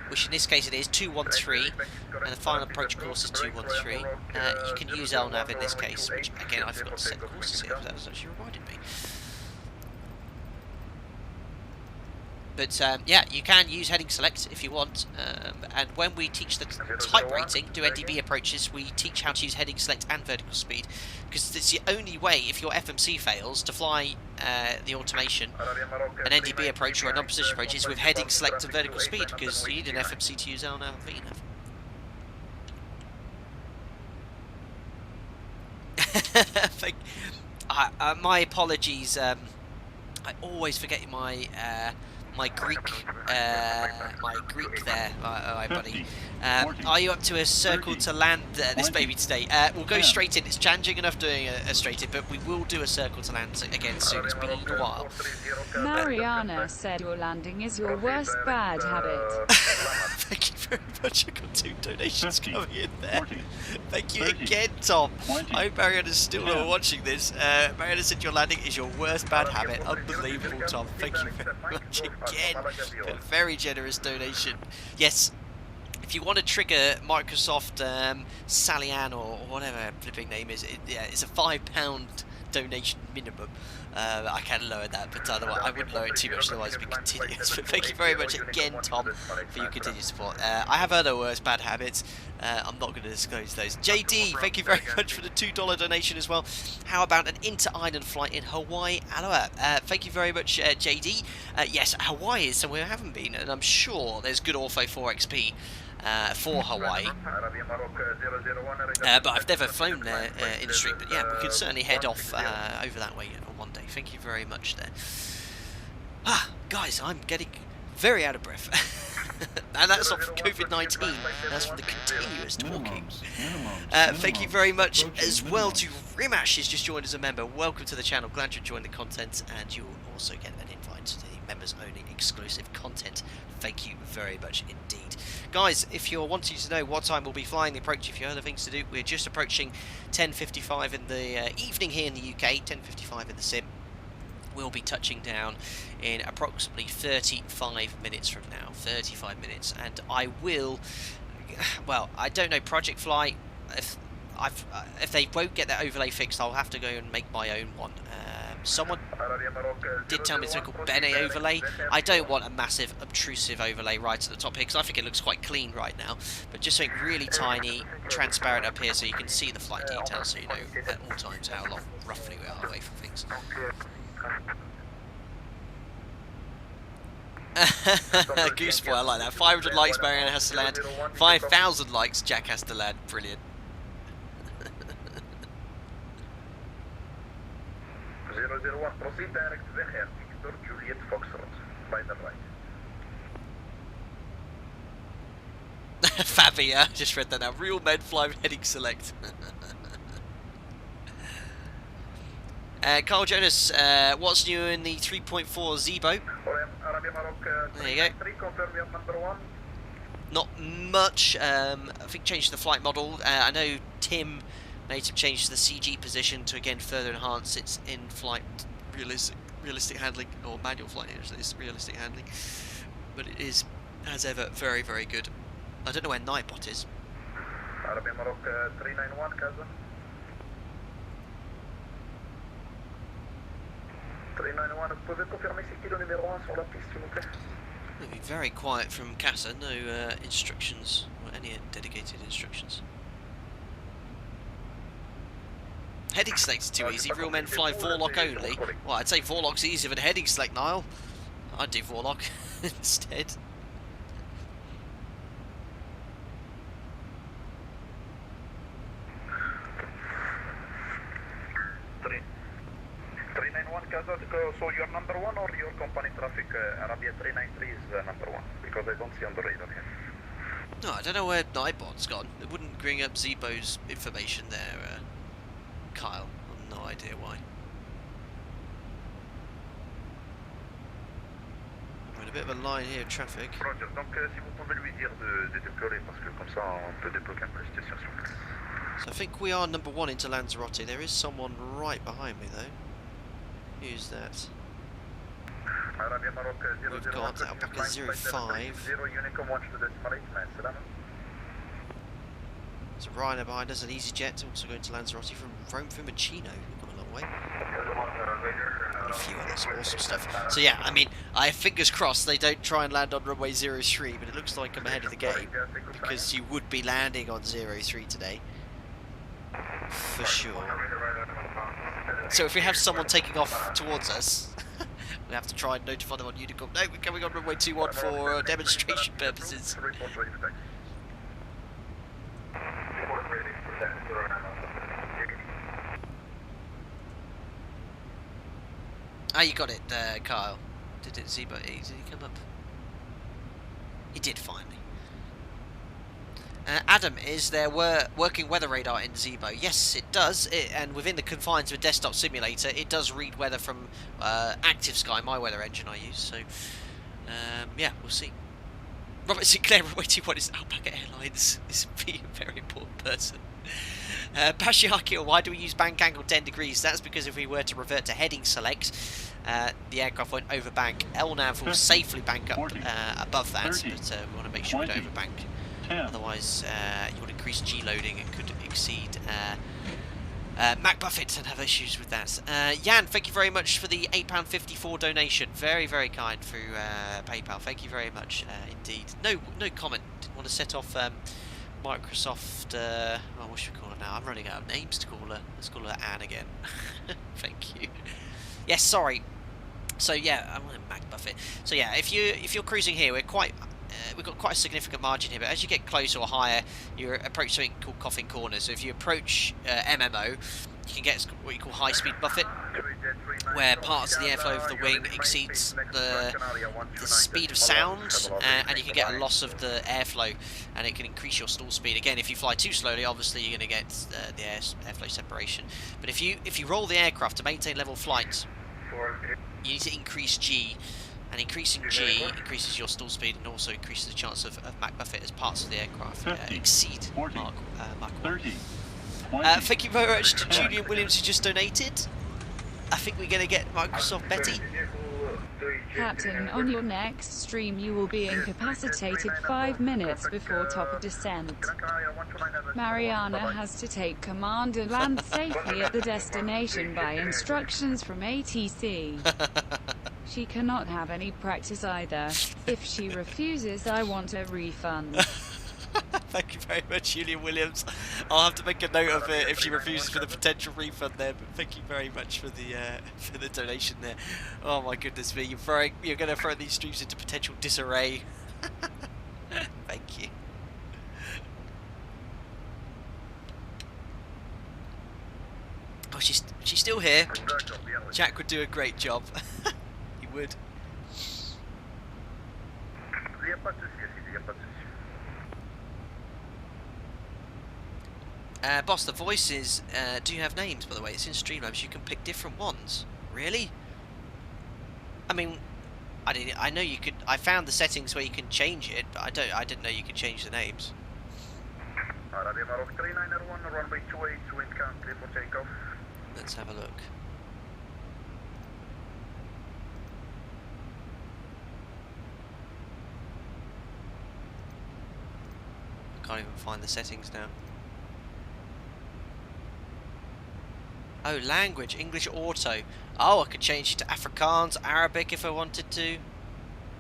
which in this case it is 213, and the final approach course is 213. You can use LNAV in this case, which again I forgot to set the courses here, that was actually reminded me. But yeah, you can use heading select if you want, and when we teach the type rating, do NDB approaches, we teach how to use heading select and vertical speed, because it's the only way, if your FMC fails, to fly the automation, an NDB approach or a non-precision approach is with heading select and vertical speed, because you need an FMC to use LNAV and VNAV. My apologies, I always forget my Greek there, alright buddy. Are you up to a circle to land this baby today? We'll go straight in. It's challenging enough doing a straight in, but we will do a circle to land again soon. It's been a while. Mariana said your landing is your worst bad habit. Thank you very much. I got 2 donations coming in there. Thank you again, Tom. I hope Mariana's still watching this. Mariana said your landing is your worst bad habit. Unbelievable, Tom. Thank you very much again. A very generous donation. Yes, if you want to trigger Microsoft Salian or whatever her flipping name is, it's a £5 donation minimum. I can lower that, but otherwise I wouldn't lower it too much, otherwise it'd be continuous. But thank you very much again, Tom, for your continued support. I have other worse bad habits. I'm not going to disclose those. JD, thank you very much for the $2 donation as well. How about an inter-island flight in Hawaii? Aloha. Thank you very much, JD. Yes, Hawaii is somewhere I haven't been, and I'm sure there's good Ortho 4XP for Hawaii, but I've never flown there in the stream. But yeah, we could certainly head off over that way one day. Thank you very much there. Guys, I'm getting very out of breath. And that's not from COVID-19, that's from the continuous talking. Thank you very much as well to Rimash, who's just joined as a member. Welcome to the channel, glad you joined the content, and you will also get an invite to the members only exclusive content. Thank you very much indeed. Guys, if you're wanting to know what time we'll be flying the approach, if you have other things to do, we're just approaching 10:55 in the evening here in the UK, 10:55 in the sim. We'll be touching down in approximately 35 minutes from now, 35 minutes, and I will, well, I don't know, Project Fly, if they won't get that overlay fixed, I'll have to go and make my own one. Someone did tell me it's called Bene overlay. I don't want a massive obtrusive overlay right at the top here, because I think it looks quite clean right now, but just something really tiny, transparent up here so you can see the flight details, so you know at all times how long roughly we are away from things. Gooseboy, I like that. 500 likes, Mariana has to land. 5,000 likes, Jack has to land. Brilliant. 001, proceed direct to the head, Victor Juliet Foxtrot, by the right. Fabi, I just read that now. Real men fly with heading select. Carl Jonas, what's new in the 3.4 ZIBO? There you go. Not much. I think changed the flight model. I know Tim made some changes to the CG position to again further enhance its in-flight realistic handling, or manual flight. It's realistic handling, but it is, as ever, very, very good. I don't know where Nightbot is. 391, Casa. 391, vous pouvez confirmer c'est qui le numéro 1 sur la piste, s'il vous plaît? It'll be very quiet from CASA, no instructions, or any dedicated instructions. Heading select's too easy, real men fly Vorlock only. Well, I'd say Vorlock's easier than heading select, Niall. I'd do Vorlock instead. So you're number one or your company traffic, Arabia 393 is number one? Because I don't see on the radar here. No, I don't know where Nightbot's gone. It wouldn't bring up ZIBO's information there, Kyle. I've no idea why. We're in a bit of a line here of traffic. Roger, donc si vous pouvez lui dire de déplorer, parce que comme ça on peut débloquer un peu la situation sur place. So I think we are number one into Lanzarote. There is someone right behind me though. Who's that? We've got Alpaca 05. There's a Ryanair behind us, an EasyJet, also going to Lanzarote from Rome Fiumicino. We've come a long way. And a few others, awesome stuff. So yeah, I mean, I have fingers crossed they don't try and land on runway 03, but it looks like I'm ahead of the game, because you would be landing on 03 today. For sure. So if we have someone taking off towards us, we have to try and notify them on Unicom. No, we're coming on runway 21 for demonstration purposes. Ah, you got it, Kyle. Did he come up? He did finally. Adam, is there working weather radar in ZIBO? Yes, it does, and within the confines of a desktop simulator, it does read weather from Active Sky, my weather engine I use, so yeah, we'll see. Robert Sinclair, waiting what is Alpaca Airlines? This would be a very important person. Pashiaki, why do we use bank angle 10 degrees? That's because if we were to revert to heading select, the aircraft won't overbank. LNAV will safely bank up above that, 30, but we want to make sure 20, we don't overbank. 10. Otherwise, you would increase G loading and could exceed Mac Buffett and have issues with that. Jan, thank you very much for the £8.54 donation. Very, very kind through PayPal. Thank you very much indeed. No comment. Didn't want to set off Microsoft. Oh, what should we call her now? I'm running out of names to call her. Let's call her Anne again. Thank you. Yes, sorry. So yeah, I'm on Mac Buffett. So yeah, if you're cruising here, we've got quite a significant margin here, but as you get closer or higher, you approach something called Coffin Corner. So if you approach MMO, you can get what you call high-speed buffet, where parts of the airflow of the wing exceeds the speed of sound, and you can get a loss of the airflow, and it can increase your stall speed. Again, if you fly too slowly, obviously you're going to get the airflow separation. But if you roll the aircraft to maintain level flight, you need to increase G. And increasing G increases your stall speed and also increases the chance of Mac Buffet as parts of the aircraft 50, exceed 40, Mach 1. 30, 20, thank you very much to Julian Williams who just donated. I think we're going to get Microsoft Betty. Captain, on your next stream you will be incapacitated 5 minutes before top of descent. Mariana has to take command and land safely at the destination by instructions from ATC. She cannot have any practice either. If she refuses, I want a refund. Thank you very much, Julian Williams. I'll have to make a note of it if she refuses for the potential refund there. But thank you very much for the donation there. Oh my goodness me, you're going to throw these streams into potential disarray. Thank you. Oh, she's still here. Jack would do a great job. He would. Boss, the voices do have names, by the way. It's in Streamlabs. You can pick different ones. Really? I mean, I know you could. I found the settings where you can change it, but I didn't know you could change the names. Let's have a look. I can't even find the settings now. Oh, language, English auto. Oh, I could change it to Afrikaans, Arabic if I wanted to.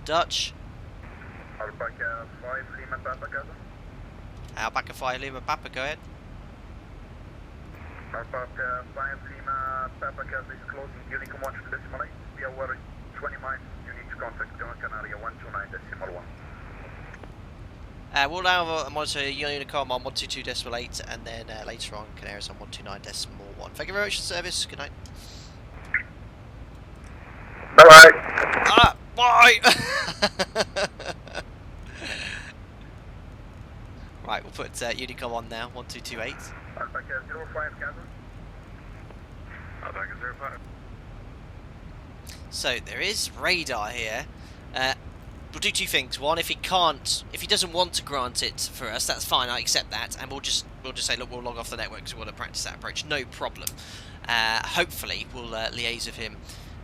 Dutch. Alpaca 5 Lima Papa, Alpaca 5 Lima Papa, go ahead. Alpaca 5 Lima Papa is closing Unicom 1 to decimal 8. Be aware 20 miles, you need to contact Gran Canaria 129.1. We'll now monitor Unicom on 122.8 and then later on Canaris on 129.1. Thank you very much for the service. Good night. Why? Right, we'll put Unicom on now, 1228. Alpaca 05 Captain. Alpaca 05. So there is radar here. We'll do two things. One, if he doesn't want to grant it for us, that's fine. I accept that, and we'll just say, look, we'll log off the network because we want to practice that approach. No problem. Hopefully, we'll liaise with him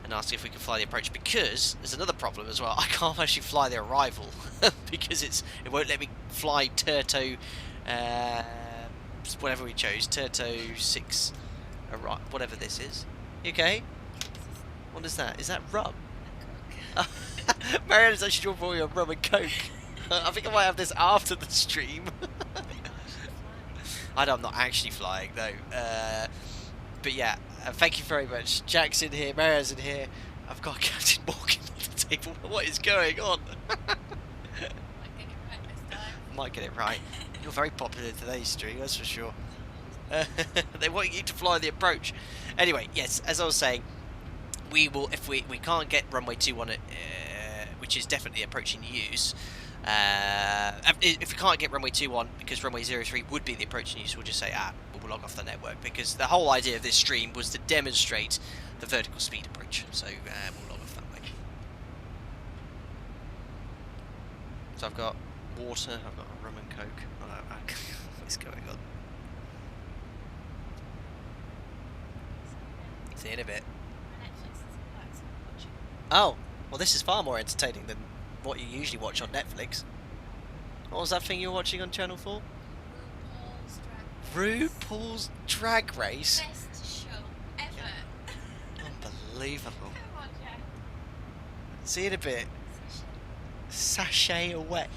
and ask if we can fly the approach, because there's another problem as well. I can't actually fly the arrival because it won't let me fly Turto, whatever we chose, Turto 6, whatever this is. You okay? What is that? Is that rum? Marianne's actually drawn for me on rum and coke. I think I might have this after the stream. I'm not actually flying though. But yeah, thank you very much. Jack's in here, Marianne's in here. I've got Captain Morgan on the table. What is going on? Might get it right. You're very popular in today's stream, that's for sure. They want you to fly the approach. Anyway, yes, as I was saying, we will, if we can't get runway 21, which is definitely approaching use. If we can't get runway 21, because runway 03 would be the approach in use, we'll just say, we'll log off the network, because the whole idea of this stream was to demonstrate the vertical speed approach. So we'll log off that way. So I've got water, I've got rum and coke. What's going on? See you in a bit. Oh, well, this is far more entertaining than what you usually watch on Netflix. What was that thing you were watching on Channel 4? RuPaul's Drag Race. Best show ever. Unbelievable. See you in a bit. Sashay away.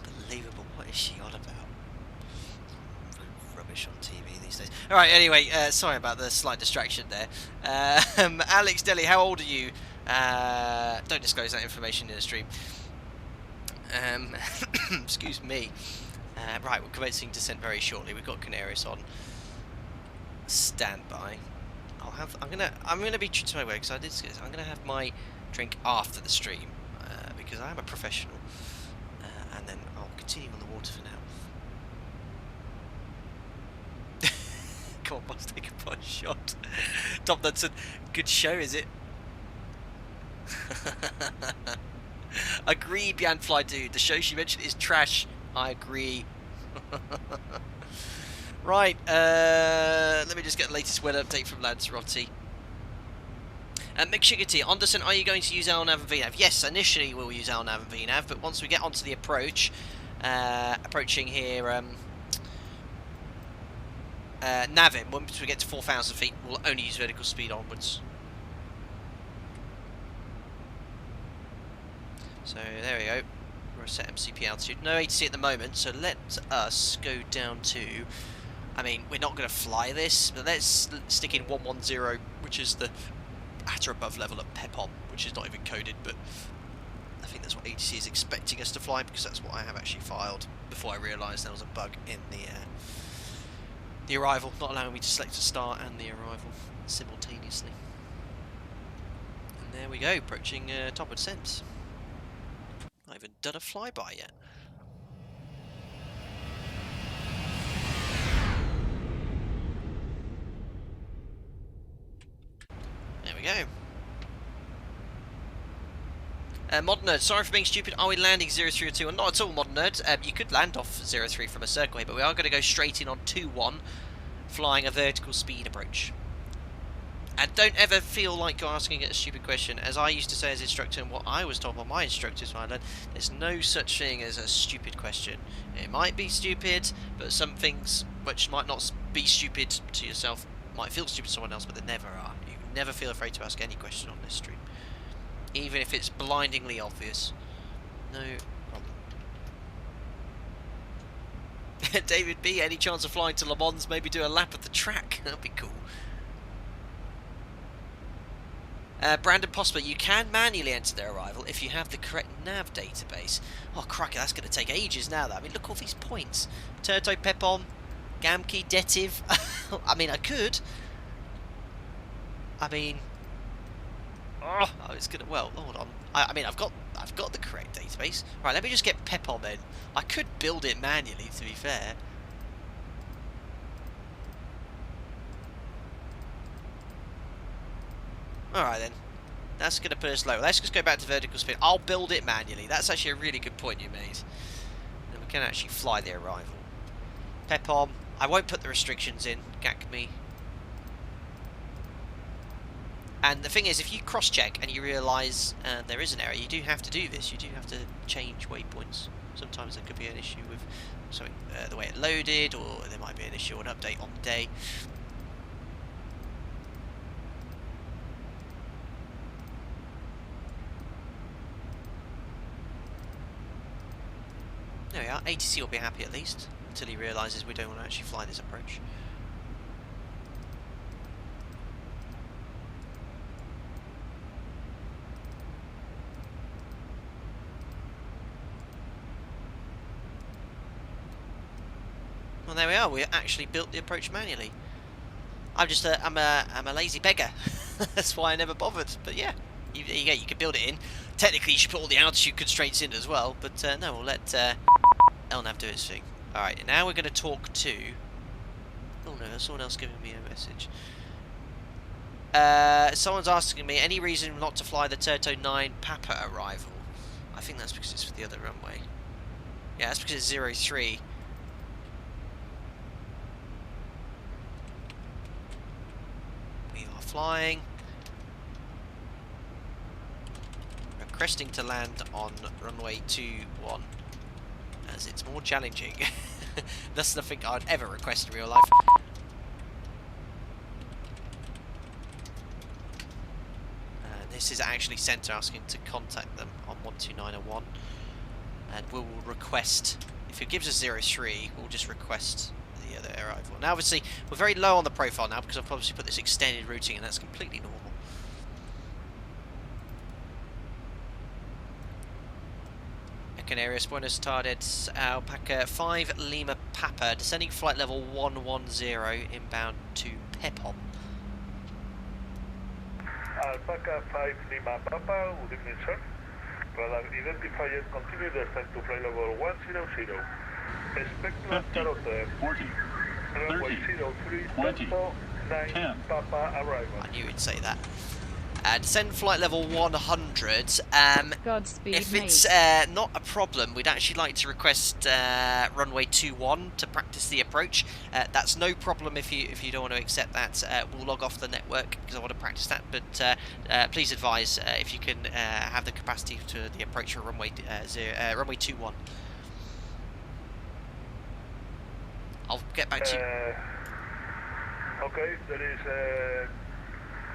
Unbelievable. What is she on about? Rubbish on TV these days. Alright, anyway, sorry about the slight distraction there. Alex Deli, how old are you? Don't disclose that information in the stream. Excuse me. Right, we're commencing descent very shortly. We've got Canaris on standby. I'm gonna be true to my word, because I did say this. I'm gonna have my drink after the stream, because I am a professional, and then I'll continue on the water for now. Come on, boss, take a pot shot. Tom Dunson, good show, is it? Agree, Bianfly dude. The show she mentioned is trash. I agree. Right, let me just get the latest weather update from Lanzarote. McShiggity, Anderson, are you going to use LNAV and VNAV? Yes, initially we'll use LNAV and VNAV, but once we get onto the approach, approaching here, Navin, once we get to 4,000 feet, we'll only use vertical speed onwards. So there we go. We're set MCP altitude. No ATC at the moment, so let us go down to... I mean, we're not going to fly this, but let's stick in 110, which is the at or above level of PEPOM, which is not even coded, but I think that's what ATC is expecting us to fly, because that's what I have actually filed before I realised there was a bug in the arrival, not allowing me to select a start and the arrival simultaneously. And there we go, approaching top of descent. Not even done a flyby yet. There we go. Modern Nerd, sorry for being stupid. Are we landing 0302? Well, not at all, Modern Nerd. You could land off 03 from a circle here, but we are going to go straight in on 21, flying a vertical speed approach. And don't ever feel like you're asking a stupid question. As I used to say as instructor, and what I was told by my instructors when I learned, there's no such thing as a stupid question. It might be stupid, but some things which might not be stupid to yourself might feel stupid to someone else, but they never are. You never feel afraid to ask any question on this stream, even if it's blindingly obvious. No problem. David B, any chance of flying to Le Mans? Maybe do a lap of the track. That'd be cool. Brandon Prosper, you can manually enter their arrival if you have the correct nav database. Oh, crikey, that's going to take ages now, though. I mean, look at all these points. Turto, Pepon, Gamki, Detiv. I mean, I could. I mean... Oh, it's gonna. Well, hold on. I mean, I've got the correct database. Right, let me just get Pepom in. I could build it manually, to be fair. All right then. That's gonna put us low. Let's just go back to vertical spin. I'll build it manually. That's actually a really good point you made. And we can actually fly the arrival. Pepom. I won't put the restrictions in. GACME. And the thing is, if you cross-check and you realise there is an error, you do have to do this. You do have to change waypoints. Sometimes there could be an issue with something, the way it loaded, or there might be an issue or an update on the day. There we are. ATC will be happy at least, until he realises we don't want to actually fly this approach. Well, there we are. We actually built the approach manually. I'm just I'm a lazy beggar. That's why I never bothered. But yeah, there you go. You can build it in. Technically, you should put all the altitude constraints in as well. But no, we'll let LNAV do its thing. All right. Now we're going to talk to. Oh no, there's someone else giving me a message. Someone's asking me any reason not to fly the Turto 9 Papa arrival. I think that's because it's for the other runway. Yeah, that's because it's 03. Flying, requesting to land on runway 21 as it's more challenging. That's nothing I'd ever request in real life. This is actually Centre asking to contact them on 12901, and we'll request, if it gives us 03, we'll just request the other arrival. Now obviously we're very low on the profile now because I've obviously put this extended routing, and that's completely normal. Canarias, Buenos Tardes, Alpaca 5 Lima Papa, descending flight level 110 inbound to Pepom. Alpaca 5 Lima Papa, good evening sir. Radar identifier, continue descent to flight level 100. Expect Lanzarote. 40, 30, 20, 10. Papa arrival. I knew you'd say that. Descend flight level 100. Godspeed, if it's not a problem, we'd actually like to request runway 21 to practice the approach. That's no problem if you don't want to accept that. We'll log off the network because I want to practice that. But please advise if you can have the capacity to the approach for runway 21. I'll get back to you. Okay, there is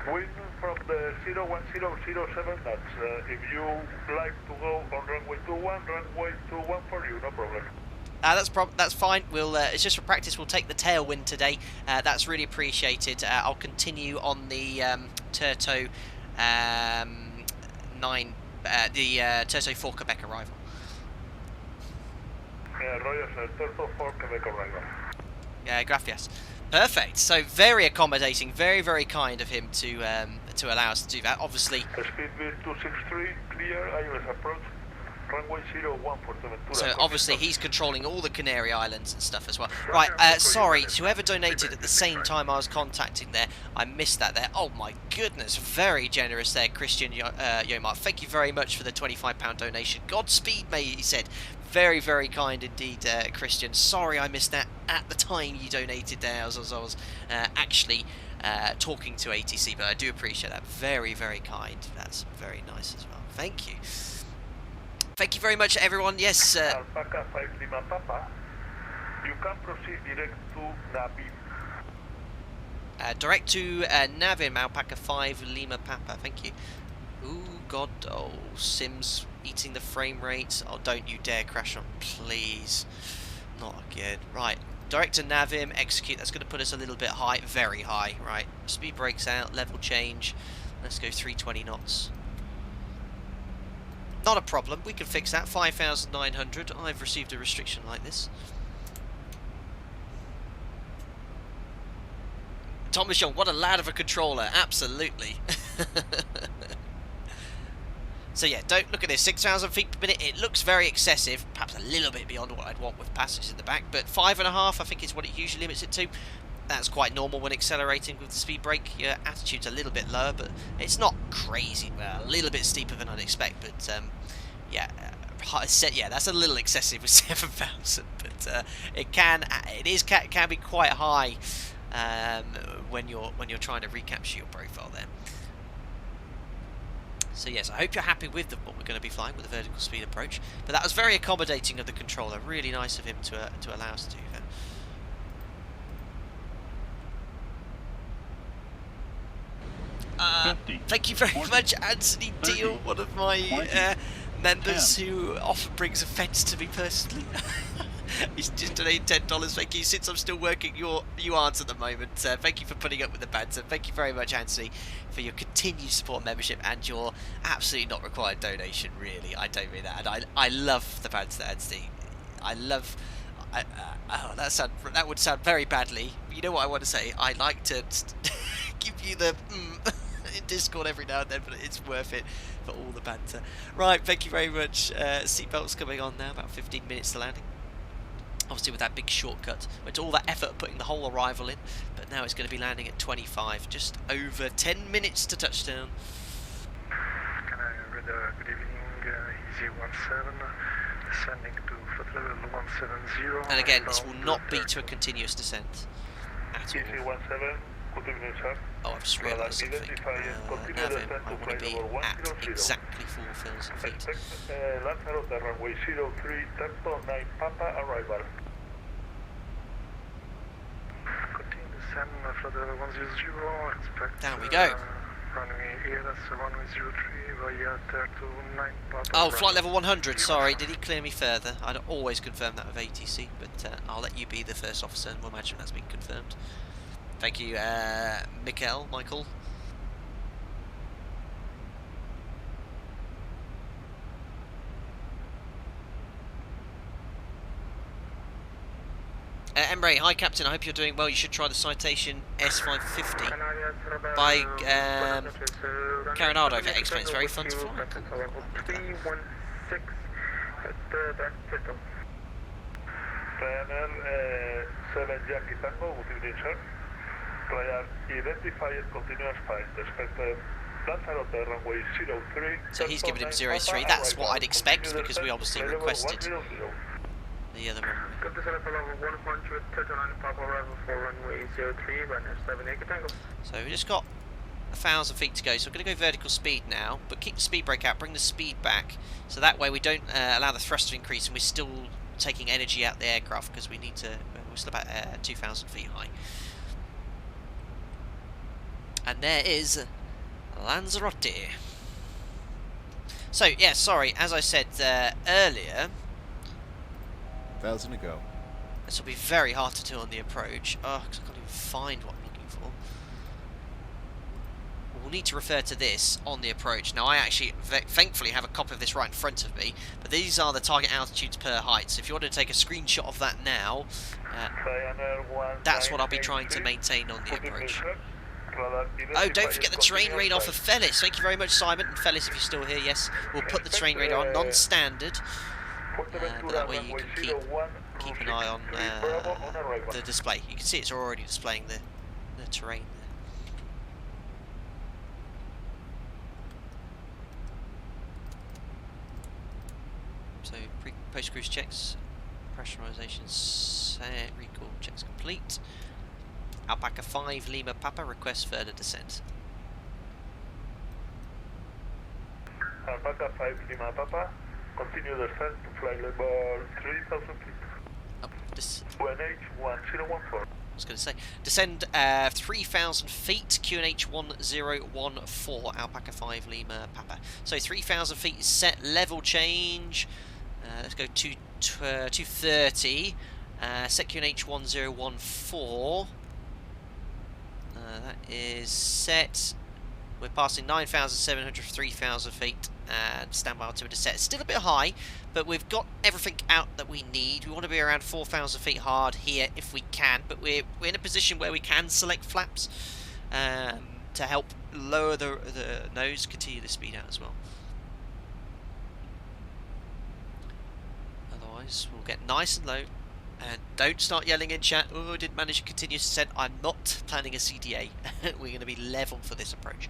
wind from the 01007 knots. If you like to go on runway 21 for you, no problem. That's fine. We'll it's just for practice. We'll take the tailwind today. That's really appreciated. I'll continue on the Turto 9, the Turto 4 Quebec arrival. Roger, sir. Turto 4 Quebec arrival. Gracias. Perfect. So very accommodating, very, very kind of him to allow us to do that. Obviously. Speedbird 263, clear. ILS approach. Runway 01 for Ventura. So obviously he's controlling all the Canary Islands and stuff as well. Right. Sorry, to whoever donated at the same time I was contacting there, I missed that there. Oh my goodness, very generous there, Christian Yomar. Thank you very much for the £25 donation. Godspeed, mate. He said. Very, very kind indeed, Christian. Sorry I missed that at the time you donated there as I was actually talking to ATC, but I do appreciate that. Very, very kind. That's very nice as well. Thank you. Thank you very much, everyone. Yes, Alpaca 5 Lima Papa, you can proceed direct to Navim. direct to Navim, Alpaca 5 Lima Papa. Thank you. Ooh, God. Oh, Sims eating the frame rate. Oh, don't you dare crash on, please. Not again. Right. Direct to Navim, execute. That's going to put us a little bit high. Very high. Right. Speed breaks out. Level change. Let's go 320 knots. Not a problem. We can fix that. 5,900. I've received a restriction like this. Thomas Young, what a lad of a controller. Absolutely. So yeah, don't look at this. 6,000 feet per minute. It looks very excessive, perhaps a little bit beyond what I'd want with passengers in the back. But 5.5, I think, is what it usually limits it to. That's quite normal when accelerating with the speed brake. Your attitude's a little bit lower, but it's not crazy. Well, a little bit steeper than I'd expect, but yeah, that's a little excessive with 7,000. But it can be quite high when you're trying to recapture your profile there. So yes, I hope you're happy with what we're going to be flying with the vertical speed approach. But that was very accommodating of the controller. Really nice of him to allow us to do that. Thank you very much, Anthony Deal, one of my members who often brings offence to me personally. He's just donated $10. Thank you. Since I'm still working your ads at the moment, thank you for putting up with the banter. Thank you very much, Anthony, for your continued support, membership, and your absolutely not required donation. Really, I don't mean that. And I love the banter, Anthony. I love. Oh, that would sound very badly. You know what I want to say? I like to give you the in Discord every now and then, but it's worth it for all the banter. Right, thank you very much. Seatbelts coming on now, about 15 minutes to landing. Obviously with that big shortcut, went all that effort of putting the whole arrival in, but now it's going to be landing at 25, just over 10 minutes to touchdown. Can I read good evening, Easy 17, descending to foot level 170. And again, this will not be to a continuous descent at all. Easy 17, good evening, sir. Oh, I've just realised something. Navim, I want to be at exactly 4 thousand feet. Lanzarote, runway 03, tempo 9, Papa, arrival. Continue descend, flight level 100, expect... Down we go. Runway ELS 103, via 9, Papa. Oh, flight level 100, sorry, did he clear me further? I'd always confirm that with ATC, but I'll let you be the first officer, and we'll imagine that's been confirmed. Thank you, Michael. Emre, hi Captain, I hope you're doing well. You should try the Citation S550 by Carinado for X-Plane. It's very fun to fly. 316 Ryanair 7 Yankee Tango, good evening, sir. Ryanair identified continuous flight, expected Lanzarote, runway 03. So he's giving him 03. That's what I'd expect because we obviously requested the other one. So we just got 1,000 feet to go, so we're going to go vertical speed now, but keep the speed brake out, bring the speed back, so that way we don't allow the thrust to increase and we're still taking energy out the aircraft because we're still about 2,000 feet high. And there is Lanzarote. So yeah, sorry, as I said earlier, 1,000 to go. this will be very hard to do on the approach. Oh, because I can't even find what I'm looking for. We'll need to refer to this on the approach. Now, I actually, thankfully, have a copy of this right in front of me, but these are the target altitudes per height. So if you want to take a screenshot of that now, that's what I'll be trying to maintain on the approach. Oh, don't forget the terrain radar for Fellis. Thank you very much, Simon. And Fellis, if you're still here, yes, we'll put the terrain radar on non-standard. But that way you can keep an eye on the display. You can see it's already displaying the terrain there. So post-cruise checks, pressurization set, recall checks complete. Alpaca 5 Lima Papa requests further descent. Alpaca 5 Lima Papa, continue descent to flight level 3,000 feet. Oh, QNH 1014. I was going to say, descend 3,000 feet, QNH 1014, Alpaca 5 Lima Papa. So 3,000 feet is set, level change. Let's go to 230. Set QNH 1014. That is set. We're passing 9,700 for 3,000 feet and standby altimeter set. It's still a bit high, but we've got everything out that we need. We want to be around 4,000 feet hard here if we can, but we're in a position where we can select flaps to help lower the nose, continue the speed out as well. guys. We'll get nice and low. And don't start yelling in chat, oh, didn't manage a continuous descent. I'm not planning a CDA. We're going to be level for this approach.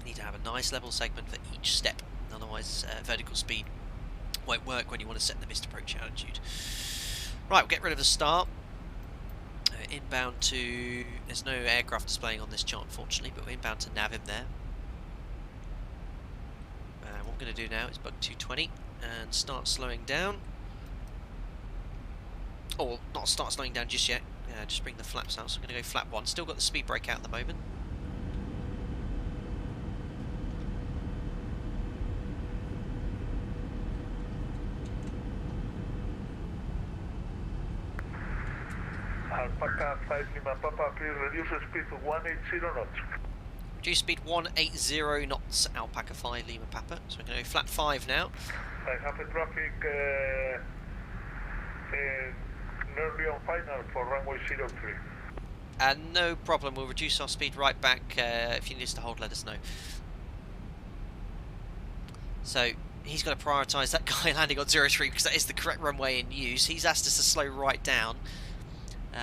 Need to have a nice level segment for each step. Otherwise, vertical speed won't work when you want to set the missed approach altitude. Right, we'll get rid of the start. Inbound to... There's no aircraft displaying on this chart, unfortunately, but we're inbound to nav him there. What we're going to do now is bug 220 and start slowing down. Or not start slowing down just yet. Just bring the flaps out. So I'm going to go flap 1. Still got the speed brake out at the moment. Alpaca 5 Lima Papa, please reduce the speed to 180 knots. Reduce speed 180 knots, Alpaca 5 Lima Papa. So we're going to go flap 5 now. I have a traffic nearly on final for runway 03. And no problem, we'll reduce our speed right back. If you need us to hold, let us know. So he's got to prioritise that guy landing on 03 because that is the correct runway in use. He's asked us to slow right down.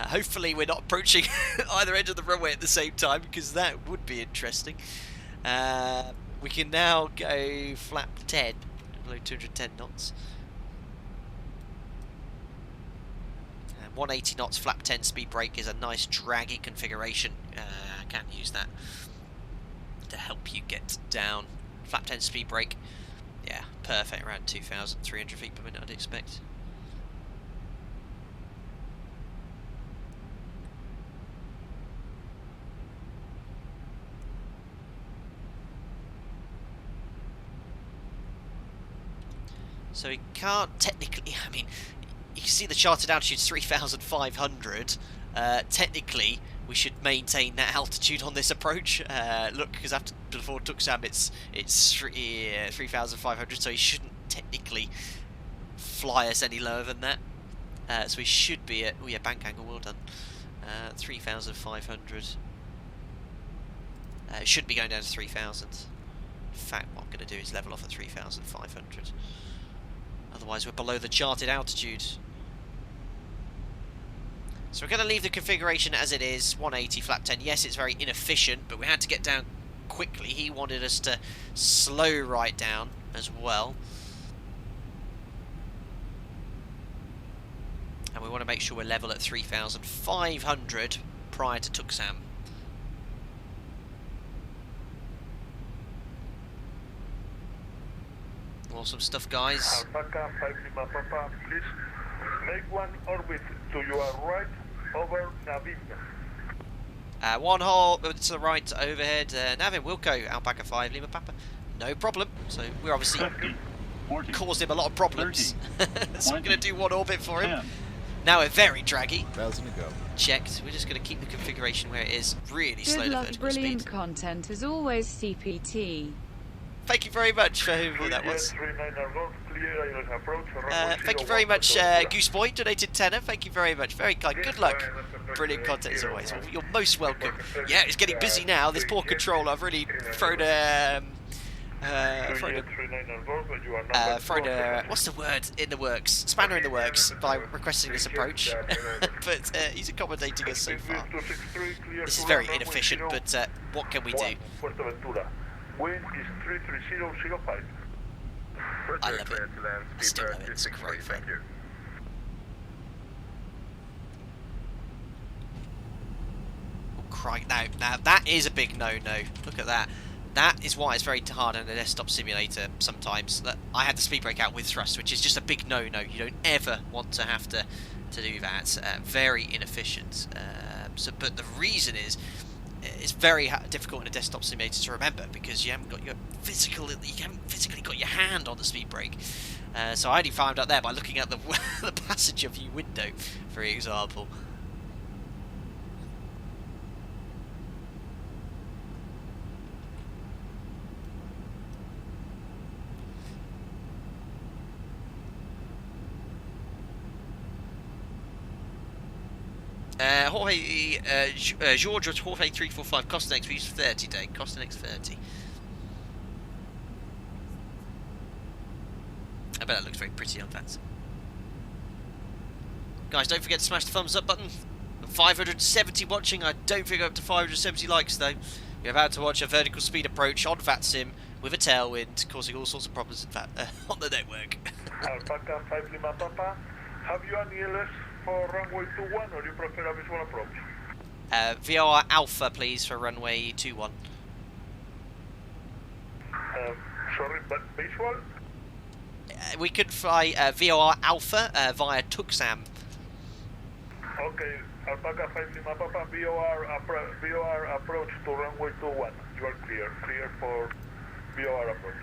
Hopefully we're not approaching either end of the runway at the same time, because that would be interesting. We can now go flap 10, below 210 knots. 180 knots, flap 10 speed brake is a nice draggy configuration. I can use that to help you get down. Flap 10 speed brake, yeah, perfect, around 2,300 feet per minute I'd expect. So we can't technically, I mean, you can see the charted altitude is 3,500. Technically, we should maintain that altitude on this approach. Look, because after before Tuxam, it's 3,500, so he shouldn't technically fly us any lower than that. So we should be at, oh yeah, bank angle, well done. 3,500. It shouldn't be going down to 3,000. In fact, what I'm going to do is level off at 3,500. Otherwise we're below the charted altitude. So we're going to leave the configuration as it is, 180 flap 10. Yes, it's very inefficient, but we had to get down quickly. He wanted us to slow right down as well. And we want to make sure we're level at 3,500 prior to Tuxam. Awesome stuff, guys. Alpaca 5 Lima Papa, please make one orbit to your right over Navin. One hole to the right overhead. Navin, Wilco, Alpaca 5 Lima Papa. No problem. So we're obviously 50, 40, caused him a lot of problems. 30, so we're going to do one orbit for him. 10. Now we're very draggy. 1,000 to go. Checked. We're just going to keep the configuration where it is. Really Good slow to luck, vertical brilliant speed. content as always, CPT. Thank you very much for whoever that was. Thank you very much, Gooseboy, donated tenner. Thank you very much. Very kind. Good luck. Brilliant content as always. Well, you're most welcome. Yeah, it's getting busy now. This poor controller. I've really thrown a what's the word in the works? Spanner in the works by requesting this approach. But he's accommodating us so far. This is very inefficient, but what can we do? Wind is 33005. I love it. I still love it. It's great fun. Oh, crikey. Now that is a big no-no. Look at that. That is why it's very hard on a desktop simulator sometimes. That I had the speed brake out with thrust, which is just a big no-no. You don't ever want to have to do that. Very inefficient. But the reason is, it's very difficult in a desktop simulator to remember because you haven't physically got your hand on the speed brake. So I only found out there by looking at the the passenger view window, for example. George was Jorge 345, cost next, we use 30 day, cost next 30. I bet that looks very pretty on that. Guys, don't forget to smash the thumbs up button. 570 watching. I don't think we're up to 570 likes though. You're about to watch a vertical speed approach on VATSIM with a tailwind, causing all sorts of problems on the network. Alpaca 5 Lima Papa, have you any LS for runway 21 or you prefer a visual approach? VOR Alpha, please, for runway 21. Sorry, but visual? We could fly VOR Alpha via Tuxam. Okay, Alpaca 5 Lima Papa, VOR approach to runway 21. You are clear. Clear for VOR approach.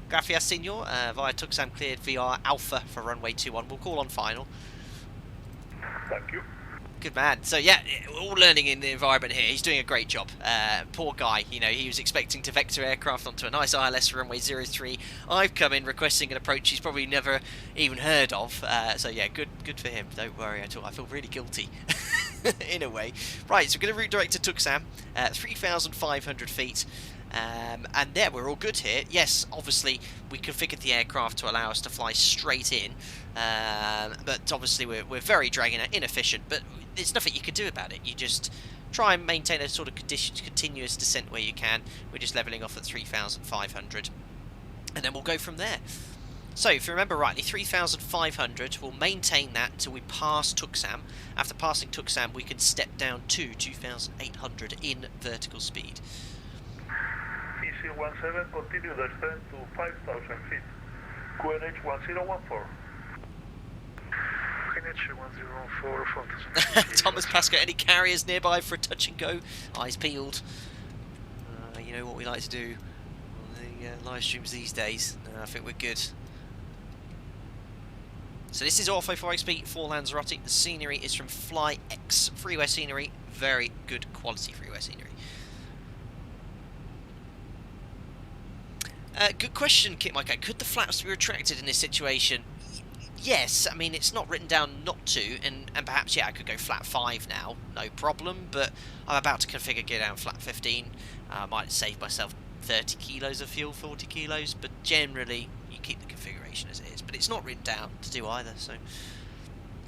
Gracias, senor. Via Tuxam cleared VOR Alpha for runway 21. We'll call on final. Thank you. Good man. So yeah, all learning in the environment here. He's doing a great job. Poor guy, you know, he was expecting to vector aircraft onto a nice ILS for runway 03. I've come in requesting an approach he's probably never even heard of. So yeah, good for him. Don't worry at all. I feel really guilty in a way. Right, so we're going to redirect to Tuxam, 3,500 feet. And there, we're all good here. Yes, obviously, we configured the aircraft to allow us to fly straight in. But obviously, we're very dragging out, inefficient. But there's nothing you can do about it. You just try and maintain a sort of continuous descent where you can. We're just levelling off at 3,500. And then we'll go from there. So, if you remember rightly, 3,500, we'll maintain that until we pass Tuxam. After passing Tuxam, we can step down to 2,800 in vertical speed. EC17, continue descent to 5,000 feet. QNH 1014. QNH 1014, Thomas Pascoe, any carriers nearby for a touch and go? Eyes peeled. You know what we like to do on the live streams these days. I think we're good. So this is Ortho 4XP for Lanzarote. The scenery is from FlyX freeway scenery. Very good quality freeway scenery. Good question, Kit Mike. Could the flaps be retracted in this situation? Yes, I mean, it's not written down not to, and perhaps, yeah, I could go flat 5 now, no problem, but I'm about to configure gear down flat 15. I might save myself 30 kilos of fuel, 40 kilos, but generally, you keep the configuration as it is. But it's not written down to do either, so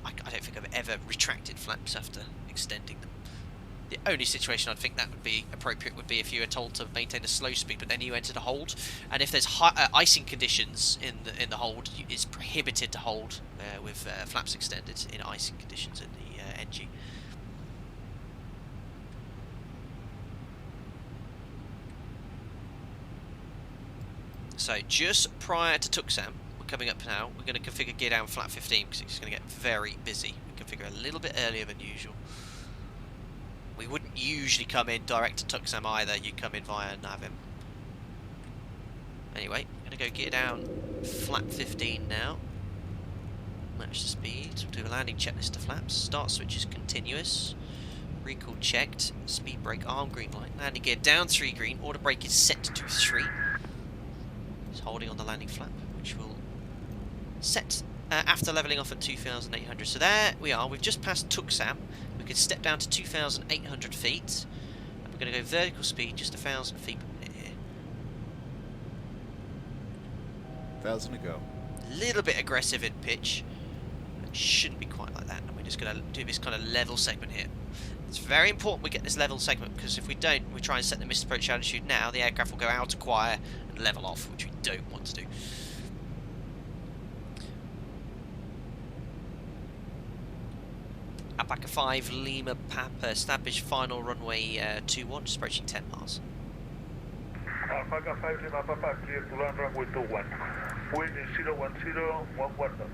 I don't think I've ever retracted flaps after extending them. The only situation I'd think that would be appropriate would be if you were told to maintain a slow speed, but then you entered a hold, and if there's icing conditions in the hold, it's prohibited to hold with flaps extended in icing conditions in the NG. So just prior to Tuxam, we're coming up now. We're going to configure gear down flat 15 because it's going to get very busy. We configure a little bit earlier than usual. We wouldn't usually come in direct to Tuxam either, you'd come in via Navim. Anyway, I'm going to go gear down flat 15 now. Match the speed, we'll do a landing checklist to flaps. Start switch is continuous. Recall checked. Speed brake arm green light. Landing gear down 3 green. Order brake is set to 3. It's holding on the landing flap, which will set after levelling off at 2,800. So there we are, we've just passed Tuxam. We can step down to 2,800 feet. And we're going to go vertical speed, just 1,000 feet per minute here. 1,000 to go. A little bit aggressive in pitch. It shouldn't be quite like that. And we're just going to do this kind of level segment here. It's very important we get this level segment, because if we don't, we try and set the missed approach altitude now, the aircraft will go out of choir and level off, which we don't want to do. Alpaca 5 Lima Papa, established final runway 21, just approaching 10 miles. Alpaca 5 Lima Papa, clear to land runway 21. Wind is 010, 11 knots.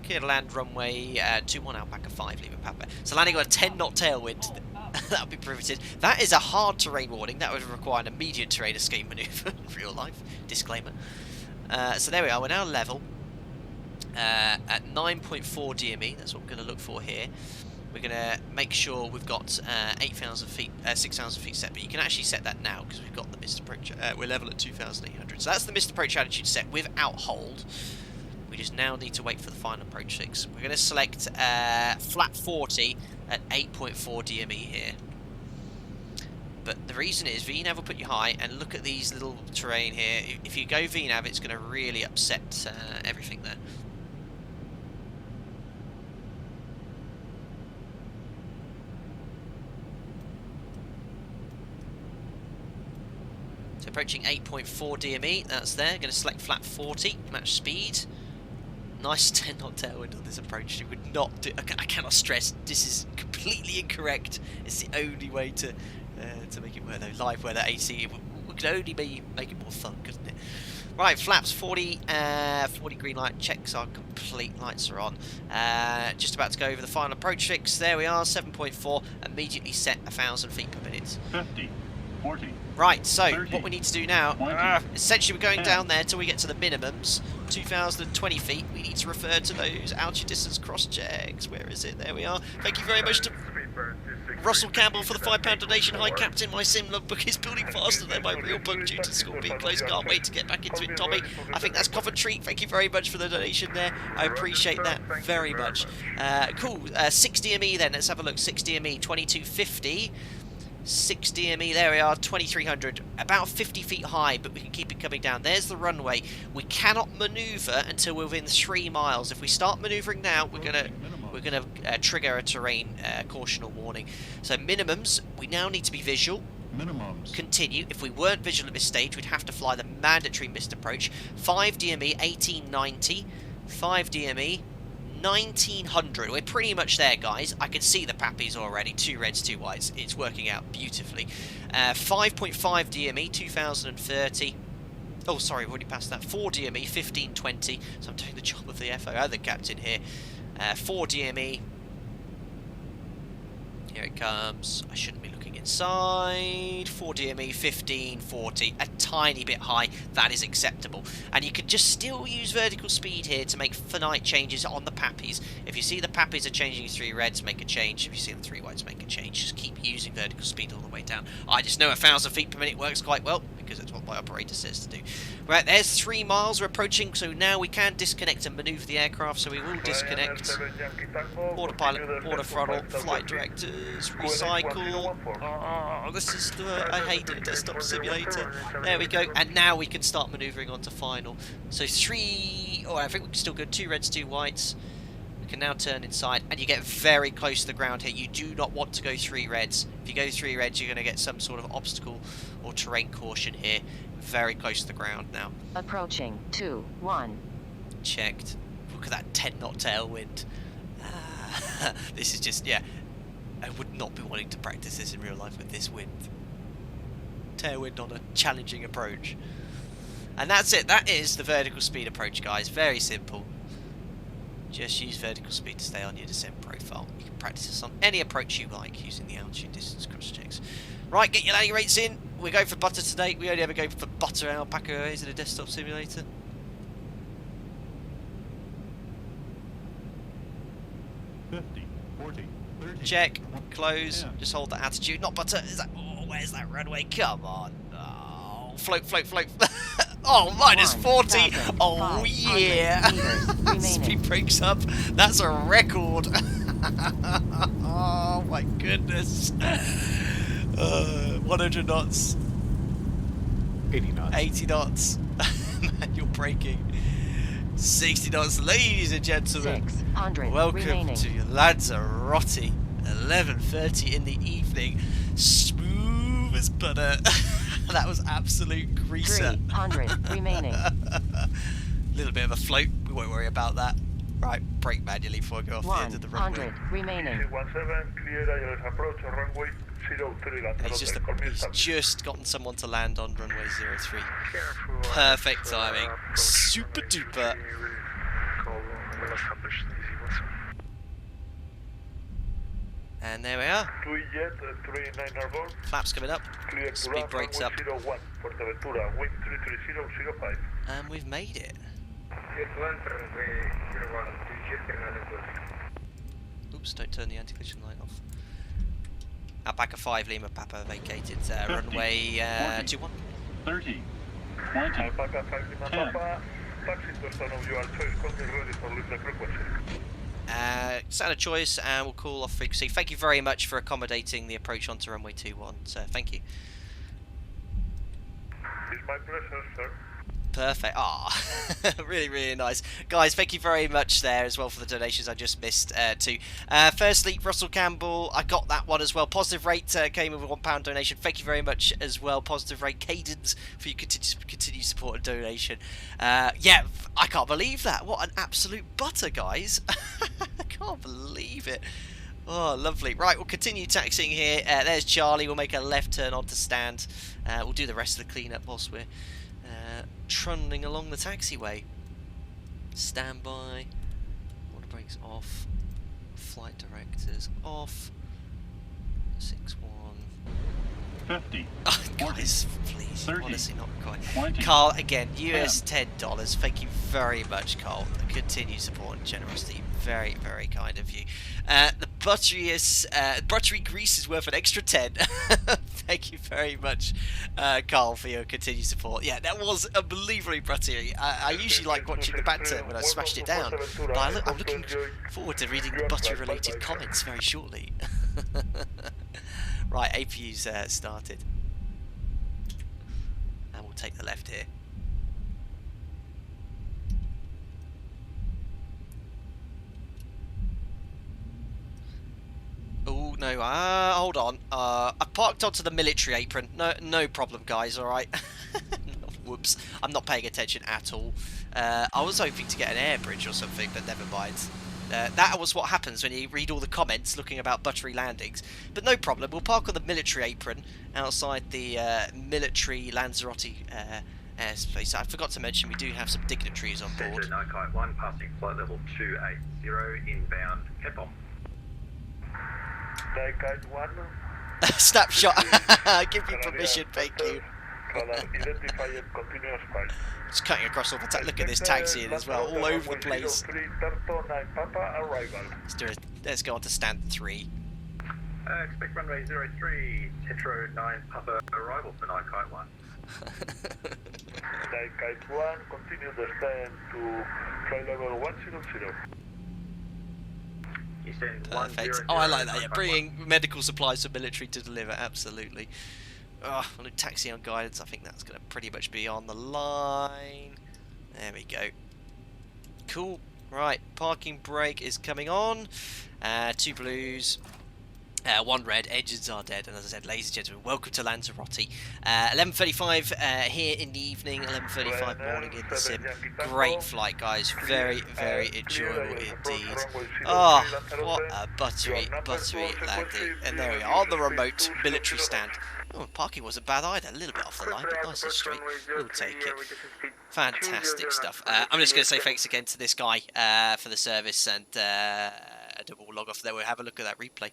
Clear to land runway 21, Alpaca 5 Lima Papa. So landing on a 10 knot tailwind, that would be prohibited. That is a hard terrain warning, that would require an immediate terrain escape manoeuvre in real life. Disclaimer. So there we are, we're now level. At 9.4 DME, that's what we're going to look for here. We're going to make sure we've got 8,000 feet, 6,000 feet set, but you can actually set that now because we've got the missed approach. We're level at 2,800, so that's the missed approach altitude set without hold. We just now need to wait for the final approach fix. We're going to select flat 40 at 8.4 DME here. But the reason is VNAV will put you high, and look at these little terrain here. If you go VNAV, it's going to really upset everything there. So approaching 8.4 DME, that's there. Going to select flap 40, match speed. Nice 10 knot tailwind on this approach. It would not do. I cannot stress, this is completely incorrect. It's the only way to make it work though. Live weather AC could only make it more fun, couldn't it? Right, flaps 40, 40 green light, checks are complete, lights are on. Just about to go over the final approach fix. There we are, 7.4, immediately set 1,000 feet per minute. 50, 40. Right, so 30, what we need to do now, 20, essentially we're going 10. down there till we get to the minimums, 2,020 feet. We need to refer to those altitude distance cross checks. Where is it? There we are. Thank you very much to Russell Campbell for the £5 donation. Hi Captain, my sim logbook is building faster than my real book due to school being closed. Can't wait to get back into it, Tommy. I think that's Coventry. Thank you very much for the donation there. I appreciate that very much. Cool, 6 DME then, let's have a look. 6 DME, 2250. 6 DME, there we are, 2300, about 50 feet high, but we can keep it coming down. There's the runway. We cannot manoeuvre until we're within 3 miles. If we start manoeuvring now, we're gonna trigger a terrain caution or warning. So minimums, we now need to be visual. Minimums. Continue. If we weren't visual at this stage, we'd have to fly the mandatory missed approach. 5 DME, 1890. 5 DME, 1900. We're pretty much there, guys. I can see the pappies already. 2 reds, 2 whites. It's working out beautifully. 5.5 DME, 2030. Oh, sorry, I've already passed that. 4 DME, 1520. So I'm doing the job of the FO, the captain here. 4 DME. Here it comes. I shouldn't be looking inside. 4 DME, 1540. A tiny bit high. That is acceptable. And you can just still use vertical speed here to make finite changes on the pappies. If you see the pappies are changing 3 reds, make a change. If you see the 3 whites, make a change. Just keep using vertical speed all the way down. I just know 1,000 feet per minute works quite well, because it's what my operator says to do. Right, there's 3 miles we're approaching, so now we can disconnect and manoeuvre the aircraft, so we will disconnect. Autopilot, auto throttle, flight directors, recycle. Oh, this is I hate it, desktop simulator. There we go, and now we can start manoeuvring onto final. So 3, I think we can still go 2 reds, 2 whites. We can now turn inside, and you get very close to the ground here. You do not want to go 3 reds. If you go 3 reds, you're going to get some sort of obstacle or terrain caution here. Very close to the ground now. Approaching 2-1. Checked. Look at that 10 knot tailwind. This is just, yeah. I would not be wanting to practice this in real life with this wind. Tailwind on a challenging approach. And that's it. That is the vertical speed approach, guys. Very simple. Just use vertical speed to stay on your descent profile. You can practice this on any approach you like using the altitude distance cross checks. Right, get your landing rates in. We're going for butter today. We only ever go for butter and alpaca airways in a desktop simulator. Check, close, just hold the attitude, not butter. Is that, oh, where's that runway? Come on. Oh, float, float, float. Oh, minus 40. Oh, yeah. Speed breaks up. That's a record. Oh, my goodness. 100 knots. 80 knots. 80 knots. Manual braking. 60 knots, ladies and gentlemen. 600 welcome remaining. to Lanzarote, 11:30 in the evening. Smooth as butter. That was absolute greaser. 300 remaining. Little bit of a float. We won't worry about that. Right, brake manually before I go off the end of the runway. 100 remaining. Clear ILS approach runway 03. He's just gotten someone to land on runway 03. Perfect timing. Super duper. And there we are. Flaps coming up. Speed brakes up. And we've made it. Oops, don't turn the anti-collision light off. Alpaca 5 Lima Papa vacated 50, runway 21. 30, 20, Alpaca 5 Lima 10. Papa, taxi to stand of your choice, contact ready for lift frequency. standard choice, and we'll call off frequency. Thank you very much for accommodating the approach onto runway 21, so thank you. It's my pleasure, sir. Perfect. Ah, really, really nice. Guys, thank you very much there as well for the donations I just missed too. Firstly, Russell Campbell, I got that one as well. Positive Rate came with a £1 donation. Thank you very much as well. Positive Rate Cadence for your continued support and donation. Yeah, I can't believe that. What an absolute butter, guys. I can't believe it. Oh, lovely. Right, we'll continue taxiing here. There's Charlie. We'll make a left turn onto stand. We'll do the rest of the cleanup whilst we're trundling along the taxiway. Standby. Water brakes off. Flight directors off. 6-1. 50. Oh, guys, please. 30, Honestly, not quite. 20, Carl, again, US $10. $10. Thank you very much, Carl. Continued support and generosity. Very, very kind of you. The buttery grease is worth an extra 10. Thank you very much, Carl, for your continued support. Yeah, that was unbelievably buttery. I usually like watching the banter when I smashed it down, but I'm looking forward to reading the buttery-related comments very shortly. Right, APU's started. And we'll take the left here. Oh no! Hold on. I parked onto the military apron. No problem, guys. All right. Whoops! I'm not paying attention at all. I was hoping to get an air bridge or something, but never mind. That was what happens when you read all the comments looking about buttery landings. But no problem. We'll park on the military apron outside the military Lanzarote airspace. I forgot to mention we do have some dignitaries on board. Centre Kite 1 passing flight level 280 inbound headbomb. Kite 1. Snapshot. Give me permission, thank you. Identified continuous flight. It's cutting across all the look at this taxiing as well, all over the place. Let's go on to stand 3. Expect runway 03, Tetro 9 Papa arrival for Night Kite 1. Night Kite 1, continue the stand to flight level 100. Perfect. Oh, I like that. Yeah, bringing medical supplies for military to deliver. Absolutely. Oh, on a taxi on guidance. I think that's going to pretty much be on the line. There we go. Cool. Right. Parking brake is coming on. 2 blues. 1 red, engines are dead, and as I said, ladies and gentlemen, welcome to Lanzarote. 11:35 here in the evening, 11:35 morning in the sim. Great flight, guys. Very, very enjoyable indeed. Oh, what a buttery landing. And there we are, on the remote military stand. Oh, parking wasn't bad either, a little bit off the line, but nice and straight. We'll take it. Fantastic stuff. I'm just going to say thanks again to this guy for the service, and we'll log off there. We'll have a look at that replay.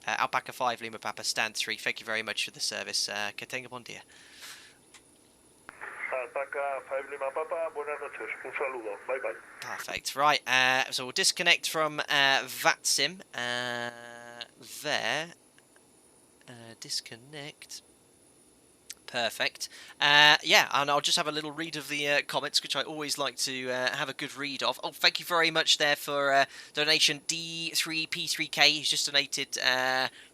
Alpaca 5, Lima Papa, stand 3. Thank you very much for the service. Que tenga bon dia. Alpaca 5, Lima Papa, buenas noches. Un saludo. Bye bye. Perfect. Right, so we'll disconnect from VATSIM. There. Disconnect. Perfect. Yeah, and I'll just have a little read of the comments, which I always like to have a good read of. Oh, thank you very much there for donation D3P3K. He's just donated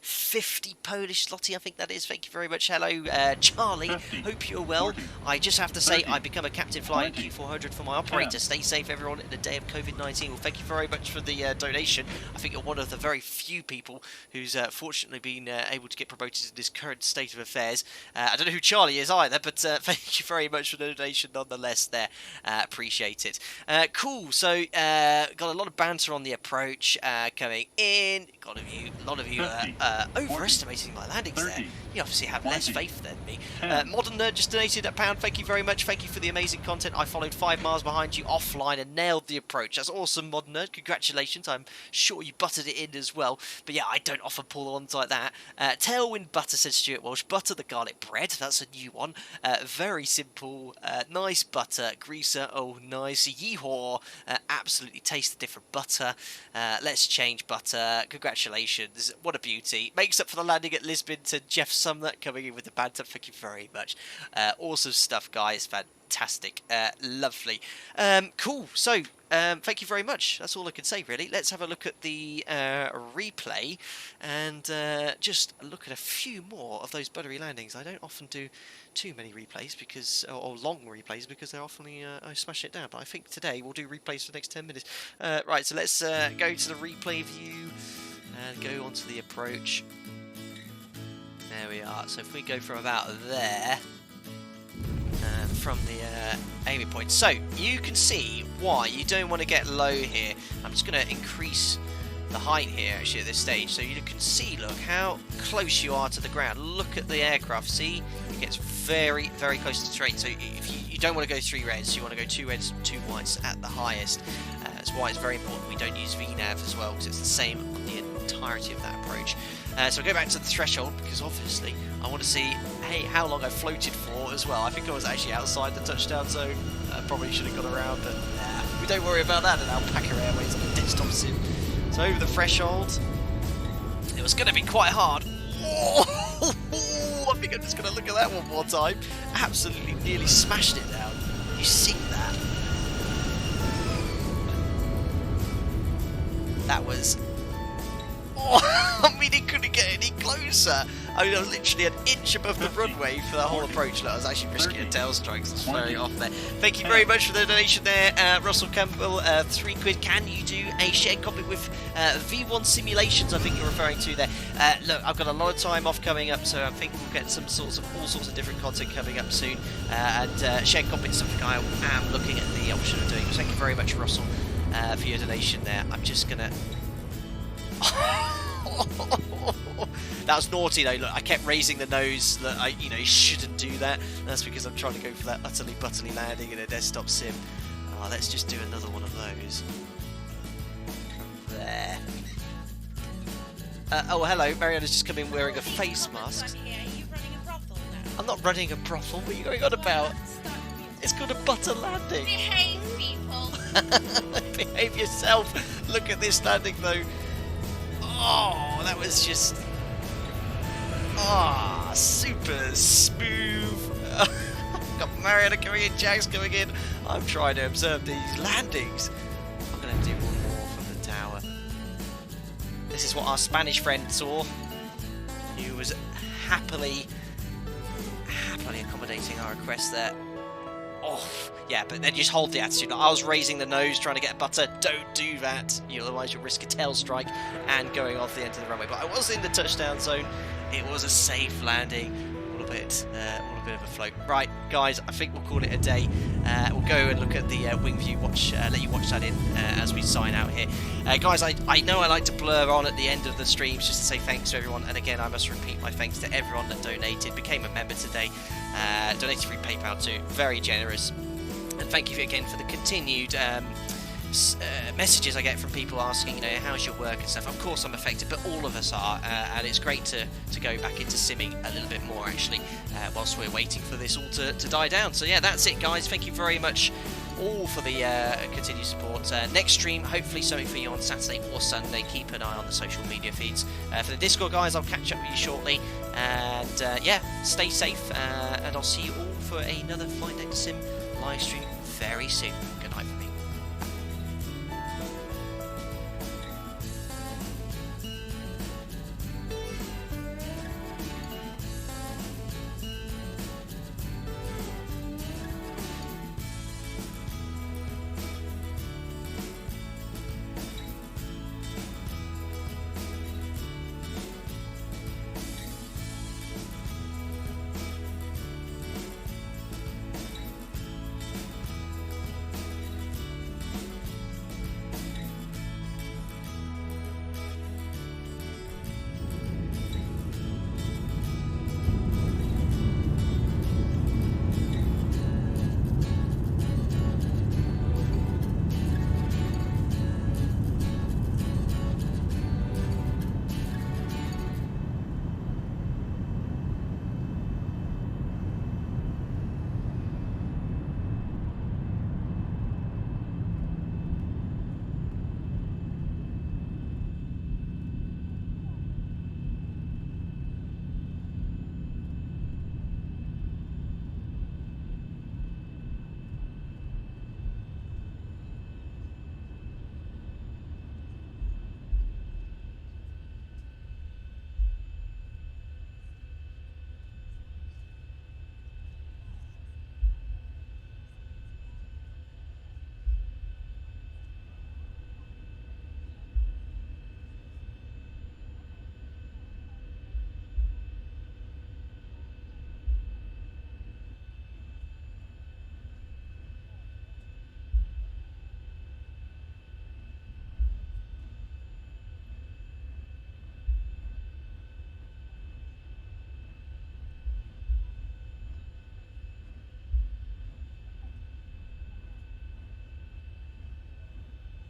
50 Polish zloty, I think that is. Thank you very much. Hello, Charlie. 50, Hope you're well. 40, I just have to say, 30, I become a captain flying 20, Q400 for my operator. 10. Stay safe, everyone, in the day of COVID-19. Well, thank you very much for the donation. I think you're one of the very few people who's fortunately been able to get promoted in this current state of affairs. I don't know who Charlie is either, but thank you very much for the donation nonetheless there. Appreciate it. Cool, so got a lot of banter on the approach coming in. A lot of you 50, overestimating my landings 30, there. You obviously have less 20, faith than me. 10. Modern Nerd just donated £1. Thank you very much. Thank you for the amazing content. I followed 5 miles behind you offline and nailed the approach. That's awesome, Modern Nerd. Congratulations. I'm sure you buttered it in as well. But yeah, I don't often pull on like that. Tailwind butter, said Stuart Walsh. Butter the garlic bread. That's a new one. Very simple. Nice butter. Greaser. Oh, nice. Yeehaw. Absolutely taste the different butter. Let's change butter. Congratulations. What a beauty. Makes up for the landing at Lisbon to Jeff Sumner coming in with the banter. Thank you very much. Awesome stuff, guys. Fantastic. Lovely. Cool. So, thank you very much. That's all I can say, really. Let's have a look at the replay and just look at a few more of those buttery landings. I don't often do too many replays because, or long replays, because they're often I smash it down. But I think today we'll do replays for the next 10 minutes. Right, so let's go to the replay view and go on to the approach. There we are. So if we go from about there, from the aiming point, so you can see why you don't want to get low here. I'm just going to increase the height here actually at this stage, so you can see, look how close you are to the ground. Look at the aircraft. See, it gets very, very close to the terrain. So if you don't want to go 3 reds, you want to go 2 reds, 2 whites at the highest. That's why it's very important we don't use VNAV as well, because it's the same on the entirety of that approach. So I'll go back to the threshold, because obviously I want to see, hey, how long I floated for as well. I think I was actually outside the touchdown zone. I probably should have gone around, but we don't worry about that in Alpaca Airways on the desktop sim. So over the threshold, it was going to be quite hard. Oh, I think I'm just going to look at that one more time. Absolutely nearly smashed it down. You see that? That was... Oh, I mean, it couldn't get any closer. I mean, I was literally an inch above the runway for the whole approach. Look, I was actually risking a tail strike, so it's very off there. Thank you very much for the donation there, Russell Campbell. £3. Can you do a shared copy with V1 simulations? I think you're referring to there. Look, I've got a lot of time off coming up, so I think we'll get some all sorts of different content coming up soon. And shared copy is something I am looking at the option of doing. So thank you very much, Russell, for your donation there. I'm just gonna. That was naughty though. Look, I kept raising the nose. That you shouldn't do that. That's because I'm trying to go for that utterly butterly landing in a desktop sim. Oh, let's just do another one of those. There. Oh, hello. Mariana's just come in wearing a face mask. I'm not running a brothel. What are you going on about? It's called a butter landing. Behave, people. Behave yourself. Look at this landing though. Oh, that was just... Ah, super smooth. Got Mariana coming in, Jack's coming in. I'm trying to observe these landings. I'm going to do one more from the tower. This is what our Spanish friend saw. He was happily accommodating our request there. Oh, yeah, but then just hold the attitude. I was raising the nose trying to get a butter. Don't do that. Otherwise you'll risk a tail strike and going off the end of the runway. But I was in the touchdown zone. It was a safe landing. All a bit of a float. Right, guys, I think we'll call it a day. We'll go and look at the wing view. Let you watch that in as we sign out here. Guys, I know I like to blur on at the end of the streams just to say thanks to everyone. And again, I must repeat my thanks to everyone that donated, became a member today, donated through PayPal too. Very generous. And thank you again for the continued messages I get from people asking, how's your work and stuff. Of course I'm affected, but all of us are, and it's great to go back into simming a little bit more actually, whilst we're waiting for this all to die down. So yeah, that's it guys. Thank you very much all for the continued support. Next stream, hopefully something for you on Saturday or Sunday. Keep an eye on the social media feeds. For the Discord guys, I'll catch up with you shortly, and yeah, stay safe, and I'll see you all for another Flight Deck Sim live stream very soon.